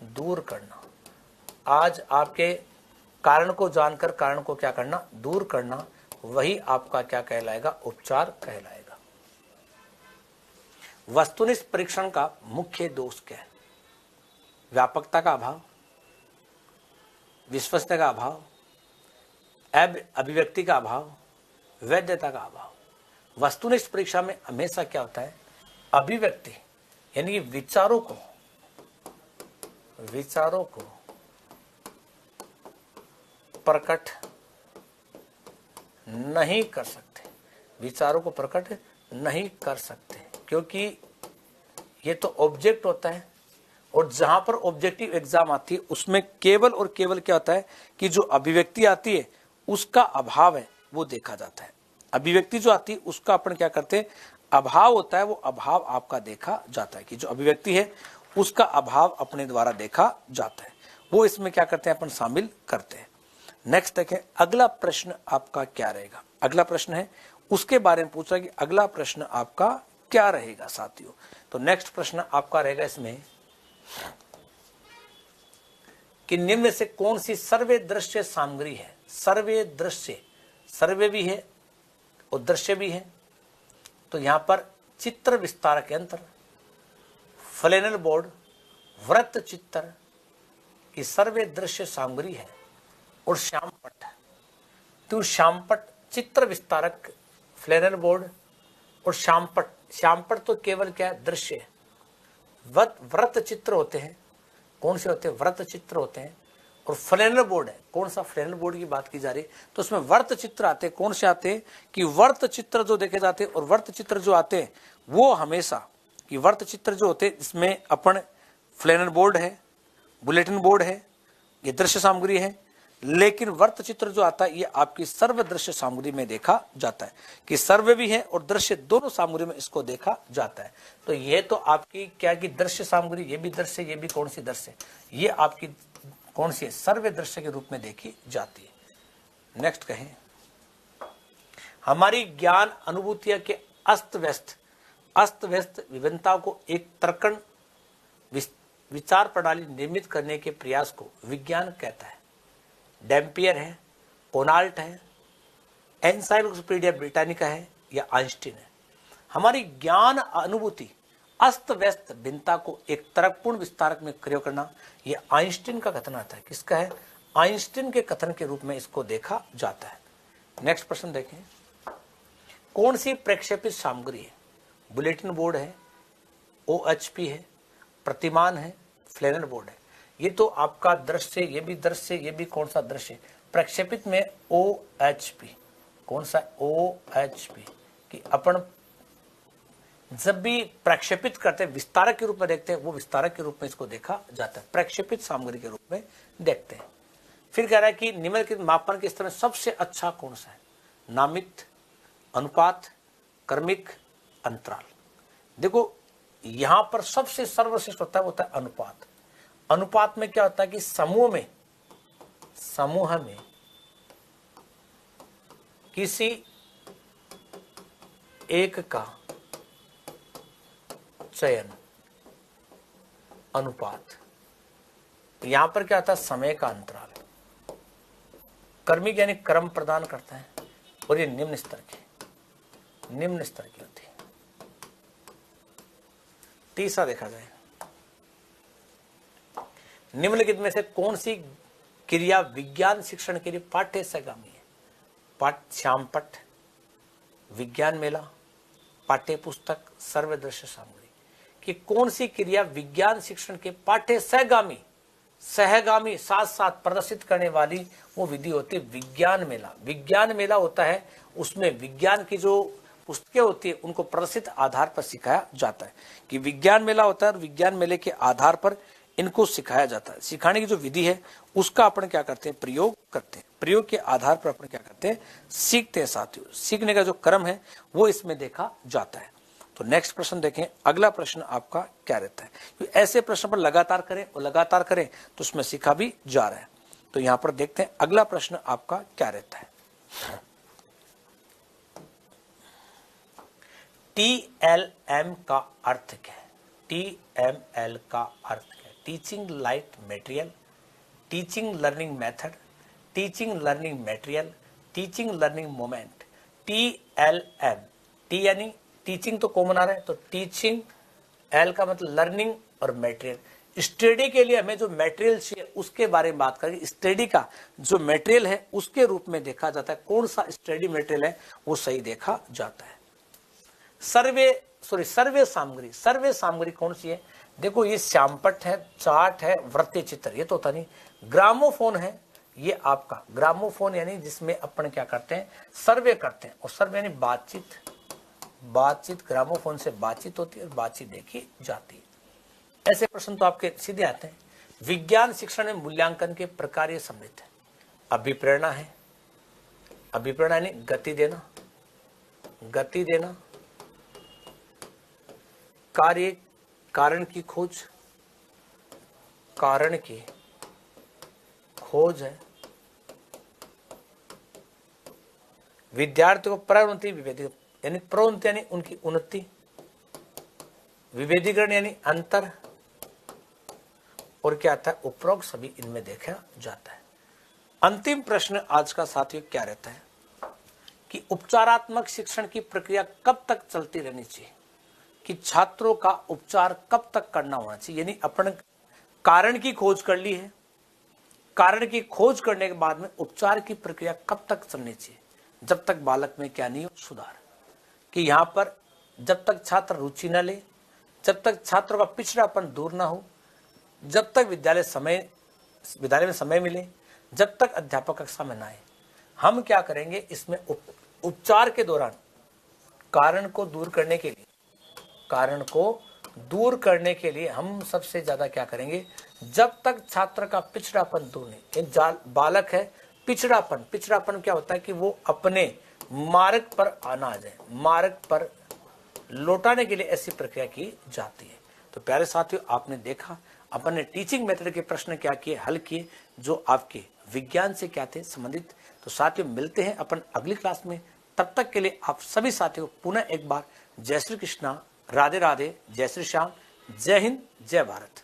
दूर करना, आज आपके कारण को जानकर कारण को क्या करना, दूर करना, वही आपका क्या कहलाएगा, उपचार कहलाएगा। वस्तुनिष्ठ परीक्षण का मुख्य दोष क्या है? व्यापकता का अभाव, विश्वसनीयता का अभाव, अभिव्यक्ति का अभाव, वैधता का अभाव। वस्तुनिष्ठ परीक्षा में हमेशा क्या होता है, अभिव्यक्ति यानी कि विचारों को प्रकट नहीं कर सकते, विचारों को प्रकट नहीं कर सकते, क्योंकि ये तो ऑब्जेक्ट होता है। और जहां पर ऑब्जेक्टिव एग्जाम आती है उसमें केवल और केवल क्या होता है कि जो अभिव्यक्ति आती है उसका अभाव है वो देखा जाता है। अभिव्यक्ति जो आती है उसका अपन क्या करते हैं, अभाव होता है, वो अभाव आपका देखा जाता है कि जो अभिव्यक्ति है उसका अभाव अपने द्वारा देखा जाता है, वो इसमें क्या करते हैं, अपन शामिल करते हैं। नेक्स्ट देखें अगला प्रश्न आपका क्या रहेगा। अगला प्रश्न है उसके बारे में पूछा कि अगला प्रश्न आपका क्या रहेगा साथियों। तो नेक्स्ट प्रश्न आपका रहेगा इसमें कि निम्न में से कौन सी सर्वे दृश्य सामग्री है। सर्वे दृश्य, सर्वे भी है और दृश्य भी है। तो यहां पर चित्र विस्तारक यंत्र, फ्लैनेल बोर्ड, वृत्त चित्र की सर्वे दृश्य सामग्री है और श्यामपट्ट। तो श्यामपट्ट, चित्र विस्तारक, फ्लैनेल बोर्ड और श्यामपट्ट। श्यामपट्ट तो केवल क्या है, दृश्य है। वृत्त चित्र होते हैं, कौन से होते हैं, वृत्त चित्र होते हैं। और फ्लैनेल बोर्ड है, कौन सा, फ्लैनेल बोर्ड की बात की जा रही है, तो उसमें वृत्त चित्र आते हैं। कौन से आते हैं कि वृत्त चित्र जो देखे जाते हैं, और वृत्त चित्र जो आते हैं वो हमेशा कि वृत्त चित्र जो होते हैं इसमें अपन फ्लैनेल बोर्ड है, बुलेटिन बोर्ड है, ये दृश्य सामग्री है। लेकिन वृत्त चित्र जो आता है ये आपकी सर्व दृश्य सामग्री में देखा जाता है कि सर्व भी है और दृश्य दोनों सामग्री में इसको देखा जाता है। तो ये तो आपकी क्या की दृश्य सामग्री, ये भी दृश्य, ये भी कौन सी दृश्य, ये आपकी कौन सी है, सर्व दृश्य के रूप में देखी जाती है। नेक्स्ट कहें हमारी ज्ञान अनुभूतियों के अस्त व्यस्त विभिन्नता को एक तर्कण विचार प्रणाली निर्मित करने के प्रयास को विज्ञान कहता है? डैम्पियर है, कोनाल्ट है, एनसाइक्लोपीडिया ब्रिटानिका है या आइंस्टीन है? हमारी ज्ञान अनुभूति अस्त व्यस्त भिन्नता को एक तर्कपूर्ण विस्तारक में प्रयोग करना, यह आइंस्टीन का कथन आता है। किसका है? आइंस्टीन के कथन के रूप में इसको देखा जाता है। नेक्स्ट प्रश्न देखें, कौन सी प्रक्षेपित सामग्री है? बुलेटिन बोर्ड है, OHP है, प्रतिमान है, फ्लैनर बोर्ड है। ये तो आपका दृश्य, ये भी दृश्य, ये भी कौन सा दृश्य? प्रक्षेपित में OHP। कौन सा? OHP कि अपन जब भी प्रक्षेपित करते हैं, विस्तारक के रूप में देखते हैं, वो विस्तारक के रूप में इसको देखा जाता है, प्रक्षेपित सामग्री के रूप में देखते हैं। फिर कह रहा है कि निम्नलिखित मापन के स्तर में सबसे अच्छा कौन सा है? नामित, अनुपात, क्रमिक, अंतराल। देखो यहां पर सबसे सर्वश्रेष्ठ होता है, वो होता है अनुपात। अनुपात में क्या होता है कि समूह में किसी एक का चयन, अनुपात। यहां पर क्या होता है? समय का अंतराल। क्रमिक यानी क्रम प्रदान करता है, और ये निम्न स्तर की होती है। तीसरा देखा जाए, निम्नलिखित में से कौन सी क्रिया विज्ञान शिक्षण के लिए पाठ्य सहगामी है? श्यामपट्ट, विज्ञान मेला, पाठ्य पुस्तक, सर्वे दृश्य सामग्री। कि कौन सी क्रिया विज्ञान शिक्षण के पाठ्य सहगामी साथ साथ प्रदर्शित करने वाली वो विधि होती है विज्ञान मेला। विज्ञान मेला होता है, उसमें विज्ञान की जो पुस्तकें होती है उनको प्रदर्शित आधार पर सिखाया जाता है। कि विज्ञान मेला होता है और विज्ञान मेले के आधार पर इनको सिखाया जाता है। सिखाने की जो विधि है उसका अपन क्या करते हैं? प्रयोग करते हैं। प्रयोग के आधार पर अपन क्या करते हैं? सीखते हैं साथियों। सीखने का जो क्रम है वो इसमें देखा जाता है। तो नेक्स्ट प्रश्न देखें, अगला प्रश्न आपका क्या रहता है? ऐसे प्रश्न पर लगातार करें तो उसमें सीखा भी जा रहा है। तो यहां पर देखते हैं अगला प्रश्न आपका क्या रहता है। TLM का अर्थ क्या है? TML का अर्थ क्या है? Teaching light material, teaching learning method, teaching learning material, teaching learning moment. TLM, T यानी टीचिंग तो कॉमन आ रहा है, तो टीचिंग, एल का मतलब लर्निंग और मटेरियल। स्टडी के लिए हमें जो मटेरियल चाहिए उसके बारे में बात करेंगे। स्टडी का जो मटेरियल है उसके रूप में देखा जाता है, कौन सा स्टडी मटेरियल है वो सही देखा जाता है। सर्वे सामग्री कौन सी है? देखो ये श्यामपट्ट है, चार्ट है, वृत्तीय चित्र, ये तो होता नहीं। ग्रामोफोन है, ये आपका ग्रामोफोन यानी जिसमें अपन क्या करते हैं? सर्वे करते हैं। और सर्वे यानी बातचीत, ग्रामोफोन से बातचीत होती है और बातचीत देखी जाती है। ऐसे प्रश्न तो आपके सीधे आते हैं। विज्ञान शिक्षण में मूल्यांकन के प्रकार ये सम्मिलित है। अभिप्रेरणा है, अभिप्रेरणा यानी गति देना, कारण की खोज है। विद्यार्थियों को प्रवृत्ति यानी प्रवृत्ति यानी उनकी उन्नति, विभेदीकरण यानी अंतर, और क्या आता है? उपरोक्त सभी इनमें देखा जाता है। अंतिम प्रश्न आज का साथियों क्या रहता है कि उपचारात्मक शिक्षण की प्रक्रिया कब तक चलती रहनी चाहिए? कि छात्रों का उपचार कब तक करना होना चाहिए? यानी अपन कारण की खोज कर ली है, कारण की खोज करने के बाद में उपचार की प्रक्रिया कब तक चलनी चाहिए? जब तक बालक में क्या नहीं हो? सुधार। कि यहां पर जब तक छात्र रुचि न ले, जब तक छात्रों का पिछड़ापन दूर ना हो, जब तक विद्यालय में समय मिले, जब तक अध्यापक कक्षा में ना आए, हम क्या करेंगे? इसमें उपचार के दौरान कारण को दूर करने के लिए हम सबसे ज्यादा क्या करेंगे? जब तक छात्र का पिछड़ापन दूर नहीं, बालक है पिछड़ापन क्या होता है कि वो अपने मार्ग पर आना आ जाए, मार्ग पर लौटाने के लिए ऐसी प्रक्रिया की जाती है। तो प्यारे साथियों, आपने देखा अपन ने टीचिंग मेथड के प्रश्न क्या किए, हल किए, जो आपके विज्ञान से क्या थे संबंधित। तो साथियों मिलते हैं अपन अगली क्लास में। तब तक के लिए आप सभी साथियों को पुनः एक बार जय श्री कृष्णा, राधे राधे, जय श्री श्याम, जय हिंद, जय भारत।